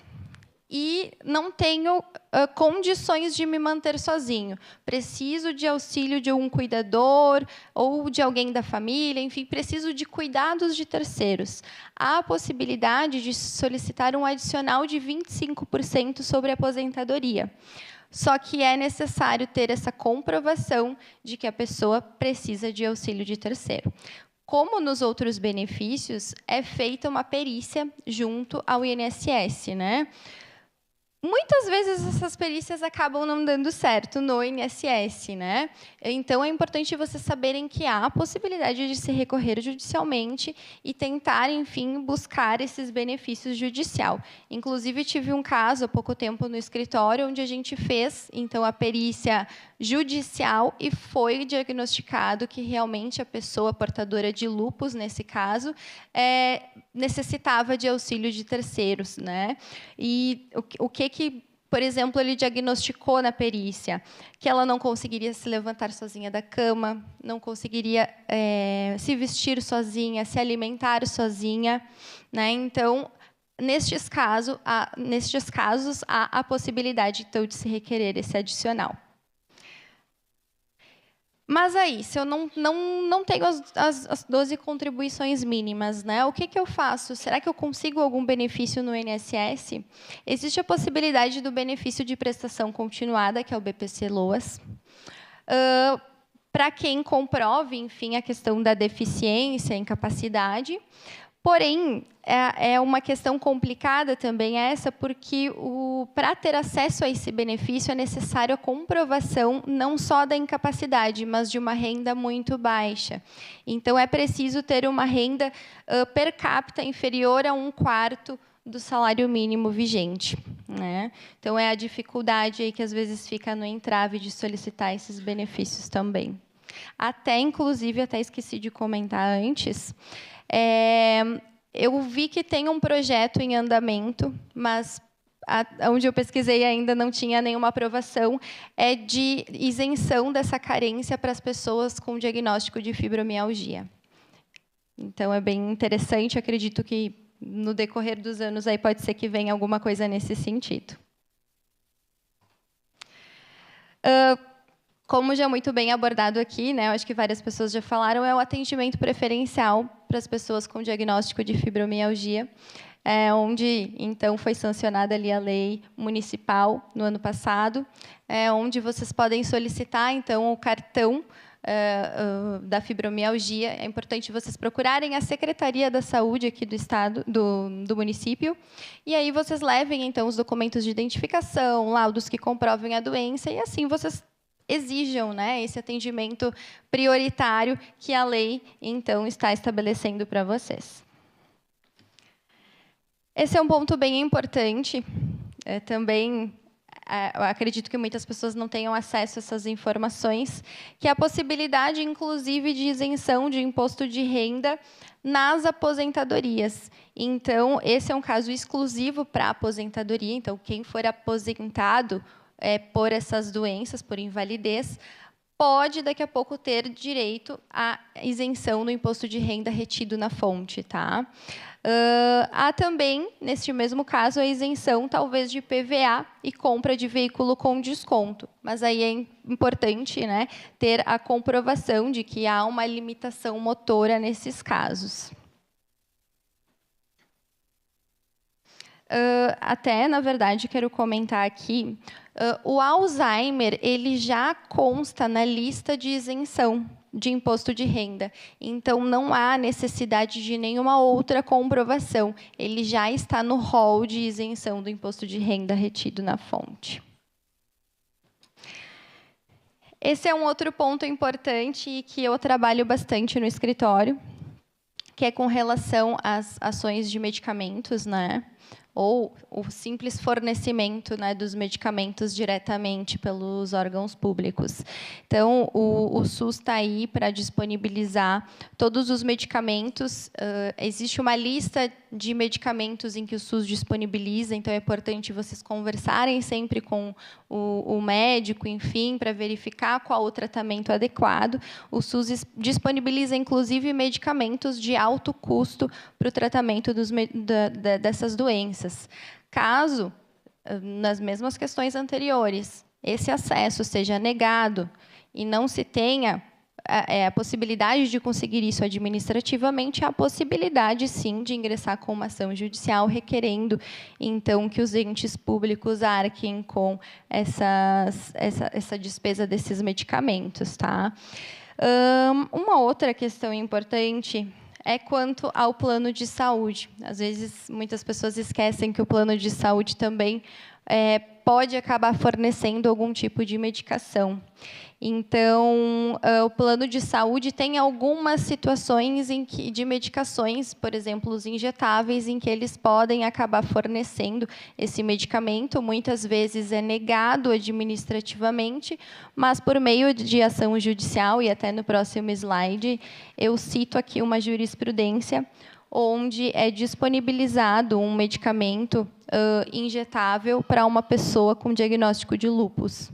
e não tenho condições de me manter sozinho, preciso de auxílio de um cuidador ou de alguém da família, enfim, preciso de cuidados de terceiros. Há a possibilidade de solicitar um adicional de 25% sobre a aposentadoria. Só que é necessário ter essa comprovação de que a pessoa precisa de auxílio de terceiro. Como nos outros benefícios, é feita uma perícia junto ao INSS, né? Muitas vezes essas perícias acabam não dando certo no INSS, né? Então, é importante vocês saberem que há a possibilidade de se recorrer judicialmente e tentar, enfim, buscar esses benefícios judicial. Inclusive, tive um caso há pouco tempo no escritório onde a gente fez, então, a perícia judicial e foi diagnosticado que realmente a pessoa portadora de lúpus, nesse caso, necessitava de auxílio de terceiros, né? E o que, por exemplo, ele diagnosticou na perícia? Que ela não conseguiria se levantar sozinha da cama, não conseguiria se vestir sozinha, se alimentar sozinha, né? Então, nestes casos, há a possibilidade, então, de se requerer esse adicional. Mas aí, se eu não tenho as 12 contribuições mínimas, né? O que eu faço? Será que eu consigo algum benefício no INSS? Existe a possibilidade do benefício de prestação continuada, que é o BPC-LOAS, para quem comprove, enfim, a questão da deficiência, incapacidade. Porém, é uma questão complicada também essa, porque para ter acesso a esse benefício é necessário a comprovação não só da incapacidade, mas de uma renda muito baixa. Então, é preciso ter uma renda per capita inferior a 1/4 do salário mínimo vigente, né? Então, é a dificuldade aí que, às vezes, fica no entrave de solicitar esses benefícios também. Inclusive, até esqueci de comentar antes, eu vi que tem um projeto em andamento, mas onde eu pesquisei ainda não tinha nenhuma aprovação, é de isenção dessa carência para as pessoas com diagnóstico de fibromialgia. Então, é bem interessante, acredito que no decorrer dos anos aí pode ser que venha alguma coisa nesse sentido. Como já muito bem abordado aqui, né, eu acho que várias pessoas já falaram, é o atendimento preferencial para as pessoas com diagnóstico de fibromialgia, onde, então, foi sancionada ali a lei municipal no ano passado, onde vocês podem solicitar, então, o cartão da fibromialgia. É importante vocês procurarem a Secretaria da Saúde aqui do estado, do município, e aí vocês levem, então, os documentos de identificação, laudos que comprovem a doença, e assim vocês exijam, né, esse atendimento prioritário que a lei, então, está estabelecendo para vocês. Esse é um ponto bem importante. Também, eu acredito que muitas pessoas não tenham acesso a essas informações, que é a possibilidade, inclusive, de isenção de imposto de renda nas aposentadorias. Então, esse é um caso exclusivo para a aposentadoria. Então, quem for aposentado por essas doenças, por invalidez, pode, daqui a pouco, ter direito à isenção do imposto de renda retido na fonte. Tá? Há também, neste mesmo caso, a isenção, talvez, de PVA e compra de veículo com desconto. Mas aí é importante, né, ter a comprovação de que há uma limitação motora nesses casos. Até, na verdade, quero comentar aqui, o Alzheimer ele já consta na lista de isenção de imposto de renda. Então, não há necessidade de nenhuma outra comprovação. Ele já está no rol de isenção do imposto de renda retido na fonte. Esse é um outro ponto importante e que eu trabalho bastante no escritório, que é com relação às ações de medicamentos, né? Ou o simples fornecimento, né, dos medicamentos diretamente pelos órgãos públicos. Então, o SUS está aí para disponibilizar todos os medicamentos. Existe uma lista de medicamentos em que o SUS disponibiliza, então é importante vocês conversarem sempre com o médico, enfim, para verificar qual o tratamento adequado. O SUS disponibiliza, inclusive, medicamentos de alto custo para o tratamento dessas doenças. Caso, nas mesmas questões anteriores, esse acesso seja negado e não se tenha a possibilidade de conseguir isso administrativamente, há a possibilidade, sim, de ingressar com uma ação judicial requerendo, então, que os entes públicos arquem com essa despesa desses medicamentos. Tá? Uma outra questão importante é quanto ao plano de saúde. Às vezes, muitas pessoas esquecem que o plano de saúde também pode acabar fornecendo algum tipo de medicação. Então, o plano de saúde tem algumas situações de medicações, por exemplo, os injetáveis, em que eles podem acabar fornecendo esse medicamento. Muitas vezes é negado administrativamente, mas por meio de ação judicial, e até no próximo slide, eu cito aqui uma jurisprudência onde é disponibilizado um medicamento injetável para uma pessoa com diagnóstico de lúpus,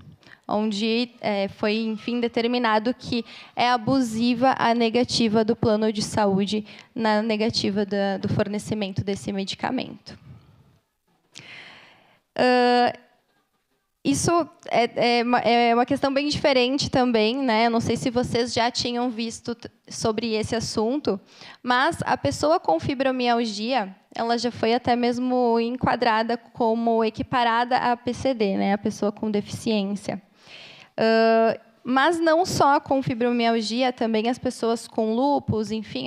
onde foi, enfim, determinado que é abusiva a negativa do plano de saúde na negativa do fornecimento desse medicamento. Isso é uma questão bem diferente também, né? Eu não sei se vocês já tinham visto sobre esse assunto, mas a pessoa com fibromialgia, ela já foi até mesmo enquadrada como equiparada à PCD, né? A pessoa com deficiência. Mas não só com fibromialgia, também as pessoas com lúpus, enfim,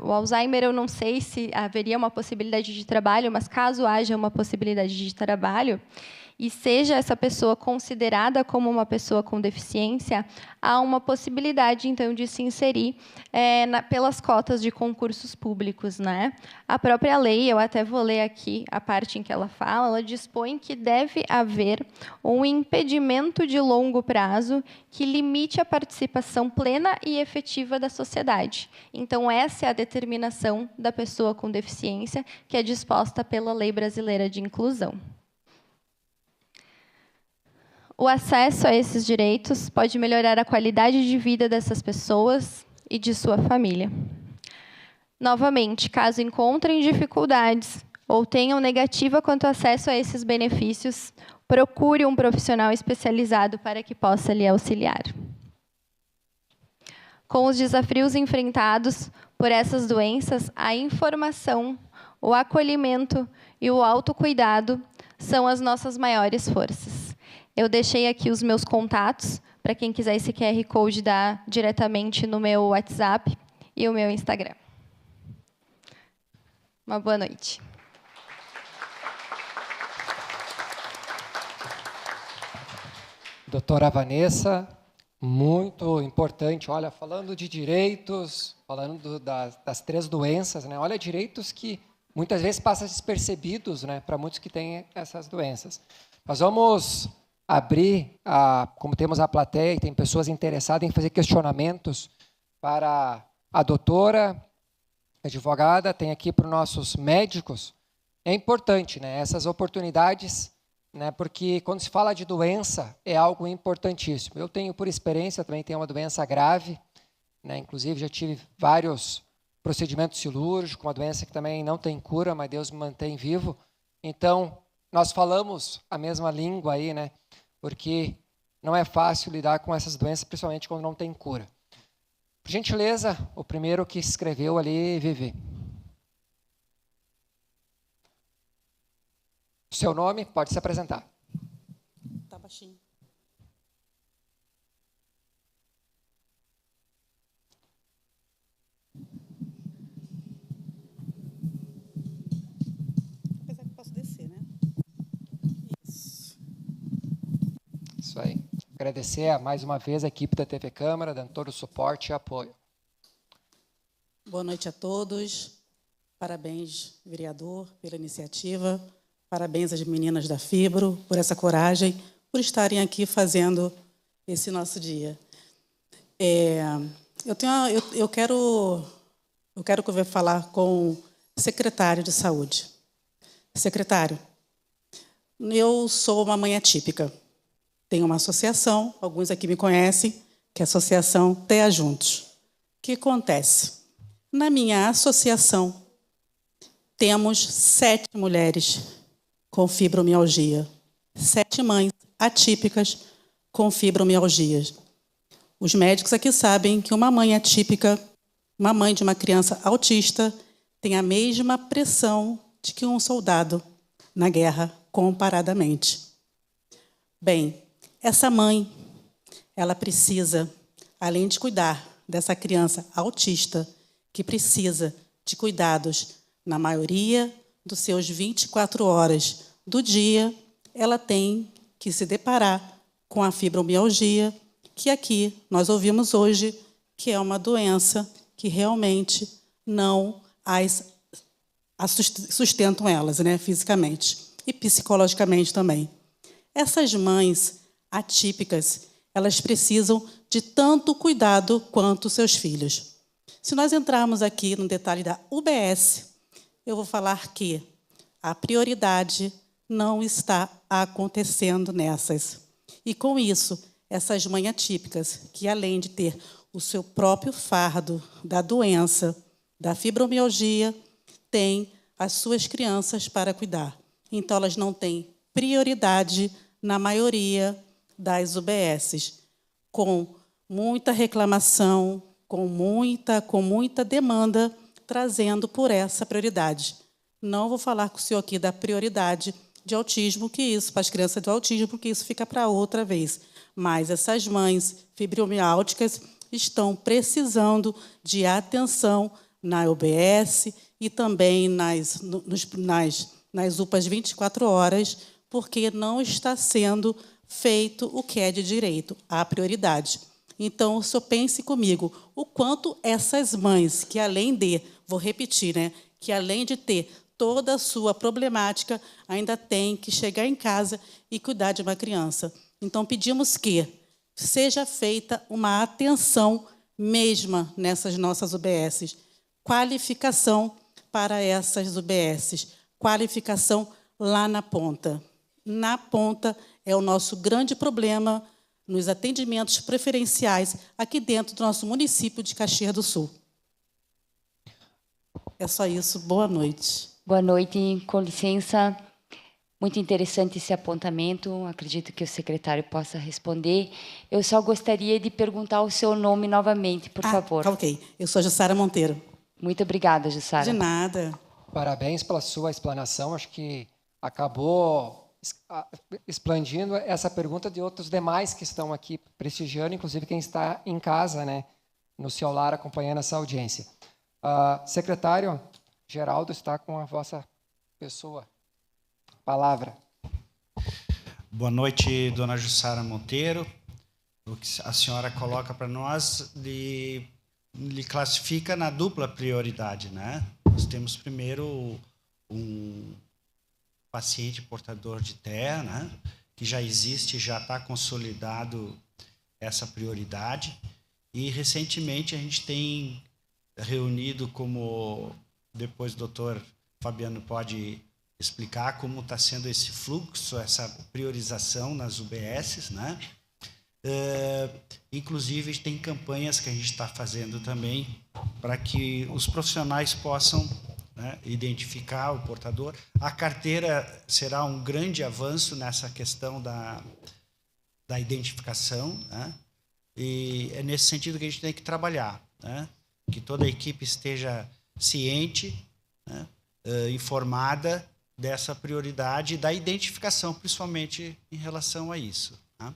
o Alzheimer, eu não sei se haveria uma possibilidade de trabalho, mas caso haja uma possibilidade de trabalho, e seja essa pessoa considerada como uma pessoa com deficiência, há uma possibilidade, então, de se inserir pelas cotas de concursos públicos, né? A própria lei, eu até vou ler aqui a parte em que ela fala, ela dispõe que deve haver um impedimento de longo prazo que limite a participação plena e efetiva da sociedade. Então, essa é a determinação da pessoa com deficiência, que é disposta pela Lei Brasileira de Inclusão. O acesso a esses direitos pode melhorar a qualidade de vida dessas pessoas e de sua família. Novamente, caso encontrem dificuldades ou tenham negativa quanto ao acesso a esses benefícios, procure um profissional especializado para que possa lhe auxiliar. Com os desafios enfrentados por essas doenças, a informação, o acolhimento e o autocuidado são as nossas maiores forças. Eu deixei aqui os meus contatos, para quem quiser esse QR Code dar diretamente no meu WhatsApp e o meu Instagram. Uma boa noite. Doutora Vanessa, muito importante. Olha, falando de direitos, falando das 3 doenças, né? Olha, direitos que muitas vezes passam despercebidos, né, para muitos que têm essas doenças. Nós vamos abrir, como temos a plateia e tem pessoas interessadas em fazer questionamentos para a doutora, advogada, tem aqui para os nossos médicos. É importante, né, essas oportunidades, né, porque quando se fala de doença, é algo importantíssimo. Eu tenho, por experiência, também tenho uma doença grave, né, inclusive já tive vários procedimentos cirúrgicos, uma doença que também não tem cura, mas Deus me mantém vivo. Então, nós falamos a mesma língua aí, né, porque não é fácil lidar com essas doenças, principalmente quando não tem cura. Por gentileza, o primeiro que escreveu ali, Vivi. Seu nome, pode se apresentar. Tá baixinho. Apesar que posso descer, né? Isso aí. Agradecer mais uma vez a equipe da TV Câmara, dando todo o suporte e apoio. Boa noite a todos. Parabéns, vereador, pela iniciativa. Parabéns às meninas da Fibro por essa coragem, por estarem aqui fazendo esse nosso dia. Eu quero falar com o secretário de Saúde. Secretário, eu sou uma mãe atípica. Tenho uma associação, alguns aqui me conhecem, que é a Associação TEA Juntos. O que acontece? Na minha associação, temos 7 mulheres com fibromialgia. 7 mães atípicas com fibromialgia. Os médicos aqui sabem que uma mãe atípica, uma mãe de uma criança autista, tem a mesma pressão de que um soldado na guerra, comparadamente. Bem, essa mãe, ela precisa, além de cuidar dessa criança autista, que precisa de cuidados na maioria dos seus 24 horas do dia, ela tem que se deparar com a fibromialgia, que aqui nós ouvimos hoje que é uma doença que realmente não sustentam elas, né, fisicamente e psicologicamente também. Essas mães atípicas, elas precisam de tanto cuidado quanto seus filhos. Se nós entrarmos aqui no detalhe da UBS, eu vou falar que a prioridade não está acontecendo nessas. E, com isso, essas mães atípicas, que além de ter o seu próprio fardo da doença, da fibromialgia, têm as suas crianças para cuidar. Então, elas não têm prioridade na maioria das UBSs, com muita reclamação, com muita demanda, trazendo por essa prioridade. Não vou falar com o senhor aqui da prioridade de autismo, que isso, para as crianças do autismo, porque isso fica para outra vez. Mas essas mães fibromiálticas estão precisando de atenção na UBS e também nas UPAs 24 horas, porque não está sendo feito o que é de direito, a prioridade. Então, o senhor pense comigo, o quanto essas mães, que além de, vou repetir, né, que além de ter toda a sua problemática, ainda tem que chegar em casa e cuidar de uma criança. Então, pedimos que seja feita uma atenção mesma nessas nossas UBSs, qualificação para essas UBSs, qualificação lá na ponta. Na ponta é o nosso grande problema nos atendimentos preferenciais aqui dentro do nosso município de Caxias do Sul. É só isso. Boa noite. Boa noite. Com licença. Muito interessante esse apontamento. Acredito que o secretário possa responder. Eu só gostaria de perguntar o seu nome novamente, por favor. Tá ok. Eu sou a Jussara Monteiro. Muito obrigada, Jussara. De nada. Parabéns pela sua explanação. Acho que acabou expandindo essa pergunta de outros demais que estão aqui prestigiando, inclusive quem está em casa, né, no seu lar, acompanhando essa audiência. Secretário Geraldo está com a vossa pessoa. Palavra. Boa noite, dona Jussara Monteiro. O que a senhora coloca para nós lhe classifica na dupla prioridade, né? Nós temos primeiro um paciente portador de TEA, né, que já existe, já está consolidado essa prioridade. E, recentemente, a gente tem reunido, como depois o doutor Fabiano pode explicar, como está sendo esse fluxo, essa priorização nas UBSs, né? Inclusive, tem campanhas que a gente está fazendo também para que os profissionais possam, né, identificar o portador. A carteira será um grande avanço nessa questão da identificação, né? E é nesse sentido que a gente tem que trabalhar, né? Que toda a equipe esteja ciente, né, informada dessa prioridade da identificação, principalmente em relação a isso, né?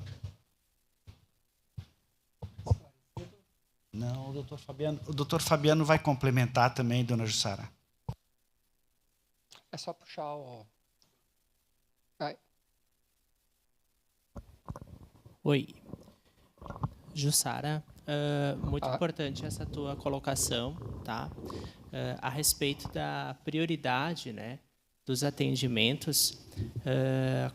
Não, o doutor Fabiano vai complementar também, dona Jussara. É só puxar o... Oi. Jussara, muito importante essa tua colocação, tá? A respeito da prioridade, né, dos atendimentos.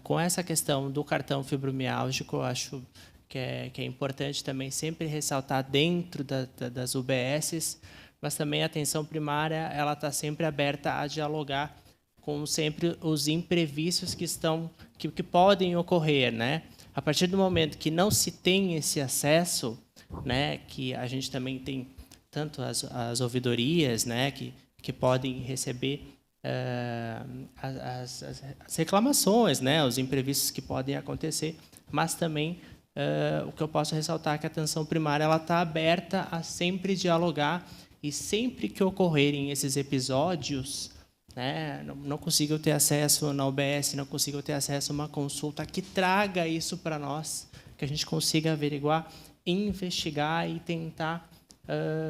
Com essa questão do cartão fibromiálgico, eu acho que é importante também sempre ressaltar dentro das UBSs, mas também a atenção primária ela está sempre aberta a dialogar com sempre os imprevistos que podem ocorrer, né? A partir do momento que não se tem esse acesso, né, que a gente também tem tanto as ouvidorias, né, que podem receber as reclamações, né, os imprevistos que podem acontecer, mas também o que eu posso ressaltar é que a atenção primária ela está aberta a sempre dialogar e sempre que ocorrerem esses episódios, né, não consigam ter acesso na UBS, não consigam ter acesso a uma consulta, que traga isso para nós, que a gente consiga averiguar, investigar e tentar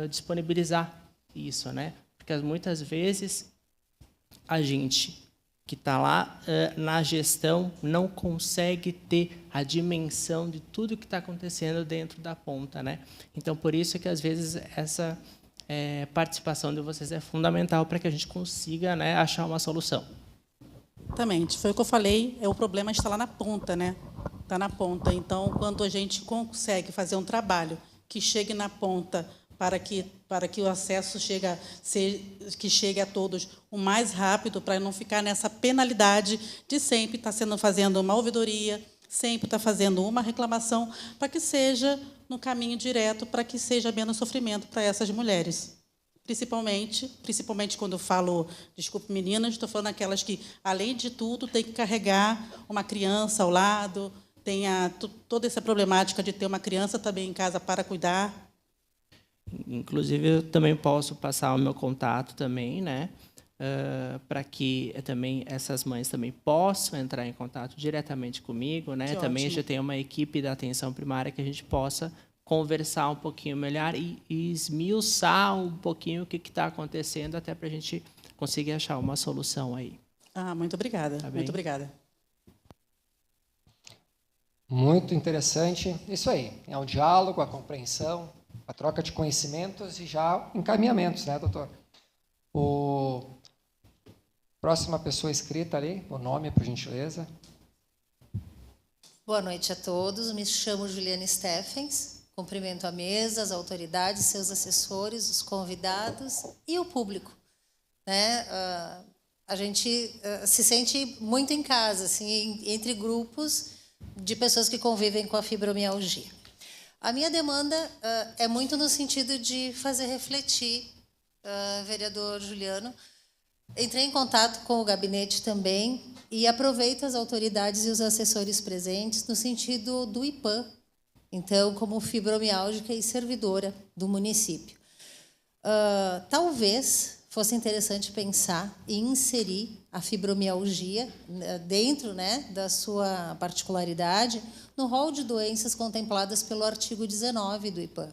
disponibilizar isso, né? Porque muitas vezes a gente que está lá na gestão não consegue ter a dimensão de tudo que está acontecendo dentro da ponta, né? Então, por isso que às vezes essa participação de vocês é fundamental para que a gente consiga, né, achar uma solução. Exatamente. Foi o que eu falei, o problema está lá na ponta, né? Está na ponta. Então, quando a gente consegue fazer um trabalho que chegue na ponta para que o acesso chegue a todos o mais rápido, para não ficar nessa penalidade de sempre estar fazendo uma ouvidoria, sempre estar fazendo uma reclamação, para que seja no caminho direto, para que seja menos sofrimento para essas mulheres. Principalmente quando eu falo, desculpe, meninas, estou falando aquelas que, além de tudo, tem que carregar uma criança ao lado, tem toda essa problemática de ter uma criança também em casa para cuidar. Inclusive, eu também posso passar o meu contato também, né, para que também essas mães também possam entrar em contato diretamente comigo, né? Também a gente tem uma equipe da atenção primária que a gente possa conversar um pouquinho melhor e esmiuçar um pouquinho o que está acontecendo, até para a gente conseguir achar uma solução aí. Muito obrigada. Tá bem? Muito obrigada. Muito interessante. Isso aí, é um diálogo, a compreensão, a troca de conhecimentos e já encaminhamentos, né, doutor? Próxima pessoa inscrita ali, o nome, por gentileza. Boa noite a todos, me chamo Juliane Steffens, cumprimento a mesa, as autoridades, seus assessores, os convidados e o público. Né? A gente se sente muito em casa, assim, entre grupos de pessoas que convivem com a fibromialgia. A minha demanda é muito no sentido de fazer refletir, vereador Juliano. Entrei em contato com o gabinete também e aproveito as autoridades e os assessores presentes no sentido do IPAM, então, como fibromialgica e servidora do município. Talvez fosse interessante pensar e inserir a fibromialgia dentro, né, da sua particularidade no rol de doenças contempladas pelo artigo 19 do IPAM.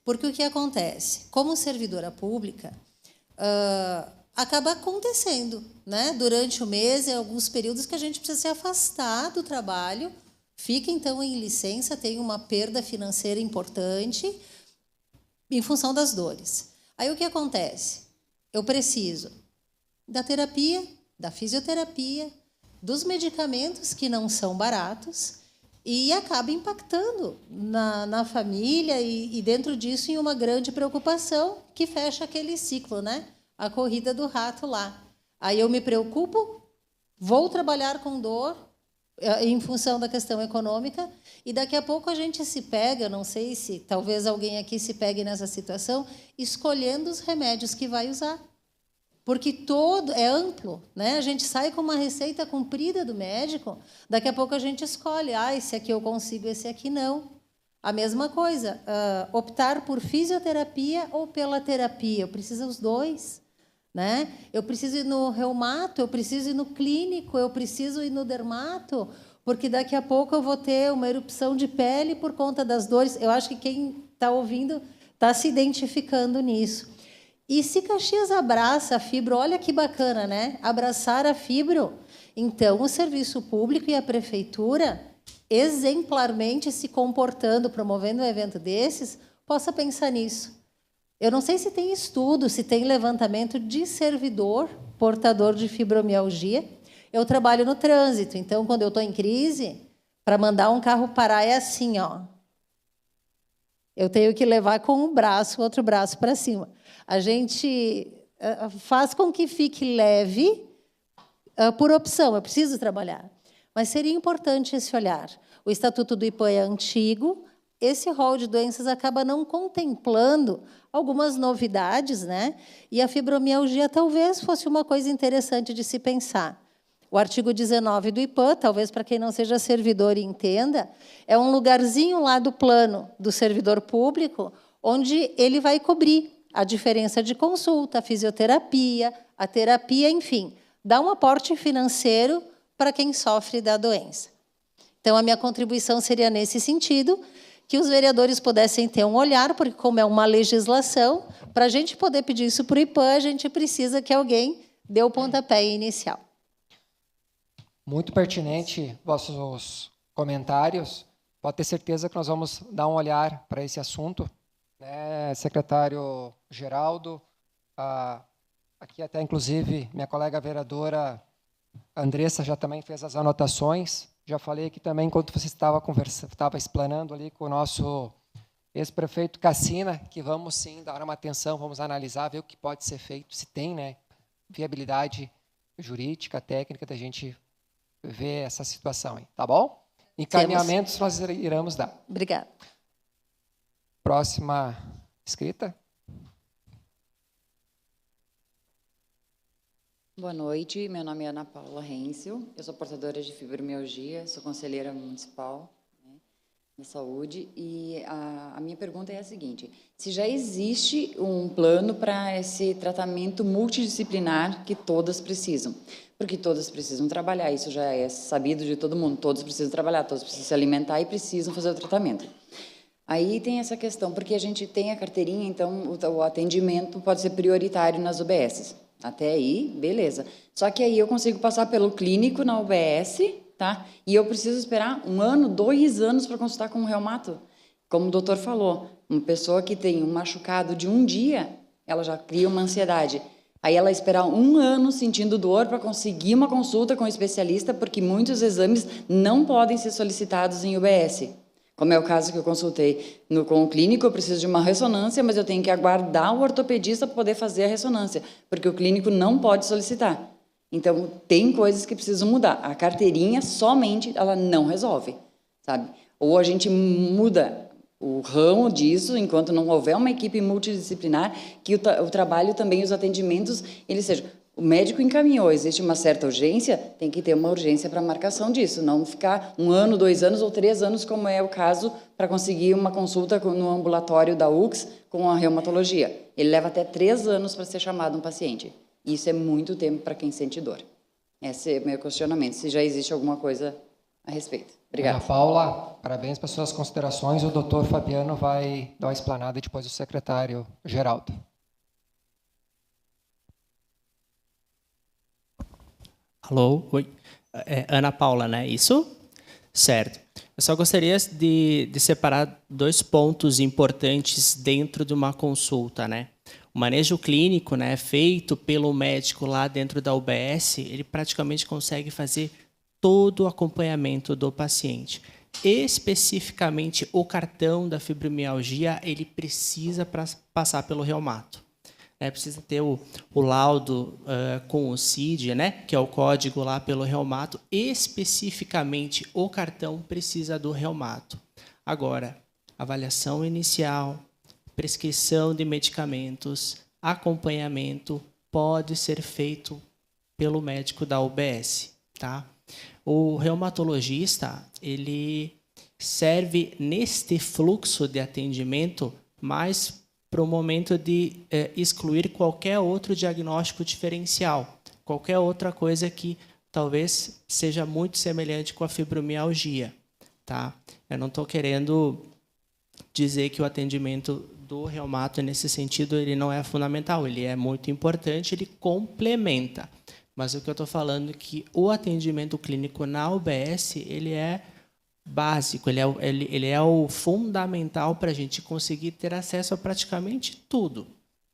Porque o que acontece? Como servidora pública, acaba acontecendo, né? Durante o mês, em alguns períodos que a gente precisa se afastar do trabalho, fica, então, em licença, tem uma perda financeira importante em função das dores. Aí, o que acontece? Eu preciso da terapia, da fisioterapia, dos medicamentos que não são baratos e acaba impactando na família e, dentro disso, em uma grande preocupação que fecha aquele ciclo, né? A corrida do rato lá. Aí eu me preocupo, vou trabalhar com dor em função da questão econômica e daqui a pouco a gente se pega, não sei se talvez alguém aqui se pegue nessa situação, escolhendo os remédios que vai usar. Porque todo é amplo, né? A gente sai com uma receita comprida do médico, daqui a pouco a gente escolhe, esse aqui eu consigo, esse aqui não. A mesma coisa, optar por fisioterapia ou pela terapia, eu preciso dos dois. Né? Eu preciso ir no reumato, eu preciso ir no clínico, eu preciso ir no dermato, porque daqui a pouco eu vou ter uma erupção de pele por conta das dores. Eu acho que quem está ouvindo está se identificando nisso. E se Caxias abraça a fibro, olha que bacana, né? Abraçar a fibro. Então, o serviço público e a prefeitura, exemplarmente se comportando, promovendo um evento desses, possa pensar nisso. Eu não sei se tem estudo, se tem levantamento de servidor portador de fibromialgia. Eu trabalho no trânsito, então, quando eu estou em crise, para mandar um carro parar é assim, ó. Eu tenho que levar com um braço, o outro braço para cima. A gente faz com que fique leve por opção, eu preciso trabalhar. Mas seria importante esse olhar. O Estatuto do IPAM é antigo, esse rol de doenças acaba não contemplando algumas novidades, né? E a fibromialgia talvez fosse uma coisa interessante de se pensar. O artigo 19 do IPAM, talvez para quem não seja servidor e entenda, é um lugarzinho lá do plano do servidor público, onde ele vai cobrir a diferença de consulta, a fisioterapia, a terapia, enfim, dá um aporte financeiro para quem sofre da doença. Então, a minha contribuição seria nesse sentido, que os vereadores pudessem ter um olhar, porque, como é uma legislação, para a gente poder pedir isso para o IPAM, a gente precisa que alguém dê o pontapé inicial. Muito pertinente vossos comentários. Pode ter certeza que nós vamos dar um olhar para esse assunto. Né, secretário Geraldo, aqui até, inclusive, minha colega vereadora Andressa já também fez as anotações. Já falei aqui também, enquanto você estava explanando ali com o nosso ex-prefeito Cassina, que vamos sim dar uma atenção, vamos analisar, ver o que pode ser feito, se tem, né, viabilidade jurídica, técnica, da gente ver essa situação aí, tá bom? Encaminhamentos nós iremos dar. Obrigada. Próxima inscrita. Boa noite, meu nome é Ana Paula Rensel, eu sou portadora de fibromialgia, sou conselheira municipal, né, da saúde, e a minha pergunta é a seguinte: se já existe um plano para esse tratamento multidisciplinar que todas precisam, porque todas precisam trabalhar, isso já é sabido de todo mundo, todos precisam trabalhar, todos precisam se alimentar e precisam fazer o tratamento. Aí tem essa questão, porque a gente tem a carteirinha, então o atendimento pode ser prioritário nas UBSs. Até aí, beleza. Só que aí eu consigo passar pelo clínico na UBS, tá? E eu preciso esperar 1 ano, 2 anos para consultar com um reumato. Como o doutor falou, uma pessoa que tem um machucado de um dia, ela já cria uma ansiedade. Aí ela esperar 1 ano sentindo dor para conseguir uma consulta com um especialista, porque muitos exames não podem ser solicitados em UBS. Como é o caso que eu consultei com o clínico, eu preciso de uma ressonância, mas eu tenho que aguardar o ortopedista para poder fazer a ressonância, porque o clínico não pode solicitar. Então, tem coisas que precisam mudar. A carteirinha, somente, ela não resolve, sabe? Ou a gente muda o ramo disso, enquanto não houver uma equipe multidisciplinar, que o trabalho também, os atendimentos, eles sejam... O médico encaminhou, existe uma certa urgência, tem que ter uma urgência para a marcação disso, não ficar 1 ano, 2 anos ou 3 anos, como é o caso, para conseguir uma consulta no ambulatório da UX com a reumatologia. Ele leva até 3 anos para ser chamado um paciente. Isso é muito tempo para quem sente dor. Esse é o meu questionamento, se já existe alguma coisa a respeito. Obrigada. Ana Paula, parabéns pelas suas considerações. O doutor Fabiano vai dar uma explanada e depois o secretário Geraldo. Alô? Oi. Ana Paula, né? Isso? Certo. Eu só gostaria de separar 2 pontos importantes dentro de uma consulta, né? O manejo clínico, né, feito pelo médico lá dentro da UBS, ele praticamente consegue fazer todo o acompanhamento do paciente. Especificamente, o cartão da fibromialgia, ele precisa passar pelo reumato. Precisa ter o laudo com o CID, né, que é o código lá pelo reumato. Especificamente, o cartão precisa do reumato. Agora, avaliação inicial, prescrição de medicamentos, acompanhamento, pode ser feito pelo médico da UBS, tá? O reumatologista, ele serve neste fluxo de atendimento mais para o momento de excluir qualquer outro diagnóstico diferencial, qualquer outra coisa que talvez seja muito semelhante com a fibromialgia, tá? Eu não estou querendo dizer que o atendimento do reumato, nesse sentido, ele não é fundamental, ele é muito importante, ele complementa. Mas o que eu estou falando é que o atendimento clínico na UBS, ele é básico, ele é o fundamental para a gente conseguir ter acesso a praticamente tudo.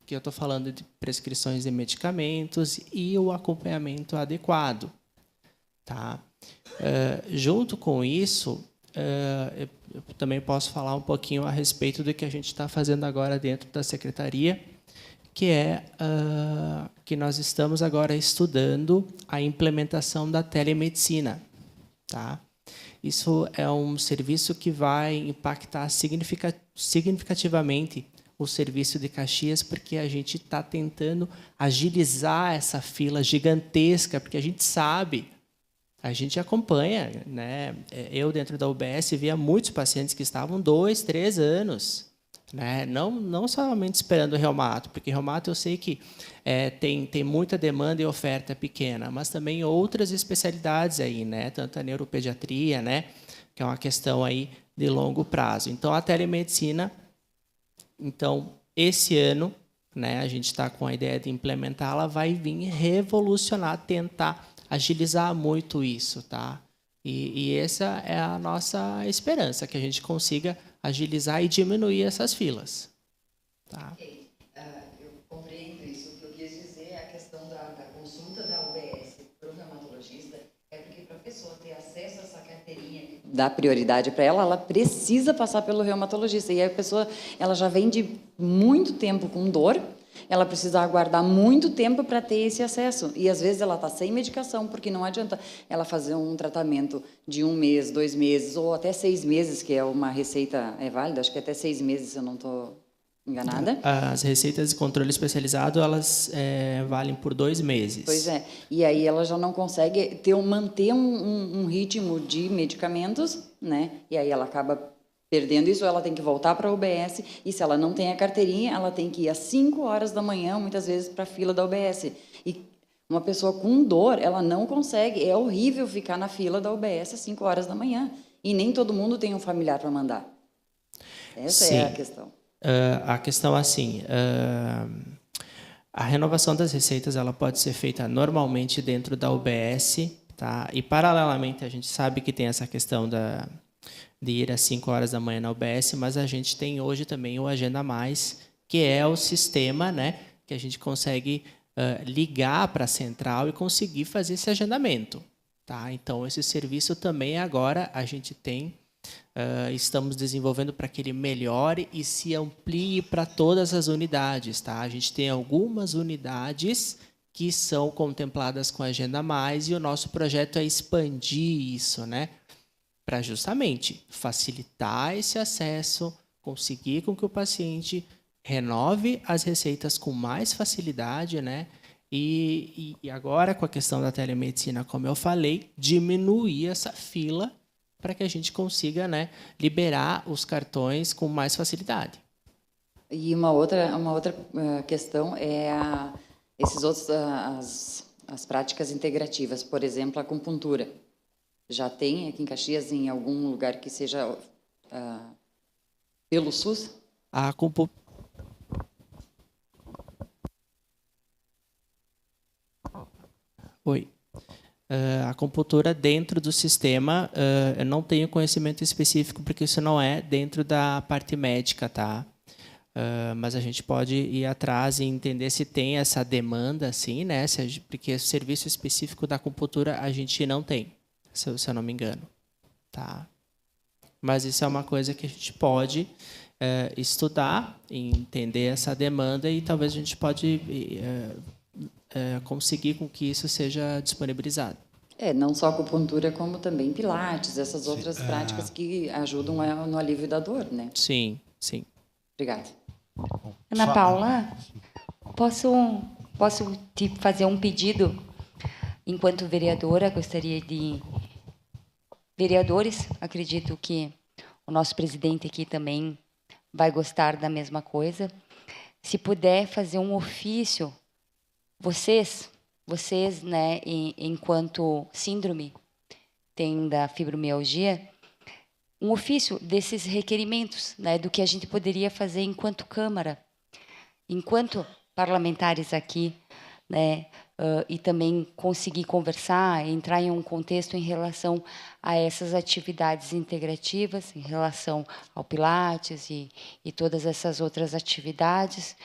Que eu estou falando de prescrições de medicamentos e o acompanhamento adequado. Tá? Junto com isso, eu também posso falar um pouquinho a respeito do que a gente está fazendo agora dentro da secretaria, que é que nós estamos agora estudando a implementação da telemedicina. Tá? Isso é um serviço que vai impactar significativamente o serviço de Caxias, porque a gente está tentando agilizar essa fila gigantesca, porque a gente sabe, a gente acompanha, né? Eu, dentro da UBS, via muitos pacientes que estavam 2, 3 anos, né? Não somente esperando o reumato, porque reumato eu sei que tem muita demanda e oferta pequena, mas também outras especialidades aí, né? Tanto a neuropediatria, né? Que é uma questão aí de longo prazo. Então, a telemedicina, esse ano, né, a gente está com a ideia de implementá-la, vai vir revolucionar, tentar agilizar muito isso, tá? E essa é a nossa esperança, que a gente consiga agilizar e diminuir essas filas. Tá? Okay. Eu compreendo isso. O que eu quis dizer é a questão da consulta da UBS para o reumatologista, é porque para a pessoa ter acesso a essa carteirinha, dar prioridade para ela, ela precisa passar pelo reumatologista. E a pessoa ela já vem de muito tempo com dor, ela precisa aguardar muito tempo para ter esse acesso. E, às vezes, ela está sem medicação, porque não adianta ela fazer um tratamento de 1 mês, 2 meses, ou até 6 meses, que é uma receita válida, acho que até 6 meses, se eu não estou enganada. As receitas de controle especializado, elas valem por 2 meses. Pois é. E aí ela já não consegue manter um ritmo de medicamentos, né? E aí ela acaba perdendo isso, ela tem que voltar para a UBS, e se ela não tem a carteirinha, ela tem que ir às 5 horas da manhã, muitas vezes, para a fila da UBS. E uma pessoa com dor, ela não consegue, é horrível ficar na fila da UBS às 5 horas da manhã. E nem todo mundo tem um familiar para mandar. Essa é a questão. A questão, assim, a renovação das receitas ela pode ser feita normalmente dentro da UBS, Tá? E, paralelamente, a gente sabe que tem essa questão de ir às 5 horas da manhã na UBS, mas a gente tem hoje também o Agenda Mais, que é o sistema, né, que a gente consegue ligar para a central e conseguir fazer esse agendamento. Tá? Então, esse serviço também agora a gente tem, estamos desenvolvendo para que ele melhore e se amplie para todas as unidades. Tá? A gente tem algumas unidades que são contempladas com a Agenda Mais, e o nosso projeto é expandir isso, né, para justamente facilitar esse acesso, conseguir com que o paciente renove as receitas com mais facilidade, né, e agora, com a questão da telemedicina, como eu falei, diminuir essa fila para que a gente consiga, né, liberar os cartões com mais facilidade. E uma outra questão é esses outros, as práticas integrativas, por exemplo, a acupuntura. Já tem aqui em Caxias, em algum lugar que seja pelo SUS? A acupuntura dentro do sistema, eu não tenho conhecimento específico, porque isso não é dentro da parte médica, tá? Mas a gente pode ir atrás e entender se tem essa demanda, assim, né? Porque o serviço específico da acupuntura a gente não tem, se eu não me engano. Tá? Mas isso é uma coisa que a gente pode estudar, entender essa demanda, e talvez a gente pode conseguir com que isso seja disponibilizado. Não só acupuntura, como também pilates, essas outras práticas que ajudam no alívio da dor, né? Sim, sim. Obrigada. Ana Paula, posso te fazer um pedido? Enquanto vereadora, gostaria de... Vereadores, acredito que o nosso presidente aqui também vai gostar da mesma coisa. Se puder fazer um ofício, vocês, né, enquanto síndrome tem da fibromialgia, um ofício desses requerimentos, né, do que a gente poderia fazer enquanto Câmara, enquanto parlamentares aqui, né, e também conseguir conversar, entrar em um contexto em relação a essas atividades integrativas, em relação ao Pilates e todas essas outras atividades,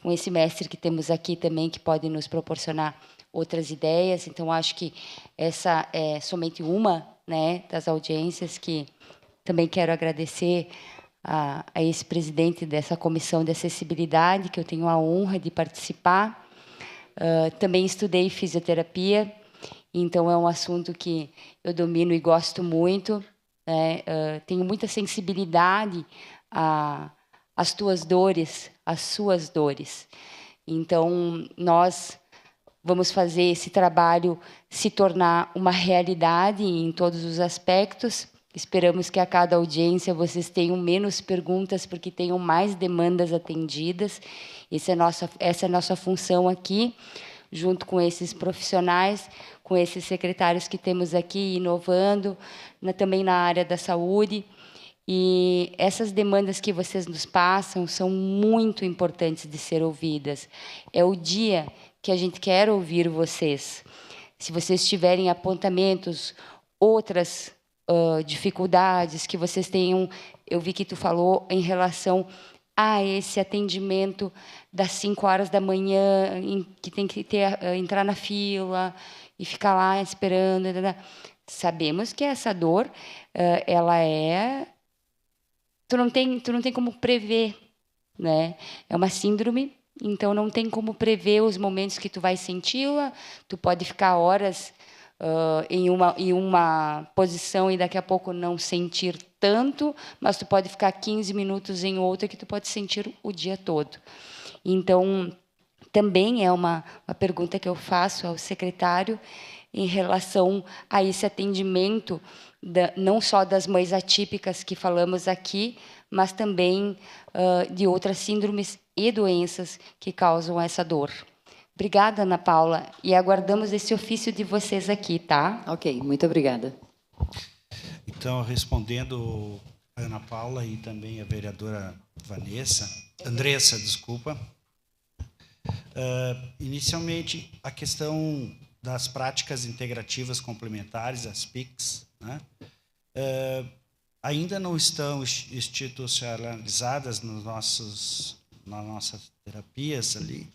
com esse mestre que temos aqui também, que pode nos proporcionar outras ideias. Então, acho que essa é somente uma, né, das audiências que também quero agradecer a esse presidente dessa comissão de acessibilidade, que eu tenho a honra de participar. Também estudei fisioterapia, então é um assunto que eu domino e gosto muito, né? Tenho muita sensibilidade às tuas dores, às suas dores. Então, nós vamos fazer esse trabalho se tornar uma realidade em todos os aspectos. Esperamos que a cada audiência vocês tenham menos perguntas, porque tenham mais demandas atendidas. Essa é a nossa função aqui, junto com esses profissionais, com esses secretários que temos aqui, inovando, também na área da saúde. E essas demandas que vocês nos passam são muito importantes de ser ouvidas. É o dia que a gente quer ouvir vocês. Se vocês tiverem apontamentos, outras dificuldades que vocês tenham, eu vi que tu falou em relação a esse atendimento das 5 horas da manhã, que tem que entrar na fila e ficar lá esperando. Sabemos que essa dor, ela é... Tu não tem como prever, né? É uma síndrome, então não tem como prever os momentos que tu vai senti-la. Tu pode ficar horas em uma posição e daqui a pouco não sentir tanto, mas tu pode ficar 15 minutos em outra que tu pode sentir o dia todo. Então, também é uma pergunta que eu faço ao secretário em relação a esse atendimento, não só das mães atípicas que falamos aqui, mas também de outras síndromes e doenças que causam essa dor. Obrigada, Ana Paula, e aguardamos esse ofício de vocês aqui, tá? Ok, muito obrigada. Então, respondendo a Ana Paula e também a vereadora Andressa, desculpa. Inicialmente, a questão das práticas integrativas complementares, as PICs, né? Ainda não estão institucionalizadas nas nossas terapias ali,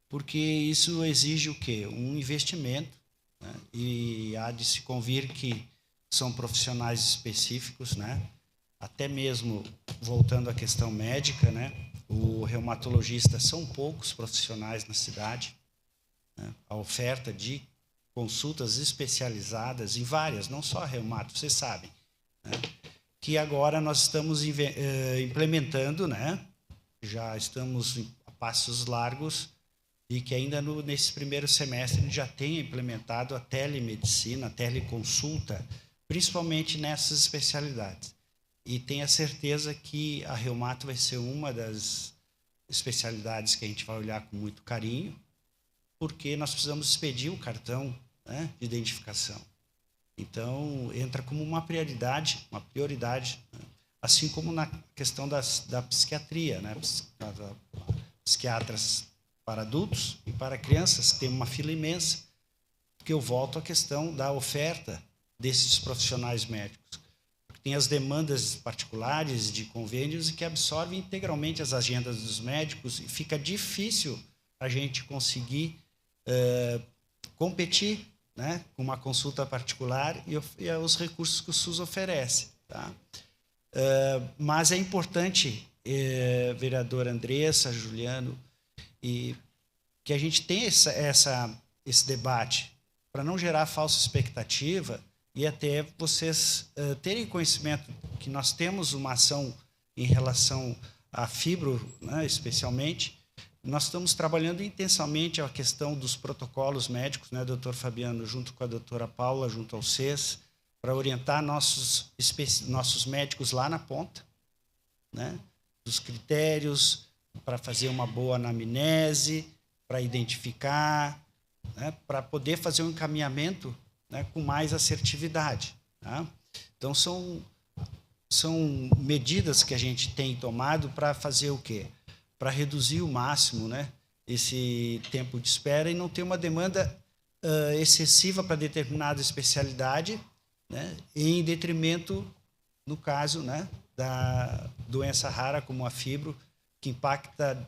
porque isso exige o quê? Um investimento, né? E há de se convir que são profissionais específicos, né? Até mesmo voltando à questão médica, né? O reumatologista, são poucos profissionais na cidade, né? A oferta de consultas especializadas em várias, não só reumato, vocês sabem, né? Que agora nós estamos implementando, né? Já estamos a passos largos, e que ainda nesse primeiro semestre a gente já tenha implementado a telemedicina, a teleconsulta, principalmente nessas especialidades. E tenha certeza que a reumato vai ser uma das especialidades que a gente vai olhar com muito carinho, porque nós precisamos expedir o cartão, né, de identificação. Então, entra como uma prioridade, né, assim como na questão da psiquiatria, né, psiquiatras para adultos e para crianças, que tem uma fila imensa, porque eu volto à questão da oferta desses profissionais médicos. Tem as demandas particulares de convênios e que absorvem integralmente as agendas dos médicos, e fica difícil a gente conseguir competir, né, com uma consulta particular e os recursos que o SUS oferece. Tá? Mas é importante, vereadora Andressa, Juliano, e que a gente tenha esse debate, para não gerar falsa expectativa, e até vocês terem conhecimento que nós temos uma ação em relação à fibro, né, especialmente. Nós estamos trabalhando intensamente a questão dos protocolos médicos, né, doutor Fabiano, junto com a doutora Paula, junto ao CES, para orientar nossos médicos lá na ponta, né, dos critérios, para fazer uma boa anamnese, para identificar, né, para poder fazer um encaminhamento, né, com mais assertividade. Tá? Então, são medidas que a gente tem tomado para fazer o quê? Para reduzir o máximo, né, esse tempo de espera e não ter uma demanda excessiva para determinada especialidade, né, em detrimento, no caso, né, da doença rara como a fibro, que impacta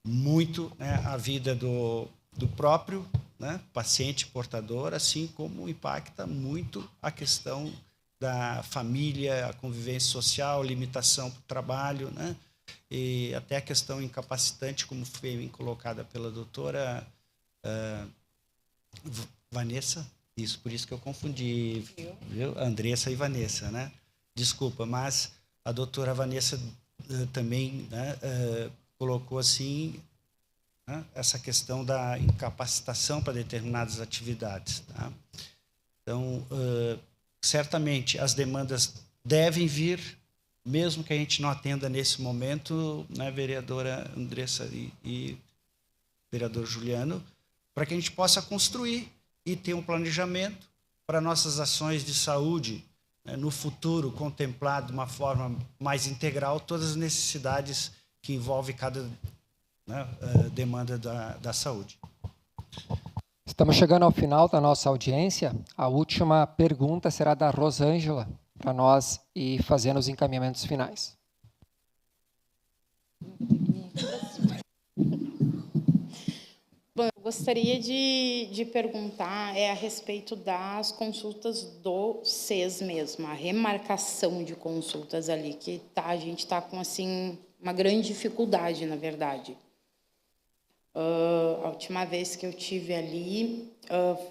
muito, né, a vida do próprio, né, paciente portador, assim como impacta muito a questão da família, a convivência social, limitação para o trabalho, né, e até a questão incapacitante, como foi bem colocada pela doutora Vanessa. Isso, por isso que eu confundi, viu? Andressa e Vanessa, né? Desculpa, mas a doutora Vanessa também, né, colocou assim, né, essa questão da incapacitação para determinadas atividades. Tá? Então, certamente, as demandas devem vir, mesmo que a gente não atenda nesse momento, né, vereadora Andressa e vereador Juliano, para que a gente possa construir e ter um planejamento para nossas ações de saúde, né, no futuro, contemplar de uma forma mais integral todas as necessidades que envolvem cada, né, demanda da saúde. Estamos chegando ao final da nossa audiência. A última pergunta será da Rosângela, para nós ir fazendo os encaminhamentos finais. Bom, eu gostaria de perguntar a respeito das consultas do CES mesmo, a remarcação de consultas ali, que a gente está com assim, uma grande dificuldade, na verdade. A última vez que eu tive ali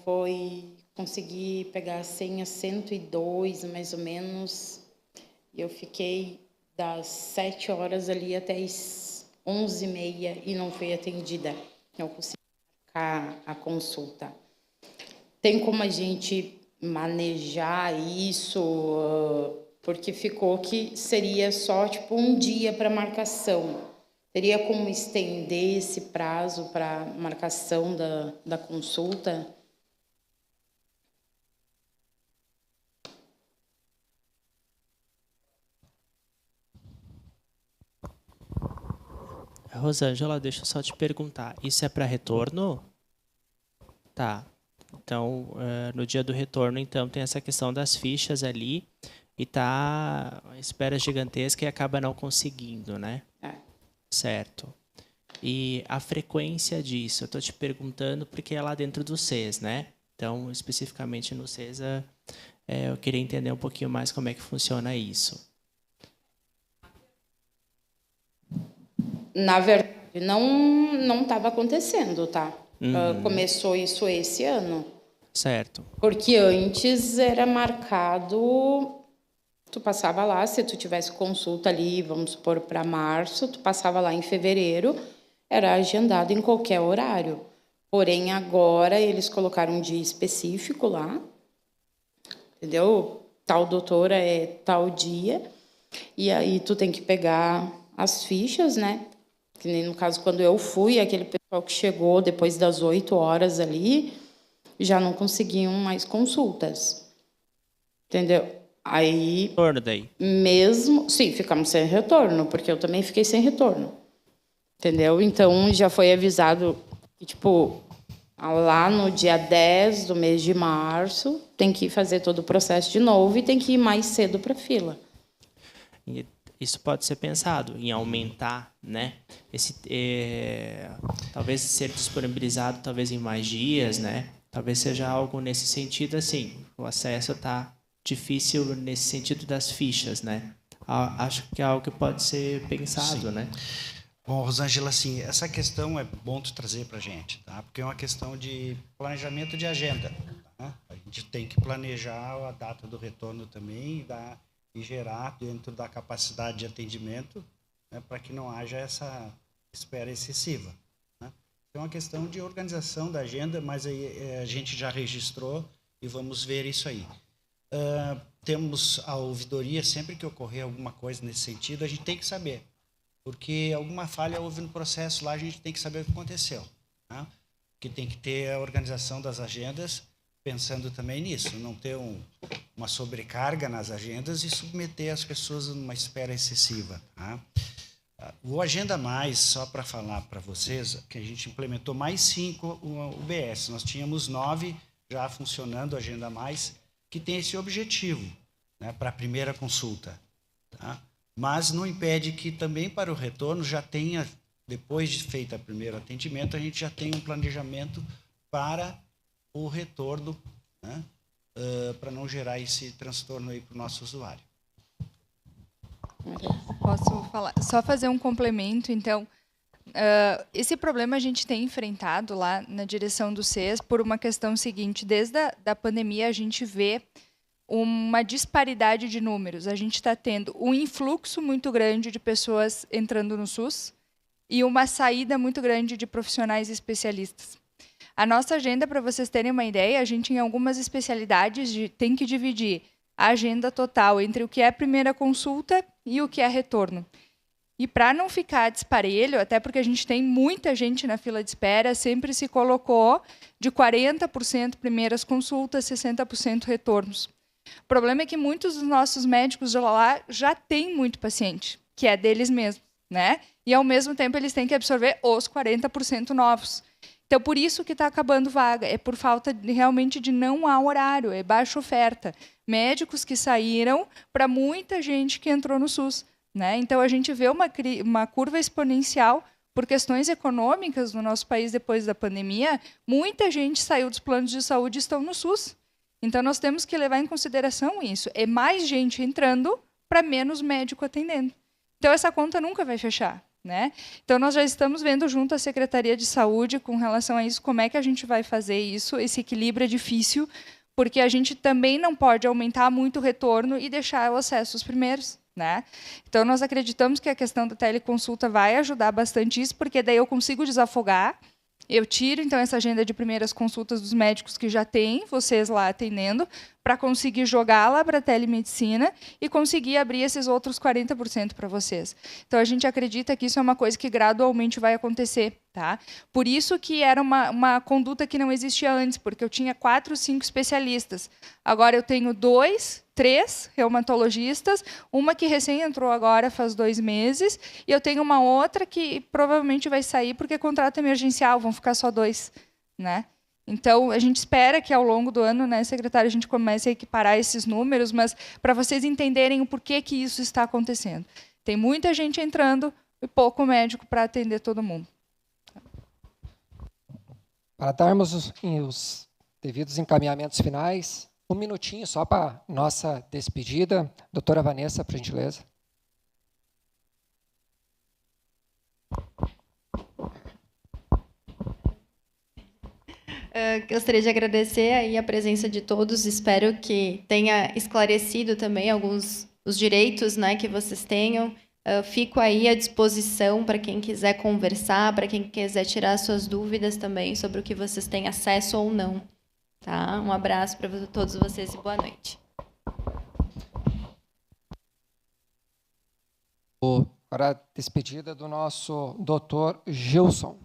foi conseguir pegar a senha 102, mais ou menos, e eu fiquei das 7 horas ali até as 11h30 e não fui atendida. Não consegui marcar a consulta. Tem como a gente manejar isso? Porque ficou que seria só tipo um dia para marcação. Teria como estender esse prazo para marcação da consulta? Rosângela, deixa eu só te perguntar. Isso é para retorno? Tá. Então, no dia do retorno, então, tem essa questão das fichas ali e tá a espera gigantesca e acaba não conseguindo, né? Certo. E a frequência disso, eu estou te perguntando porque é lá dentro do SES, né? Então, especificamente no SES, eu queria entender um pouquinho mais como é que funciona isso. Na verdade, não estava acontecendo, tá? Começou isso esse ano. Certo. Porque antes era marcado, tu passava lá, se tu tivesse consulta ali, vamos supor, para março, tu passava lá em fevereiro, era agendado em qualquer horário. Porém, agora eles colocaram um dia específico lá, entendeu? Tal doutora é tal dia, e aí tu tem que pegar as fichas, né? Que nem no caso, quando eu fui, aquele pessoal que chegou depois das 8 horas ali, já não conseguiam mais consultas. Entendeu? Aí... Retorno daí? Mesmo... Sim, ficamos sem retorno, porque eu também fiquei sem retorno. Entendeu? Então, já foi avisado que, tipo, lá no dia 10 do mês de março, tem que fazer todo o processo de novo e tem que ir mais cedo para a fila. Isso pode ser pensado em aumentar, né? Talvez ser disponibilizado talvez em mais dias, né? Talvez seja algo nesse sentido, assim. O acesso está difícil nesse sentido das fichas, né? Acho que é algo que pode ser pensado, Sim. né? Bom, Rosângela, assim, essa questão é bom tu trazer para a gente, tá? Porque é uma questão de planejamento de agenda. Tá? A gente tem que planejar a data do retorno também e gerar dentro da capacidade de atendimento, né, para que não haja essa espera excessiva. Né? É uma questão de organização da agenda, mas aí a gente já registrou e vamos ver isso aí. Temos a ouvidoria, sempre que ocorrer alguma coisa nesse sentido, a gente tem que saber. Porque alguma falha houve no processo lá, a gente tem que saber o que aconteceu. Né? Que tem que ter a organização das agendas, pensando também nisso, não ter uma sobrecarga nas agendas e submeter as pessoas a uma espera excessiva. Tá? O Agenda Mais, só para falar para vocês, que a gente implementou mais 5 UBS. Nós tínhamos 9 já funcionando, Agenda Mais, que tem esse objetivo, né, para a primeira consulta. Tá? Mas não impede que também para o retorno já tenha, depois de feito o primeiro atendimento, a gente já tenha um planejamento para o retorno, né, para não gerar esse transtorno aí para o nosso usuário. Posso falar? Só fazer um complemento, então. Esse problema a gente tem enfrentado lá na direção do SES por uma questão seguinte: desde a pandemia a gente vê uma disparidade de números. A gente está tendo um influxo muito grande de pessoas entrando no SUS e uma saída muito grande de profissionais especialistas. A nossa agenda, para vocês terem uma ideia, a gente em algumas especialidades tem que dividir a agenda total entre o que é primeira consulta e o que é retorno. E para não ficar disparelho, até porque a gente tem muita gente na fila de espera, sempre se colocou de 40% primeiras consultas, 60% retornos. O problema é que muitos dos nossos médicos de lá já têm muito paciente, que é deles mesmos, né? E, ao mesmo tempo, eles têm que absorver os 40% novos. Então, por isso que está acabando vaga. É por falta realmente de não há horário, é baixa oferta. Médicos que saíram para muita gente que entrou no SUS. Né? Então, a gente vê uma curva exponencial por questões econômicas no nosso país depois da pandemia. Muita gente saiu dos planos de saúde e estão no SUS. Então, nós temos que levar em consideração isso. É mais gente entrando para menos médico atendendo. Então, essa conta nunca vai fechar. Né? Então, nós já estamos vendo junto à Secretaria de Saúde, com relação a isso, como é que a gente vai fazer isso. Esse equilíbrio é difícil, porque a gente também não pode aumentar muito o retorno e deixar o acesso aos primeiros. Né? Então, nós acreditamos que a questão da teleconsulta vai ajudar bastante isso, porque daí eu consigo desafogar. Eu tiro, então, essa agenda de primeiras consultas dos médicos que já têm, vocês lá atendendo, para conseguir jogá-la para a telemedicina e conseguir abrir esses outros 40% para vocês. Então, a gente acredita que isso é uma coisa que gradualmente vai acontecer. Tá? Por isso que era uma conduta que não existia antes, porque eu tinha 4, 5 especialistas. Agora eu tenho 2, 3 reumatologistas, uma que recém entrou agora faz 2 meses, e eu tenho uma outra que provavelmente vai sair porque é contrato emergencial, vão ficar só 2. Né? Então, a gente espera que, ao longo do ano, né, secretário, a gente comece a equiparar esses números, mas para vocês entenderem o porquê que isso está acontecendo. Tem muita gente entrando e pouco médico para atender todo mundo. Para darmos os devidos encaminhamentos finais, um minutinho só para nossa despedida. Doutora Vanessa, por gentileza. Gostaria de agradecer aí a presença de todos. Espero que tenha esclarecido também alguns os direitos, né, que vocês tenham. Fico aí à disposição para quem quiser conversar, para quem quiser tirar suas dúvidas também sobre o que vocês têm acesso ou não. Tá? Um abraço para todos vocês e boa noite. Agora a despedida do nosso doutor Gilson.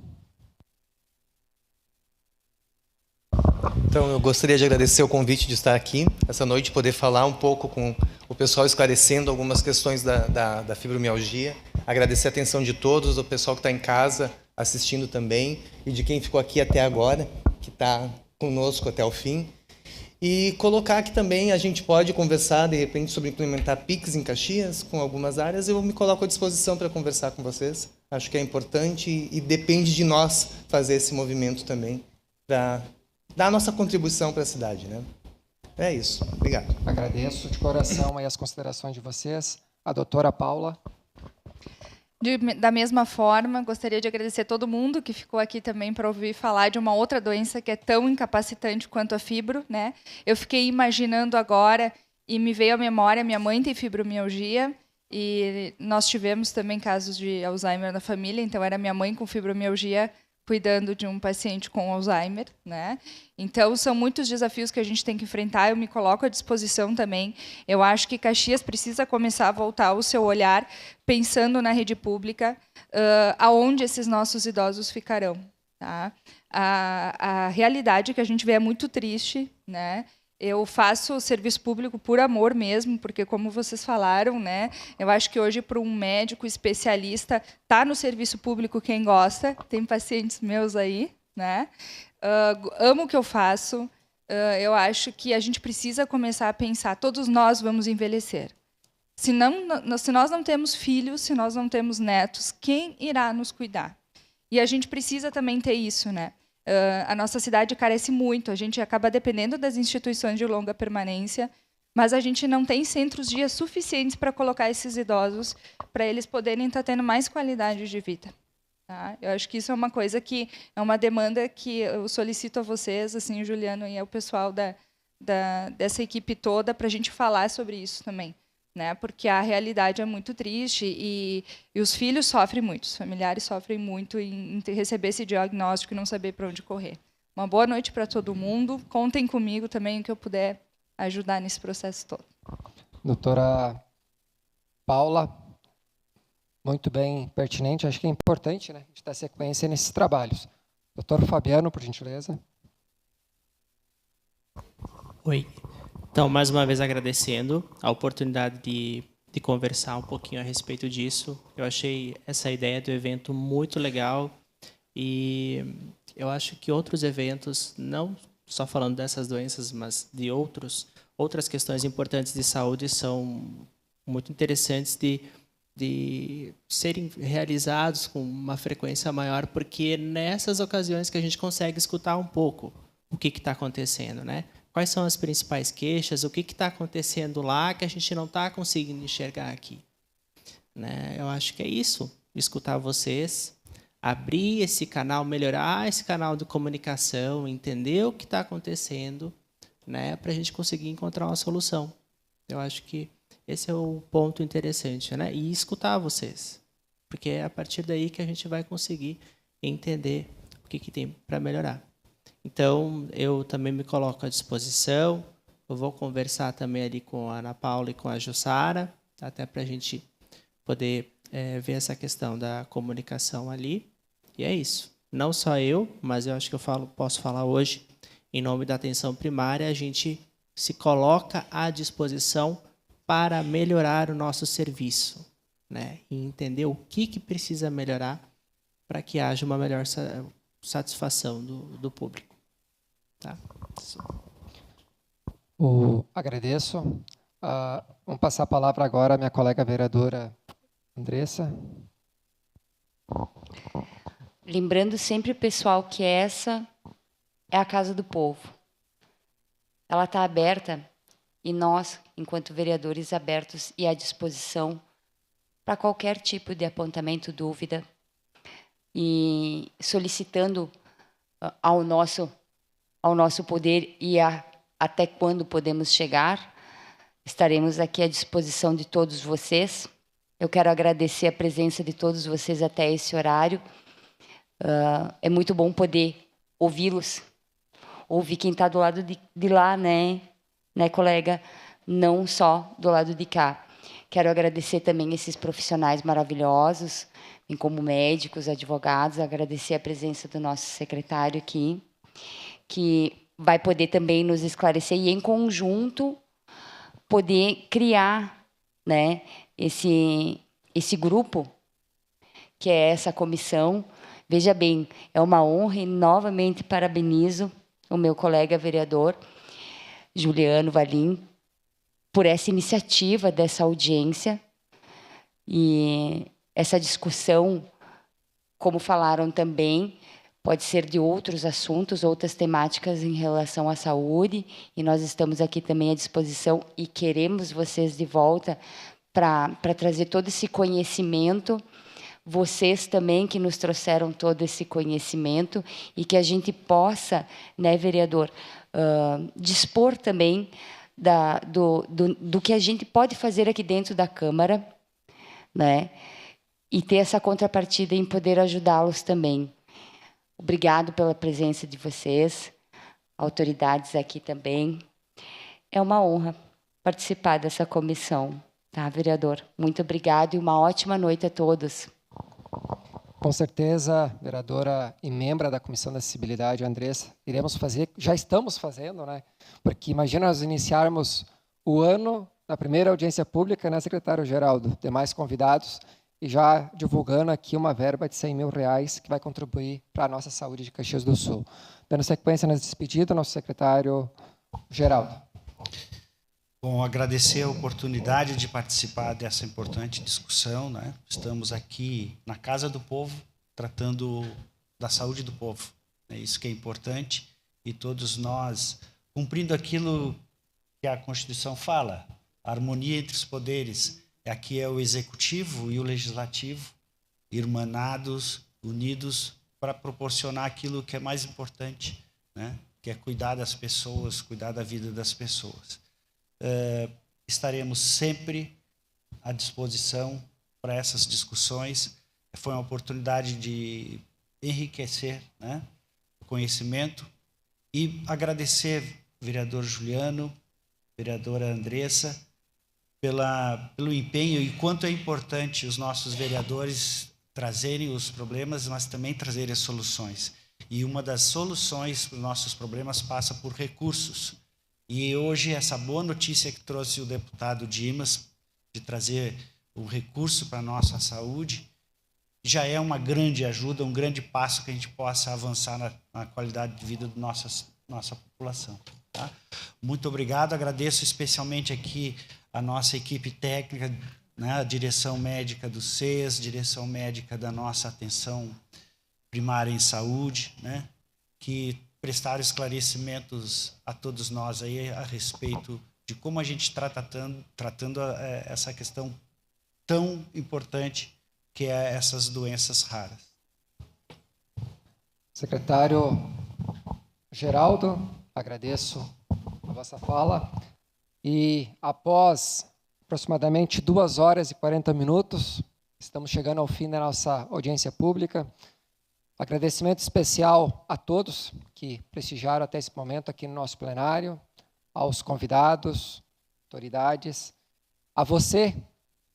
Então, eu gostaria de agradecer o convite de estar aqui essa noite, poder falar um pouco com o pessoal, esclarecendo algumas questões da fibromialgia. Agradecer a atenção de todos, do pessoal que está em casa assistindo também, e de quem ficou aqui até agora, que está conosco até o fim. E colocar que também a gente pode conversar, de repente, sobre implementar PIX em Caxias, com algumas áreas. Eu me coloco à disposição para conversar com vocês. Acho que é importante e depende de nós fazer esse movimento também, para dar a nossa contribuição para a cidade, né? É isso. Obrigado. Agradeço de coração aí as considerações de vocês. A doutora Paula. Da mesma forma, gostaria de agradecer a todo mundo que ficou aqui também para ouvir falar de uma outra doença que é tão incapacitante quanto a fibro, né? Eu fiquei imaginando agora e me veio à memória, minha mãe tem fibromialgia e nós tivemos também casos de Alzheimer na família, então era minha mãe com fibromialgia cuidando de um paciente com Alzheimer, né? Então, são muitos desafios que a gente tem que enfrentar, eu me coloco à disposição também. Eu acho que Caxias precisa começar a voltar o seu olhar pensando na rede pública, aonde esses nossos idosos ficarão. Tá? A realidade que a gente vê é muito triste, né? Eu faço serviço público por amor mesmo, porque, como vocês falaram, né, eu acho que hoje, para um médico especialista, tá no serviço público quem gosta. Tem pacientes meus aí, né? Amo o que eu faço. Eu acho que a gente precisa começar a pensar, todos nós vamos envelhecer. Se nós não temos filhos, se nós não temos netos, quem irá nos cuidar? E a gente precisa também ter isso, né? A nossa cidade carece muito, a gente acaba dependendo das instituições de longa permanência, mas a gente não tem centros-dias suficientes para colocar esses idosos, para eles poderem estar tendo mais qualidade de vida. Tá? Eu acho que isso é uma coisa que é uma demanda que eu solicito a vocês, assim, o Juliano e ao pessoal dessa equipe toda, para a gente falar sobre isso também. Né? Porque a realidade é muito triste e os filhos sofrem muito, os familiares sofrem muito em receber esse diagnóstico e não saber para onde correr. Uma boa noite para todo mundo. Contem comigo também o que eu puder ajudar nesse processo todo. Doutora Paula, muito bem pertinente. Acho que é importante, né, a gente dar sequência nesses trabalhos. Doutor Fabiano, por gentileza. Oi. Então, mais uma vez agradecendo a oportunidade de conversar um pouquinho a respeito disso. Eu achei essa ideia do evento muito legal e eu acho que outros eventos, não só falando dessas doenças, mas de outras questões importantes de saúde, são muito interessantes de serem realizados com uma frequência maior, porque nessas ocasiões que a gente consegue escutar um pouco o que está acontecendo, né? Quais são as principais queixas, o que está acontecendo lá que a gente não está conseguindo enxergar aqui. Né? Eu acho que é isso, escutar vocês, abrir esse canal, melhorar esse canal de comunicação, entender o que está acontecendo, né, para a gente conseguir encontrar uma solução. Eu acho que esse é o ponto interessante, né? E escutar vocês, porque é a partir daí que a gente vai conseguir entender o que tem para melhorar. Então, eu também me coloco à disposição. Eu vou conversar também ali com a Ana Paula e com a Jussara, até para a gente poder ver essa questão da comunicação ali. E é isso. Não só eu, mas eu acho que posso falar hoje, em nome da atenção primária, a gente se coloca à disposição para melhorar o nosso serviço, né? E entender o que precisa melhorar para que haja uma melhor satisfação do público. Tá? Agradeço. Vamos passar a palavra agora à minha colega vereadora Andressa. Lembrando sempre, pessoal, que essa é a Casa do Povo. Ela está aberta e nós, enquanto vereadores, abertos e à disposição para qualquer tipo de apontamento, dúvida, e solicitando ao nosso poder e até quando podemos chegar, estaremos aqui à disposição de todos vocês. Eu quero agradecer a presença de todos vocês até esse horário. É muito bom poder ouvi-los, ouvir quem está do lado de lá, né, colega? Não só do lado de cá. Quero agradecer também esses profissionais maravilhosos, como médicos, advogados, agradecer a presença do nosso secretário aqui, que vai poder também nos esclarecer e, em conjunto, poder criar, né, esse grupo, que é essa comissão. Veja bem, é uma honra e, novamente, parabenizo o meu colega vereador, Juliano Valim, por essa iniciativa dessa audiência e essa discussão, como falaram também, pode ser de outros assuntos, outras temáticas em relação à saúde, e nós estamos aqui também à disposição e queremos vocês de volta para trazer todo esse conhecimento, vocês também que nos trouxeram todo esse conhecimento e que a gente possa, né, vereador, dispor também do que a gente pode fazer aqui dentro da Câmara, né, e ter essa contrapartida em poder ajudá-los também. Obrigado pela presença de vocês, autoridades aqui também. É uma honra participar dessa comissão, tá, vereador? Muito obrigado e uma ótima noite a todos. Com certeza, vereadora e membro da Comissão da Acessibilidade, Andressa, iremos fazer, já estamos fazendo, né? Porque imagina nós iniciarmos o ano na primeira audiência pública, né, secretário Geraldo? Demais convidados, e já divulgando aqui uma verba de R$100 mil que vai contribuir para a nossa saúde de Caxias do Sul. Dando sequência nas despedidas, nosso secretário Geraldo. Bom, agradecer a oportunidade de participar dessa importante discussão, né? Estamos aqui na Casa do Povo, tratando da saúde do povo. É isso que é importante, e todos nós, cumprindo aquilo que a Constituição fala, a harmonia entre os poderes. Aqui é o Executivo e o Legislativo, irmanados, unidos, para proporcionar aquilo que é mais importante, né? Que é cuidar das pessoas, cuidar da vida das pessoas. Estaremos sempre à disposição para essas discussões. Foi uma oportunidade de enriquecer, né, o conhecimento, e agradecer vereador Juliano, vereadora Andressa, pelo empenho e quanto é importante os nossos vereadores trazerem os problemas, mas também trazerem as soluções. E uma das soluções para os nossos problemas passa por recursos. E hoje essa boa notícia que trouxe o deputado Dimas, de trazer o recurso para a nossa saúde, já é uma grande ajuda, um grande passo que a gente possa avançar na qualidade de vida da nossa população. Tá? Muito obrigado, agradeço especialmente aqui a nossa equipe técnica, né, a direção médica do SES, direção médica da nossa atenção primária em saúde, né, que prestaram esclarecimentos a todos nós aí a respeito de como a gente está tratando essa questão tão importante que é essas doenças raras. Secretário Geraldo, agradeço a vossa fala. E após aproximadamente 2 horas e 40 minutos, estamos chegando ao fim da nossa audiência pública. Agradecimento especial a todos que prestigiaram até esse momento aqui no nosso plenário, aos convidados, autoridades, a você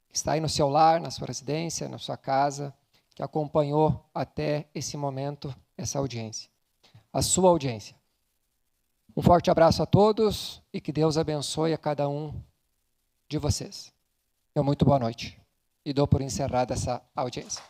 que está aí no seu lar, na sua residência, na sua casa, que acompanhou até esse momento essa audiência, a sua audiência. Um forte abraço a todos e que Deus abençoe a cada um de vocês. Muito boa noite. E dou por encerrada essa audiência.